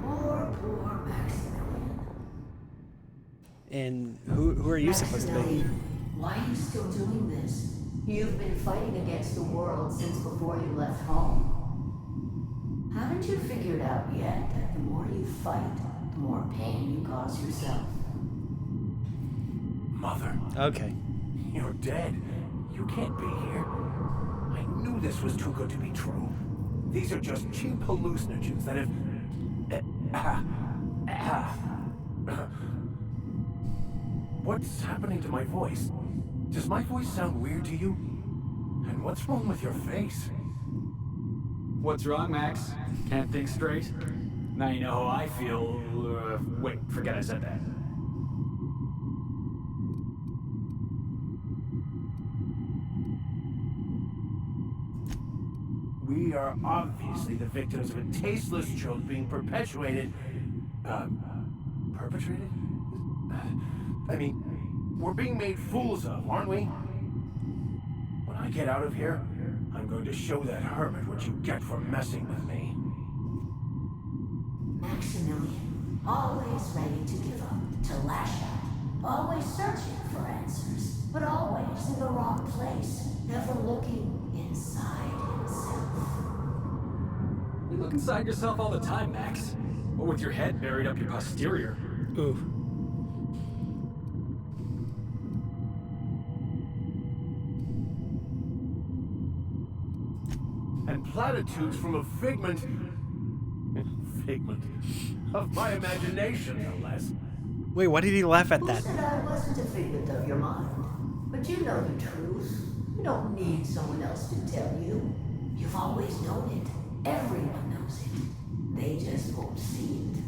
Poor Maximilian. And who are you supposed to be? Maximilian, why are you still doing this? You've been fighting against the world since before you left home. Haven't you figured out yet that the more you fight, the more pain you cause yourself? Mother. Okay. You're dead. You can't be here. I knew this was too good to be true. These are just cheap hallucinogens that have... What's happening to my voice? Does my voice sound weird to you? And what's wrong with your face? What's wrong, Max? Can't think straight? Now you know how I feel. Wait, forget I said that. We are obviously the victims of a tasteless joke being perpetuated. Perpetrated? I mean, we're being made fools of, aren't we? When I get out of here, I'm going to show that hermit what you get for messing with me. Maximilian, always ready to give up, to lash out, always searching for answers, but always in the wrong place, never looking inside himself. You look inside yourself all the time, Max. Or with your head buried up your posterior. Ooh. And platitudes from a figment of my imagination, no less. Wait, why did he laugh at Who that? said I wasn't a figment of your mind? But you know the truth. You don't need someone else to tell you. You've always known it. Everyone knows it. They just won't see it.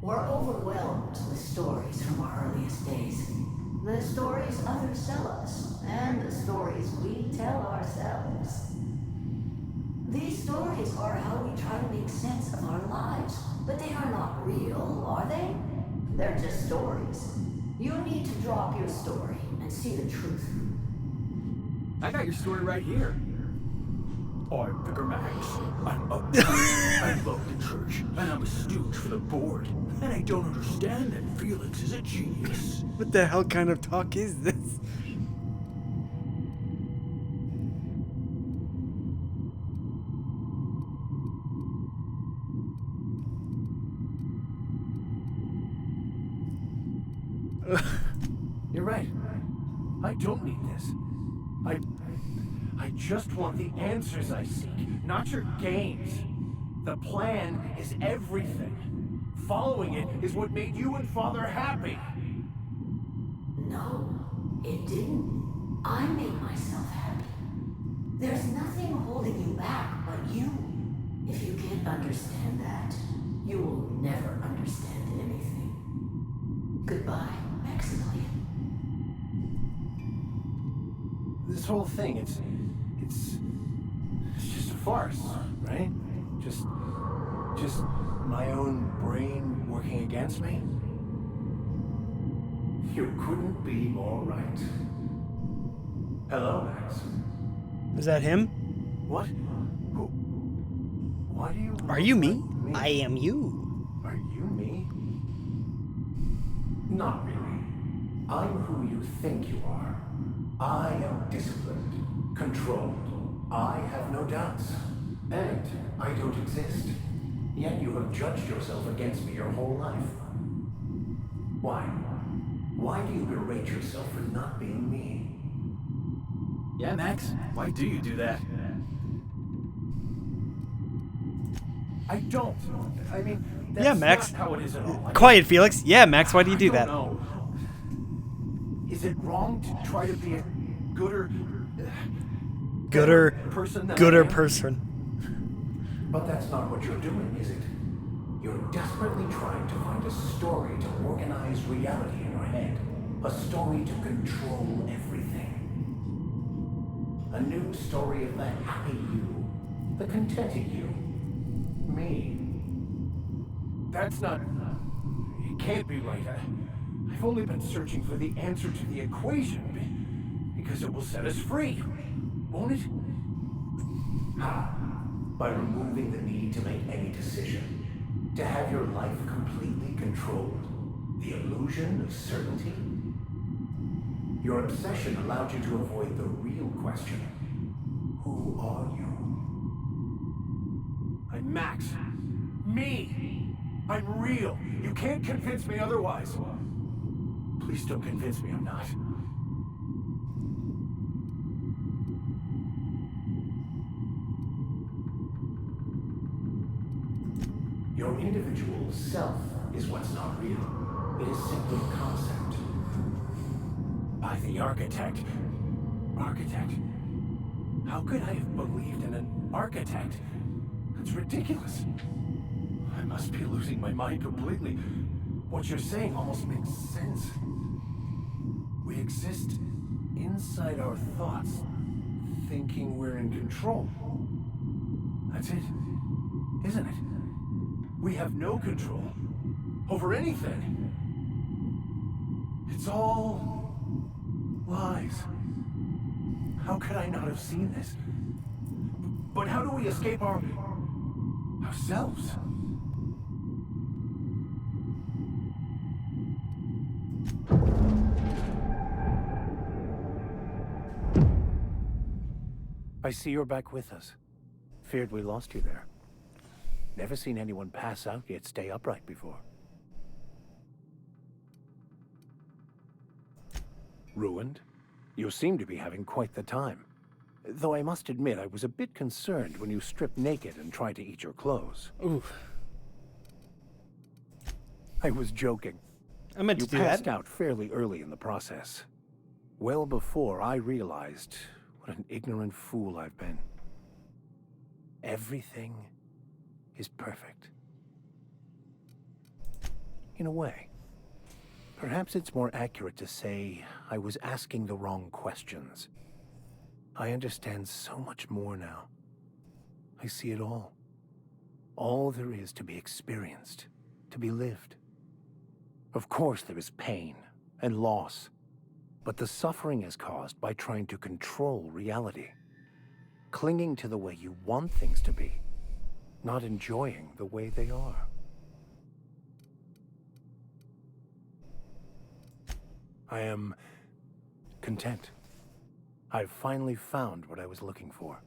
We're overwhelmed with stories from our earliest days. The stories others tell us, and the stories we tell ourselves. These stories are how we try to make sense of our lives, but they are not real, are they? They're just stories. You need to drop your story and see the truth. I got your story right here. I'm Vicar Max. I'm up. I love the church, and I'm a stooge for the board. And I don't understand that Felix is a genius. What the hell kind of talk is this? You're right. I don't need this. I just want the answers I seek, not your games. The plan is everything. Following it is what made you and Father happy. No, it didn't. I made myself happy. There's nothing holding you back but you. If you can't understand that, you will never understand anything. Goodbye, Maximilian. This whole thing, it's just a farce, right? Just my own brain working against me? You couldn't be more right. Hello, Max. Is that him? What? Who? Why do you... Are you me? I am you. Are you me? Not really. I'm who you think you are. I am disciplined, controlled. I have no doubts. And I don't exist. Yet you have judged yourself against me your whole life. Why? Why do you berate yourself for not being me? Yeah, Max. Why do you do that? I don't. I mean, that's Yeah, Max. not how it is at all. Quiet, Felix. Yeah, Max, why do you do I that? don't know. Is it wrong to try to be a gooder person than I am? person. But that's not what you're doing, is it? You're desperately trying to find a story to organize reality in your head. A story to control everything. A new story of the happy you, the contented you. Me. That's not... It can't be right. I've only been searching for the answer to the equation, because it will set us free, won't it? How? By removing the need to make any decision. To have your life completely controlled. The illusion of certainty. Your obsession allowed you to avoid the real question. Who are you? I'm Max. Me! I'm real. You can't convince me otherwise. Please don't convince me I'm not. Your individual self is what's not real. It is simply a concept. By the architect. Architect? How could I have believed in an architect? That's ridiculous. I must be losing my mind completely. What you're saying almost makes sense. We exist inside our thoughts, thinking we're in control. That's it, isn't it? We have no control over anything. It's all lies. How could I not have seen this? But how do we escape ourselves? I see you're back with us. Feared we lost you there. Never seen anyone pass out yet stay upright before. Ruined? You seem to be having quite the time. Though I must admit I was a bit concerned when you stripped naked and tried to eat your clothes. Oof. I was joking. I meant to do that. You passed out fairly early in the process. Well before I realized what an ignorant fool I've been. Everything is perfect. In a way. Perhaps it's more accurate to say I was asking the wrong questions. I understand so much more now. I see it all. All there is to be experienced, to be lived. Of course there is pain and loss, but the suffering is caused by trying to control reality. Clinging to the way you want things to be, not enjoying the way they are. I am content. I've finally found what I was looking for,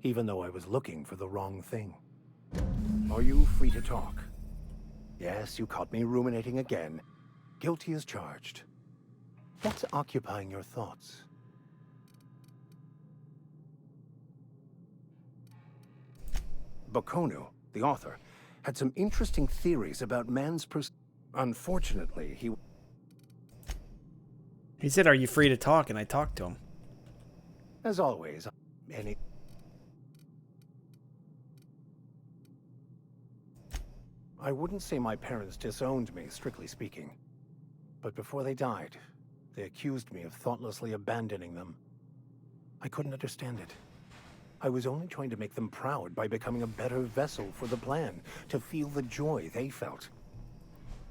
even though I was looking for the wrong thing. Are you free to talk? Yes, you caught me ruminating again. Guilty as charged. What's occupying your thoughts? Bakonu, the author, had some interesting theories about man's Unfortunately, He said, "Are you free to talk?" And I talked to him. As always, I wouldn't say my parents disowned me, strictly speaking. But before they died, they accused me of thoughtlessly abandoning them. I couldn't understand it. I was only trying to make them proud by becoming a better vessel for the plan, to feel the joy they felt.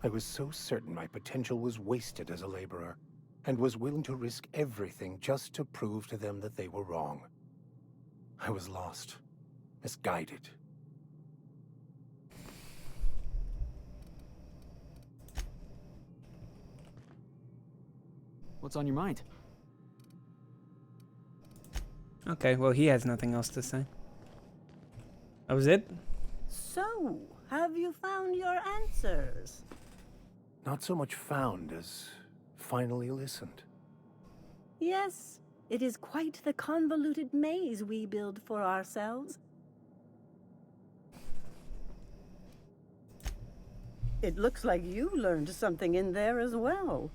I was so certain my potential was wasted as a laborer, and was willing to risk everything just to prove to them that they were wrong. I was lost, misguided. What's on your mind? Okay, well, he has nothing else to say. That was it? So, have you found your answers? Not so much found as finally listened. Yes, it is quite the convoluted maze we build for ourselves. It looks like you learned something in there as well.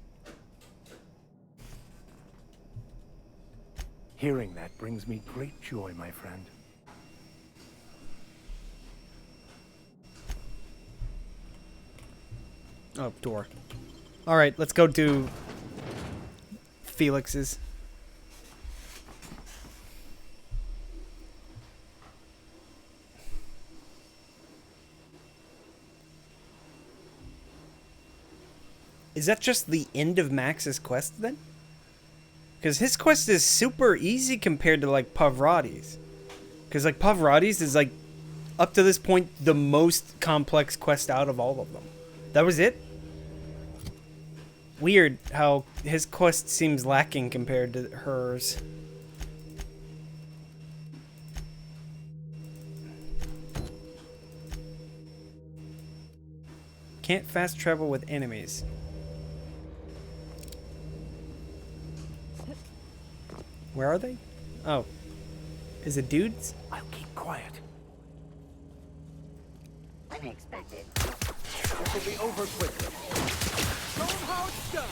Hearing that brings me great joy, my friend. Oh, door. Alright, let's go do Felix's. Is that just the end of Max's quest then? Because his quest is super easy compared to like Pavrati's. Because like Pavrati's is like up to this point the most complex quest out of all of them. That was it? Weird how his quest seems lacking compared to hers. Can't fast travel with enemies. Where are they? Oh. Is it dudes? I'll keep quiet. Unexpected. This will be over quickly. Show them how it's done.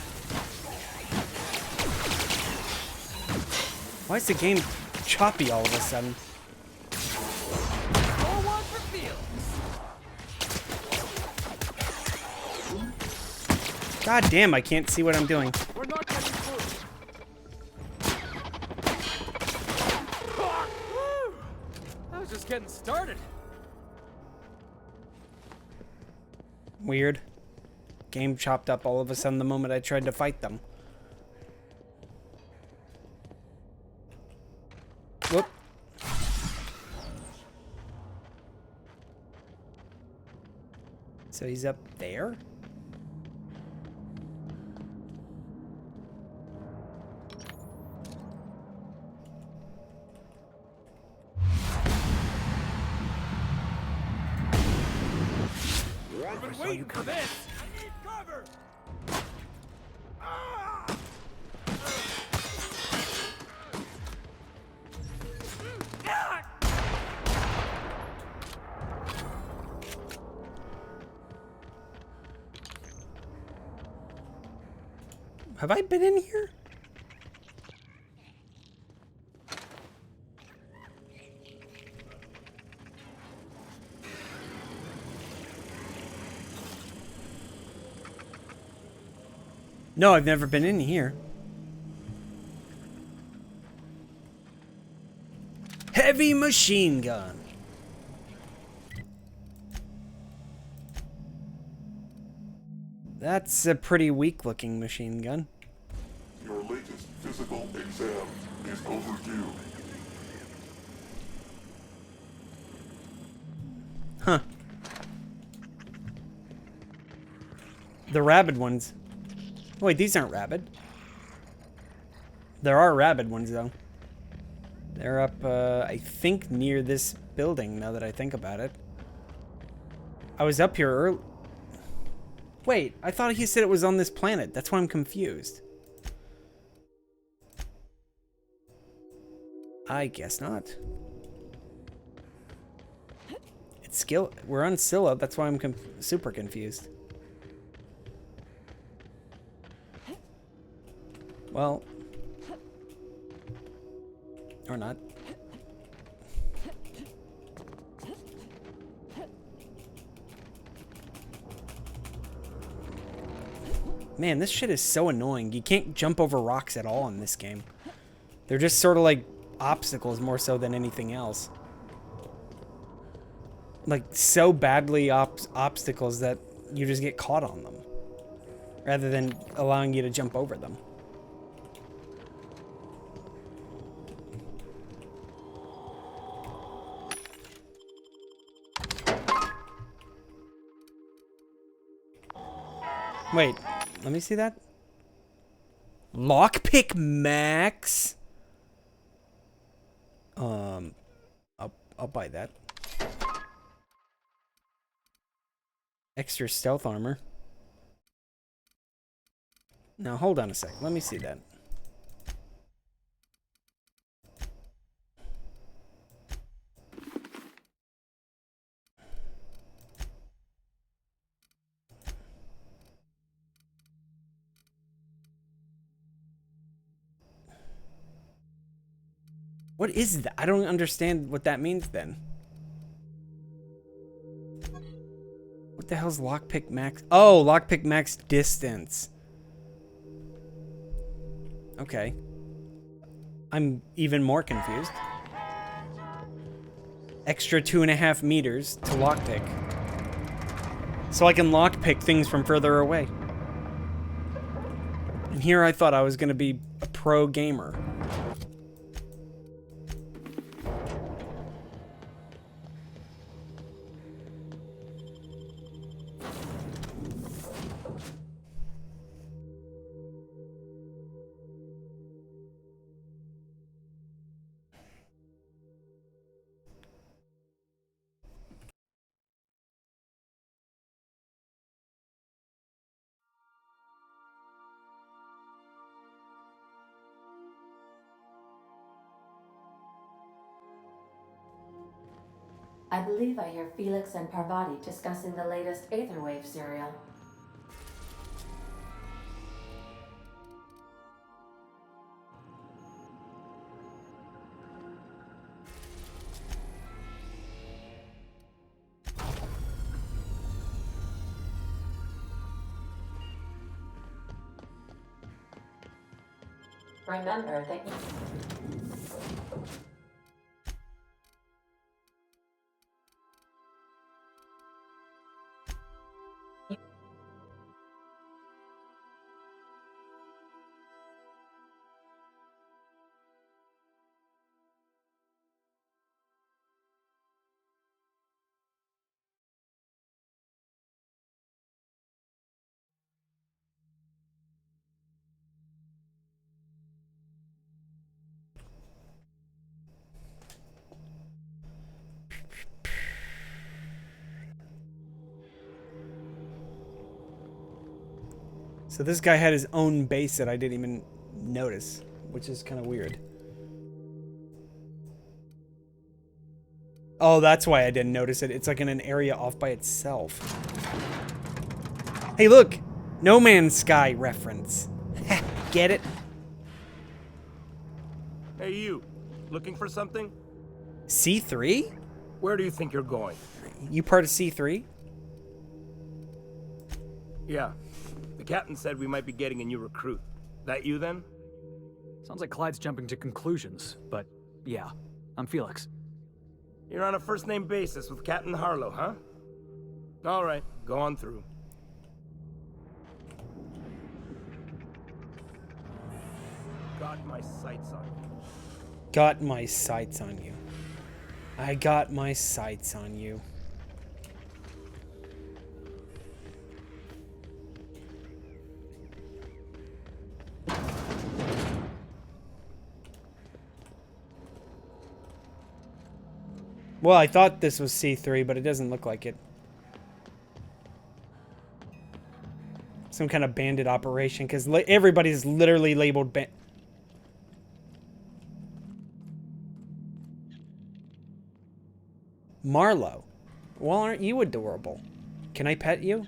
Why is the game choppy all of a sudden? Forward for Fields. God damn, I can't see what I'm doing. We're not getting through. I was just getting started. Weird. Game chopped up all of a sudden the moment I tried to fight them. Whoop. So he's up there? I've been waiting for this. I need cover. Have I been in here? No, I've never been in here. Heavy machine gun. That's a pretty weak looking machine gun. Your latest physical exam is overdue. Huh. The rabid ones. Wait, these aren't rabid. There are rabid ones, though. They're up, I think, near this building, now that I think about it. I was up here early. Wait, I thought he said it was on this planet. That's why I'm confused. I guess not. It's skill. We're on Scylla. That's why I'm super confused. Well, or not. Man, this shit is so annoying. You can't jump over rocks at all in this game. They're just sort of like obstacles more so than anything else. Like so badly obstacles that you just get caught on them rather than allowing you to jump over them. Wait, let me see that. Lockpick Max. I'll buy that. Extra stealth armor. Now hold on a sec. Let me see that. What is that? I don't understand what that means then. What the hell's lockpick max? Oh, lockpick max distance. Okay. I'm even more confused. Extra 2.5 meters to lockpick. So I can lockpick things from further away. And here I thought I was going to be a pro gamer. I believe I hear Felix and Parvati discussing the latest Aetherwave serial. Remember that you... So this guy had his own base that I didn't even notice, which is kind of weird. Oh, that's why I didn't notice it. It's like in an area off by itself. Hey, look! No Man's Sky reference. Get it? Hey, you. Looking for something? C3? Where do you think you're going? You part of C3? Yeah. The captain said we might be getting a new recruit. That you, then? Sounds like Clyde's jumping to conclusions, but yeah, I'm Felix. You're on a first-name basis with Captain Harlow, huh? All right, go on through. Got my sights on you. Got my sights on you. I got my sights on you. Well, I thought this was C3, but it doesn't look like it. Some kind of bandit operation, because everybody's literally labeled Marlowe. Well, aren't you adorable? Can I pet you?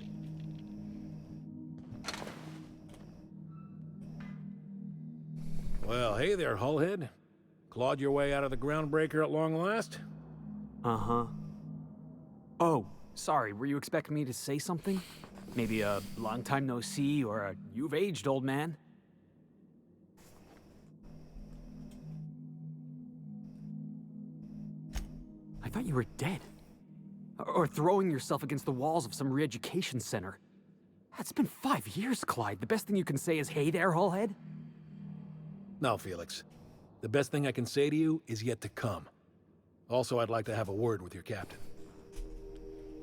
Well, hey there, Hullhead. Clawed your way out of the groundbreaker at long last? Uh-huh. Oh, sorry, were you expecting me to say something? Maybe a long time no see or a you've aged, old man? I thought you were dead. Or throwing yourself against the walls of some re-education center. It's been 5 years, Clyde. The best thing you can say is, hey there, Hullhead? No, Felix. The best thing I can say to you is yet to come. Also, I'd like to have a word with your captain.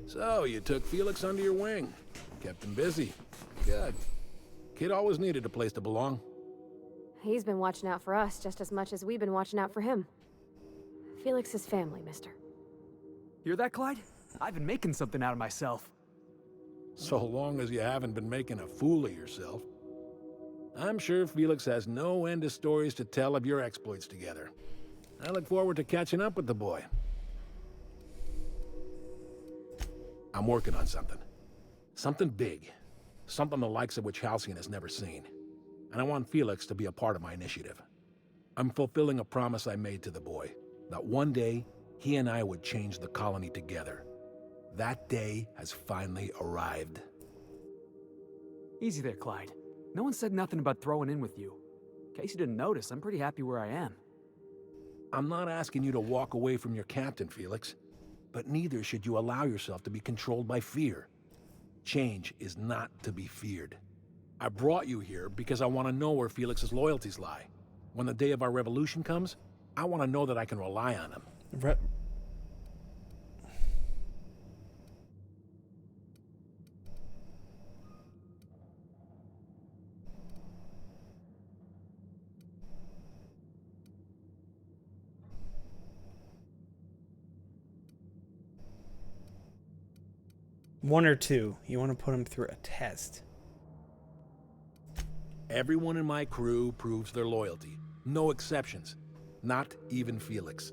So, you took Felix under your wing. Kept him busy. Good. Kid always needed a place to belong. He's been watching out for us just as much as we've been watching out for him. Felix is family, mister. Hear that, Clyde? I've been making something out of myself. So long as you haven't been making a fool of yourself. I'm sure Felix has no end of stories to tell of your exploits together. I look forward to catching up with the boy. I'm working on something. Something big. Something the likes of which Halcyon has never seen. And I want Felix to be a part of my initiative. I'm fulfilling a promise I made to the boy, that one day, he and I would change the colony together. That day has finally arrived. Easy there, Clyde. No one said nothing about throwing in with you. In case you didn't notice, I'm pretty happy where I am. I'm not asking you to walk away from your captain, Felix, but neither should you allow yourself to be controlled by fear. Change is not to be feared. I brought you here because I want to know where Felix's loyalties lie. When the day of our revolution comes, I want to know that I can rely on him. One or two. You want to put him through a test. Everyone in my crew proves their loyalty. No exceptions. Not even Felix.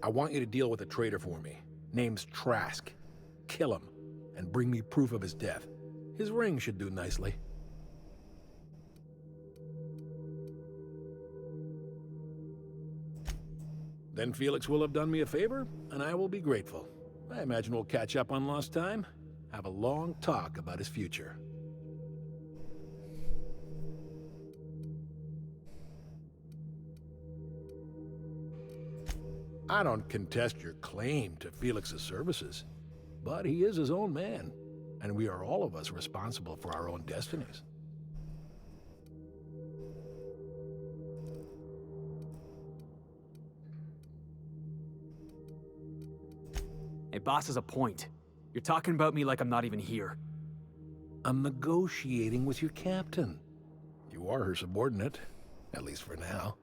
I want you to deal with a traitor for me. Name's Trask. Kill him, and bring me proof of his death. His ring should do nicely. Then Felix will have done me a favor, and I will be grateful. I imagine we'll catch up on lost time, have a long talk about his future. I don't contest your claim to Felix's services, but he is his own man, and we are all of us responsible for our own destinies. Hey, boss has a point. You're talking about me like I'm not even here. I'm negotiating with your captain. You are her subordinate, at least for now.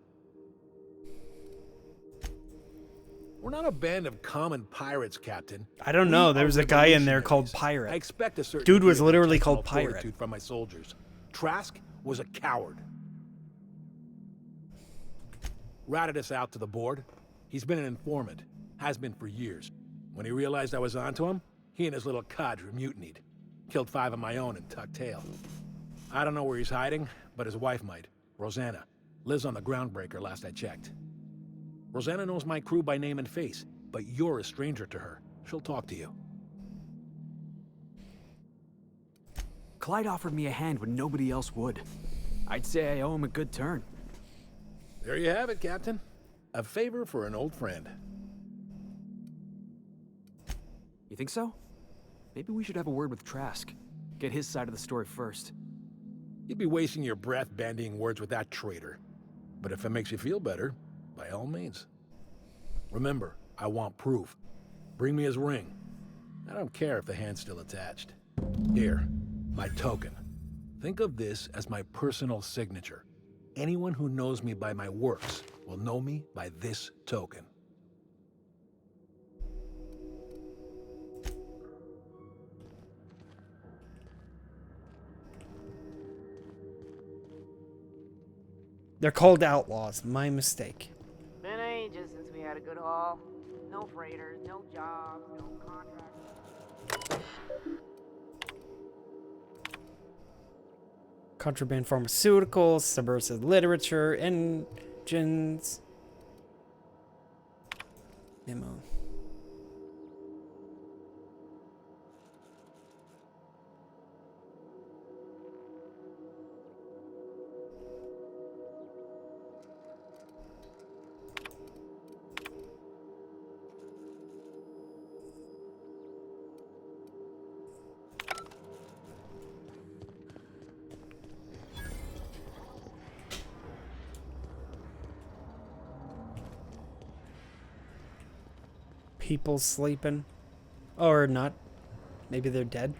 We're not a band of common pirates, Captain. I don't know. There was a guy in there called Pirate. I expect a certain Dude was degree of literally called intentional Pirate. fortitude from my soldiers. Trask was a coward. Ratted us out to the board. He's been an informant. Has been for years. When he realized I was onto him, he and his little cadre mutinied. Killed 5 of my own and tucked tail. I don't know where he's hiding, but his wife might. Rosanna. Lives on the Groundbreaker last I checked. Rosanna knows my crew by name and face, but you're a stranger to her. She'll talk to you. Clyde offered me a hand when nobody else would. I'd say I owe him a good turn. There you have it, Captain. A favor for an old friend. You think so? Maybe we should have a word with Trask. Get his side of the story first. You'd be wasting your breath bandying words with that traitor. But if it makes you feel better, by all means. Remember, I want proof. Bring me his ring. I don't care if the hand's still attached. Here, my token. Think of this as my personal signature. Anyone who knows me by my works will know me by this token. They're called outlaws. My mistake. Been ages since we had a good haul. No freighters, no jobs, no contracts. Contraband pharmaceuticals, subversive literature, engines. Memo. People sleeping. Or not. Maybe they're dead.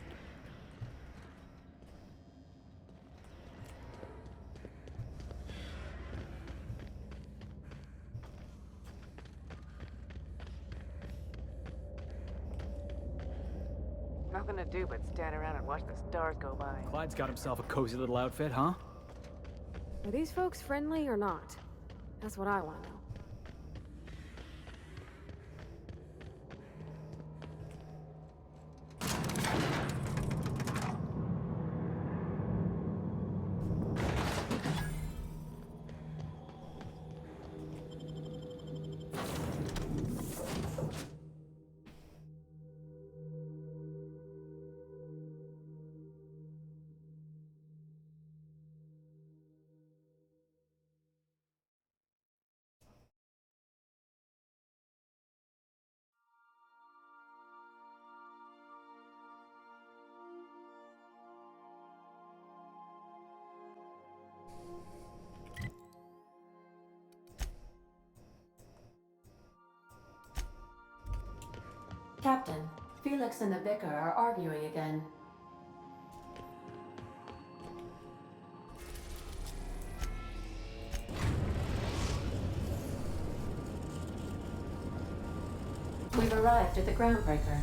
Nothing to do but stand around and watch the stars go by. Clyde's got himself a cozy little outfit, huh? Are these folks friendly or not? That's what I want to know. Felix and the vicar are arguing again. We've arrived at the Groundbreaker.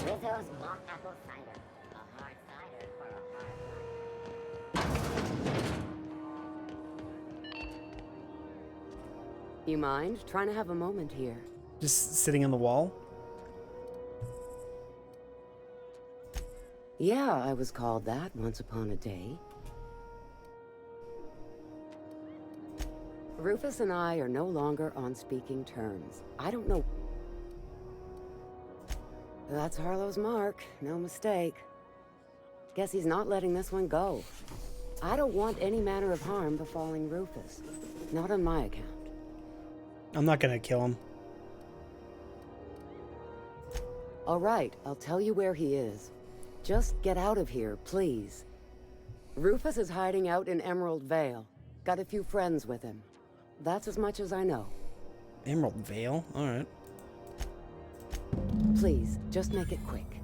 Rizzo's mock apple cider. A hard cider for a hard life. You mind? Trying to have a moment here. Just sitting on the wall? Yeah, I was called that once upon a day. Rufus and I are no longer on speaking terms. I don't know. That's Harlow's mark, no mistake. Guess he's not letting this one go. I don't want any manner of harm befalling Rufus. Not on my account. I'm not gonna kill him. All right, I'll tell you where he is. Just get out of here, please. Rufus is hiding out in Emerald Vale. Got a few friends with him. That's as much as I know. Emerald Vale? Alright. Please, just make it quick.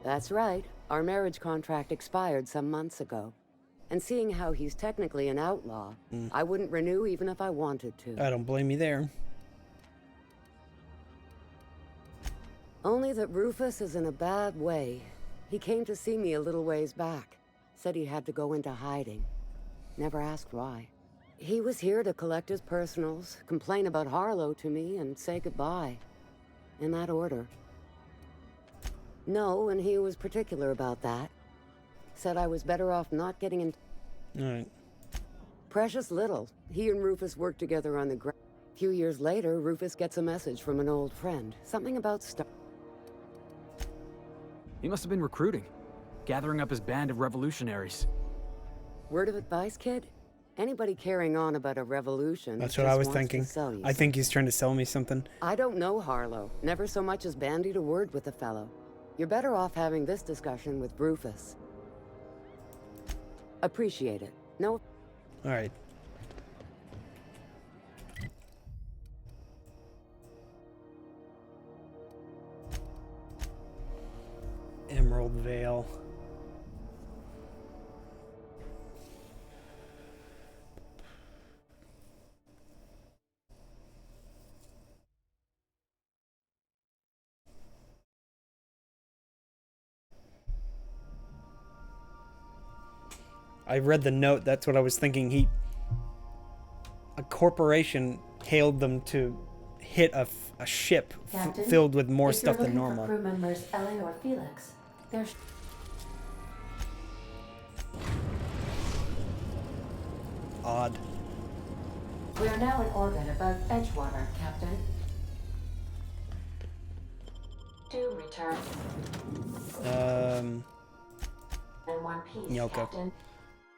That's right. Our marriage contract expired some months ago. And seeing how he's technically an outlaw, I wouldn't renew even if I wanted to. I don't blame you there. Only that Rufus is in a bad way. He came to see me a little ways back. Said he had to go into hiding. Never asked why. He was here to collect his personals, complain about Harlow to me, and say goodbye. In that order. No, and he was particular about that. Said I was better off not getting in. Alright. Precious little. He and Rufus worked together on the ground. A few years later, Rufus gets a message from an old friend. Something about He must have been recruiting. Gathering up his band of revolutionaries. Word of advice, kid? Anybody carrying on about a revolution. That's what I was thinking. I think he's trying to sell me something. I don't know Harlow. Never so much as bandied a word with the fellow. You're better off having this discussion with Rufus. Appreciate it. No. Alright. Emerald Vale. I read the note, that's what I was thinking. A corporation hailed them to hit a ship filled with more stuff than normal. Crew members Ellie or Felix. They're Odd. We are now in orbit above Edgewater, Captain. Do return. In one piece, Nyoko. Captain.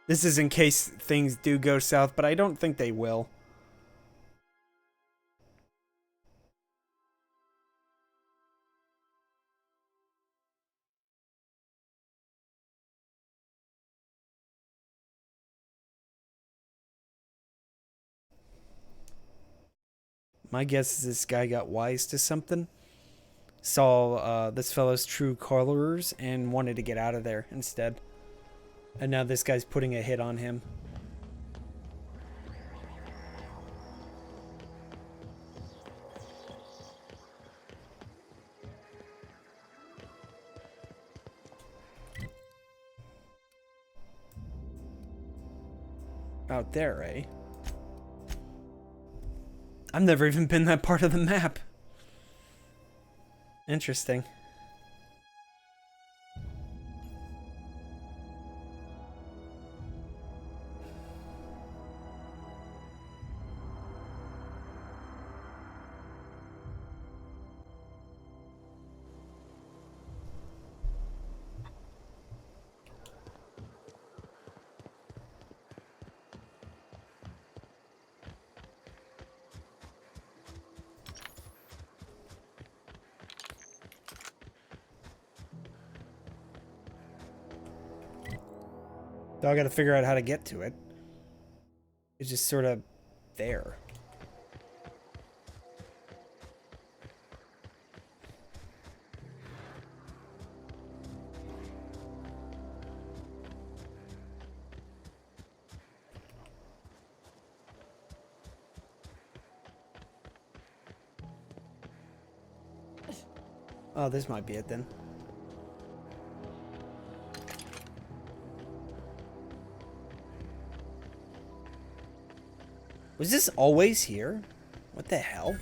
This is in case things do go south, but I don't think they will. My guess is this guy got wise to something, saw this fellow's true colors, and wanted to get out of there instead. And now this guy's putting a hit on him. out there, eh? I've never even been that part of the map. Interesting. So I gotta figure out how to get to it. It's just sort of there. Oh, this might be it then. Was this always here? What the hell?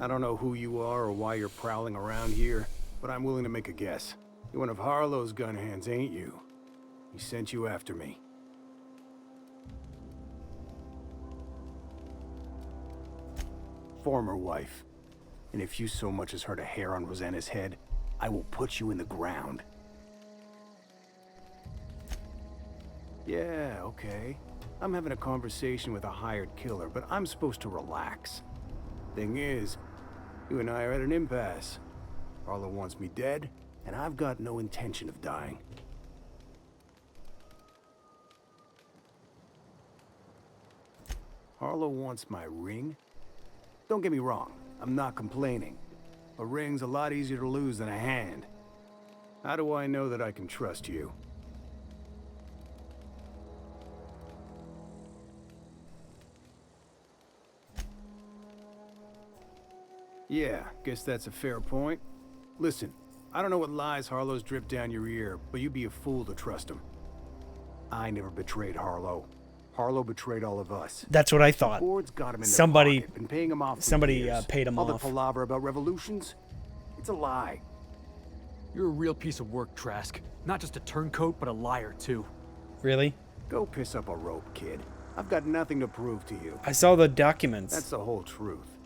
I don't know who you are or why you're prowling around here, but I'm willing to make a guess. You're one of Harlow's gun hands, ain't you? He sent you after me. Former wife. And if you so much as hurt a hair on Rosanna's head, I will put you in the ground. Yeah, okay. I'm having a conversation with a hired killer, but I'm supposed to relax. Thing is, you and I are at an impasse. Harlow wants me dead, and I've got no intention of dying. Harlow wants my ring? Don't get me wrong, I'm not complaining. A ring's a lot easier to lose than a hand. How do I know that I can trust you? Yeah, guess that's a fair point. Listen, I don't know what lies Harlow's dripped down your ear, but you'd be a fool to trust him. I never betrayed Harlow. Harlow betrayed all of us. That's what I thought. Board's got him in Somebody, their pocket, been paying him off for somebody years. paid him all off. The palaver about revolutions, it's a lie. You're a real piece of work, Trask. Not just a turncoat, but a liar, too. Really? Go piss up a rope, kid. I've got nothing to prove to you. I saw the documents. That's the whole truth.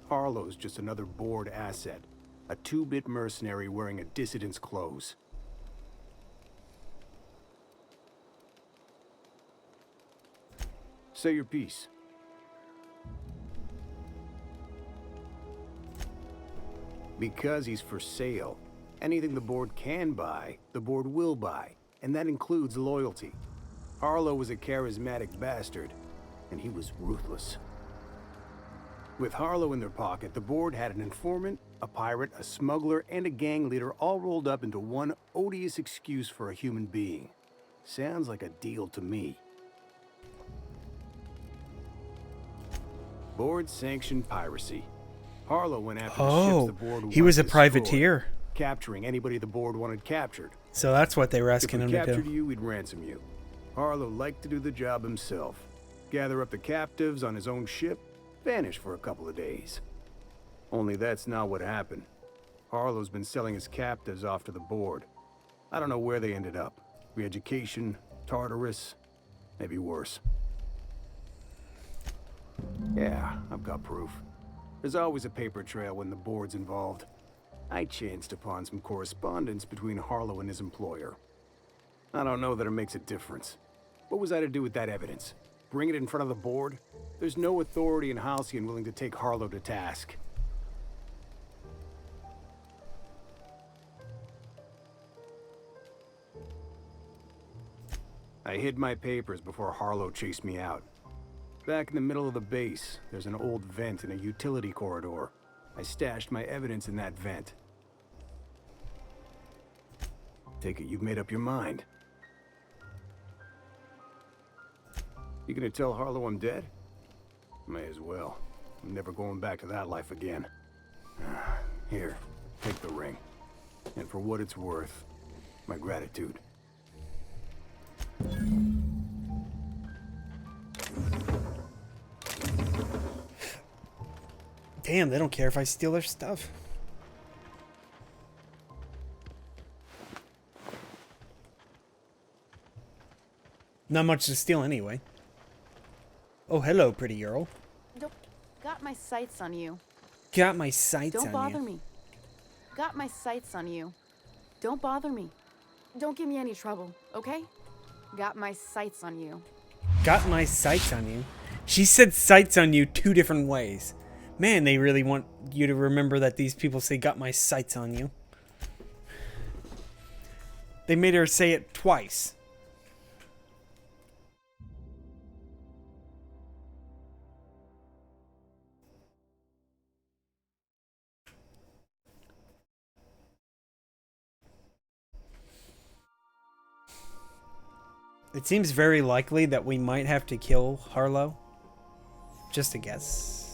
Harlow's just another board asset. A two-bit mercenary wearing a dissident's clothes. Say your piece. Because he's for sale. Anything the board can buy, the board will buy. And that includes loyalty. Harlow was a charismatic bastard, and he was ruthless. With Harlow in their pocket, the board had an informant, a pirate, a smuggler, and a gang leader all rolled up into one odious excuse for a human being. Sounds like a deal to me. Board sanctioned piracy. Harlow went after the ships the board he was a wanted privateer. destroyed, capturing anybody the board wanted captured. So that's what they were asking him If we to captured do. you, we'd ransom you. Harlow liked to do the job himself. Gather up the captives on his own ship, vanish for a couple of days. Only that's not what happened. Harlow's been selling his captives off to the board. I don't know where they ended up. Re-education, Tartarus, maybe worse. Yeah, I've got proof. There's always a paper trail when the board's involved. I chanced upon some correspondence between Harlow and his employer. I don't know that it makes a difference. What was I to do with that evidence? Bring it in front of the board? There's no authority in Halcyon willing to take Harlow to task. I hid my papers before Harlow chased me out. Back in the middle of the base, there's an old vent in a utility corridor. I stashed my evidence in that vent. Take it you've made up your mind. You gonna tell Harlow I'm dead? May as well. I'm never going back to that life again. Here, take the ring. And for what it's worth, my gratitude. Damn, they don't care if I steal their stuff. Not much to steal anyway. Oh, hello, pretty girl. Got my sights on you. Got my sights on you. Don't bother me. Got my sights on you. Don't bother me. Don't give me any trouble, okay? Got my sights on you. Got my sights on you. She said sights on you 2 different ways. Man, they really want you to remember that these people say got my sights on you. They made her say it twice. It seems very likely that we might have to kill Harlow. Just a guess.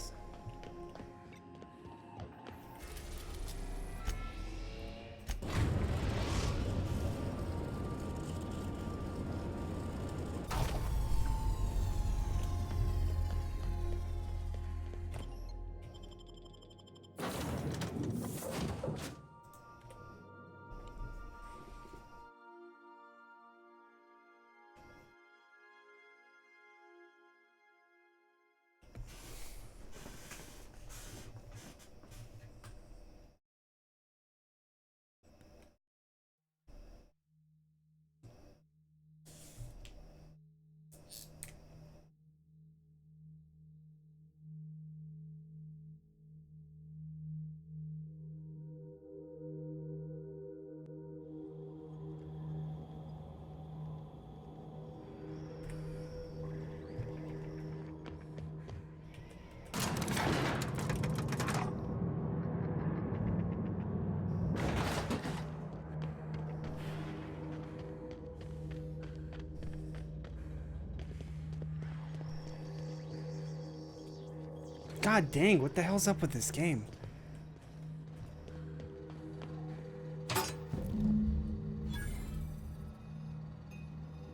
God dang, what the hell's up with this game?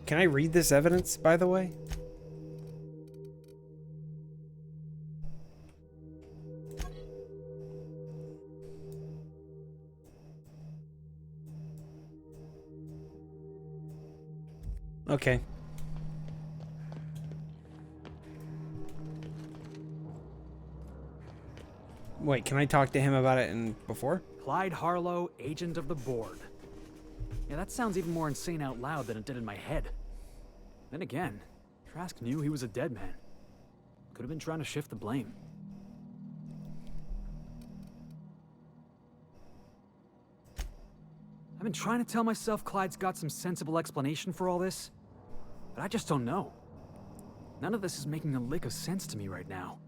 Can I read this evidence, by the way? Okay. Wait, can I talk to him about it before? Clyde Harlow, agent of the board. Yeah, that sounds even more insane out loud than it did in my head. Then again, Trask knew he was a dead man. Could have been trying to shift the blame. I've been trying to tell myself Clyde's got some sensible explanation for all this, but I just don't know. None of this is making a lick of sense to me right now.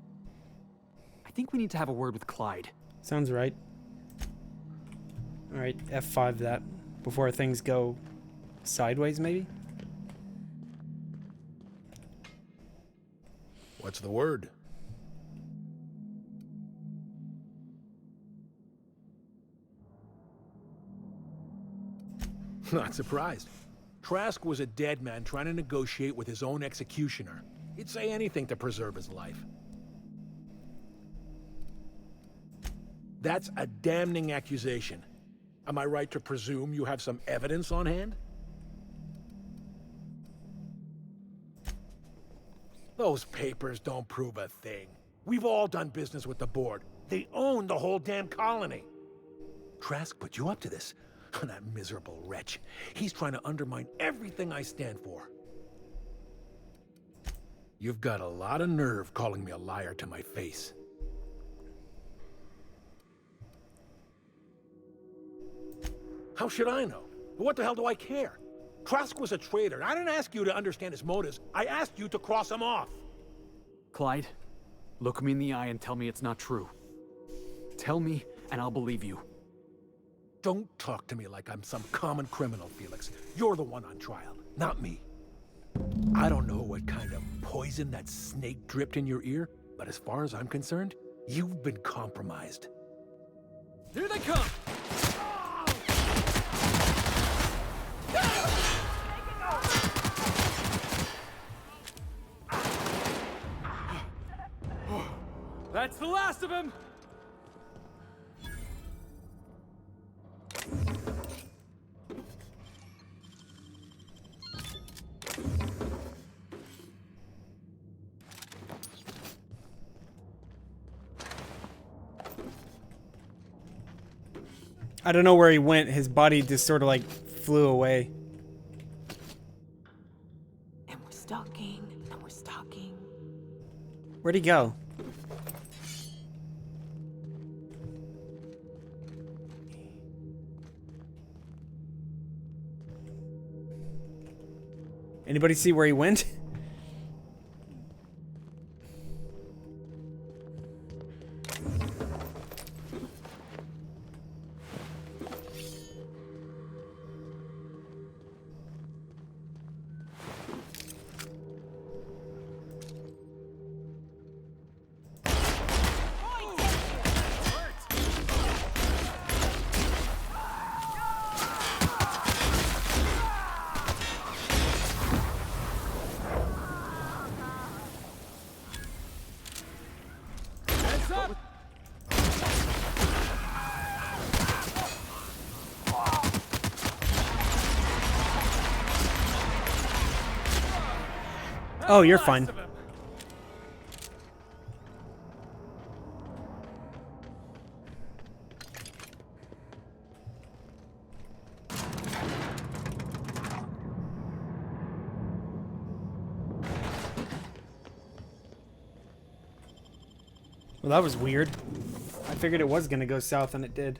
I think we need to have a word with Clyde. Sounds right. Alright, F5 that. Before things go sideways, maybe? What's the word? Not surprised. Trask was a dead man trying to negotiate with his own executioner. He'd say anything to preserve his life. That's a damning accusation. Am I right to presume you have some evidence on hand? Those papers don't prove a thing. We've all done business with the board. They own the whole damn colony. Trask put you up to this. That miserable wretch. He's trying to undermine everything I stand for. You've got a lot of nerve calling me a liar to my face. How should I know? What the hell do I care? Trask was a traitor. I didn't ask you to understand his motives. I asked you to cross him off. Clyde, look me in the eye and tell me it's not true. Tell me, and I'll believe you. Don't talk to me like I'm some common criminal, Felix. You're the one on trial, not me. I don't know what kind of poison that snake dripped in your ear, but as far as I'm concerned, you've been compromised. Here they come! That's the last of him! I don't know where he went. His body just sort of like flew away. And we're stalking, and we're stalking. Where'd he go? Anybody see where he went? Oh, you're fine. Well, that was weird. I figured it was gonna go south and it did.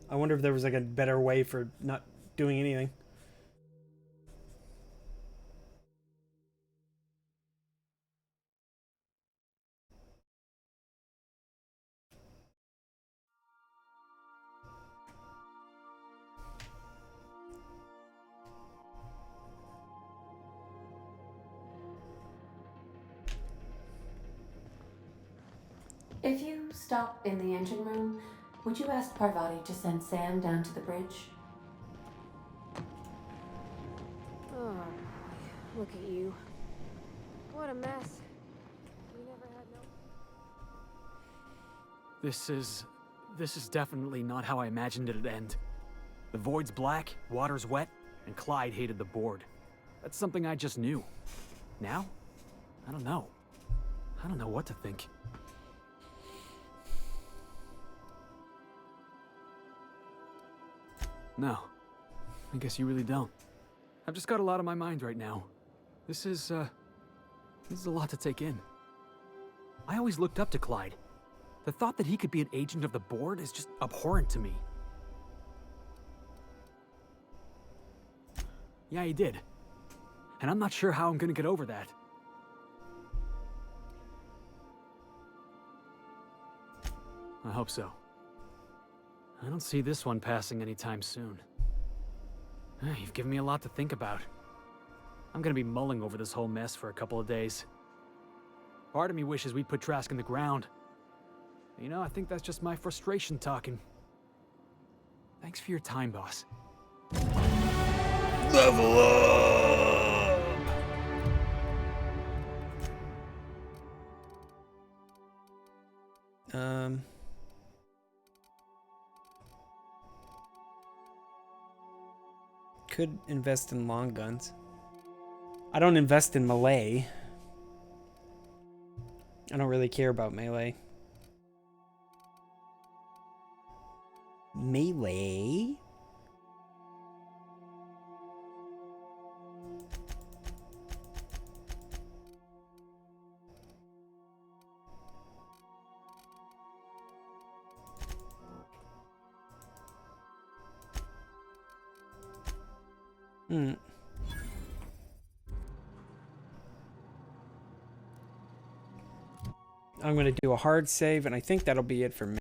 I wonder if there was like a better way for not doing anything. If you stop in the engine room, would you ask Parvati to send Sam down to the bridge? Oh, look at you. What a mess. You never had no... This is definitely not how I imagined it'd end. The void's black, water's wet, and Clyde hated the board. That's something I just knew. Now? I don't know. I don't know what to think. No. I guess you really don't. I've just got a lot on my mind right now. This is a lot to take in. I always looked up to Clyde. The thought that he could be an agent of the board is just abhorrent to me. Yeah, he did. And I'm not sure how I'm gonna get over that. I hope so. I don't see this one passing anytime soon. You've given me a lot to think about. I'm gonna be mulling over this whole mess for a couple of days. Part of me wishes we'd put Trask in the ground. You know, I think that's just my frustration talking. Thanks for your time, boss. Level up! Could invest in long guns. I don't invest in melee. I don't really care about melee. Melee? I'm going to do a hard save, and I think that'll be it for me.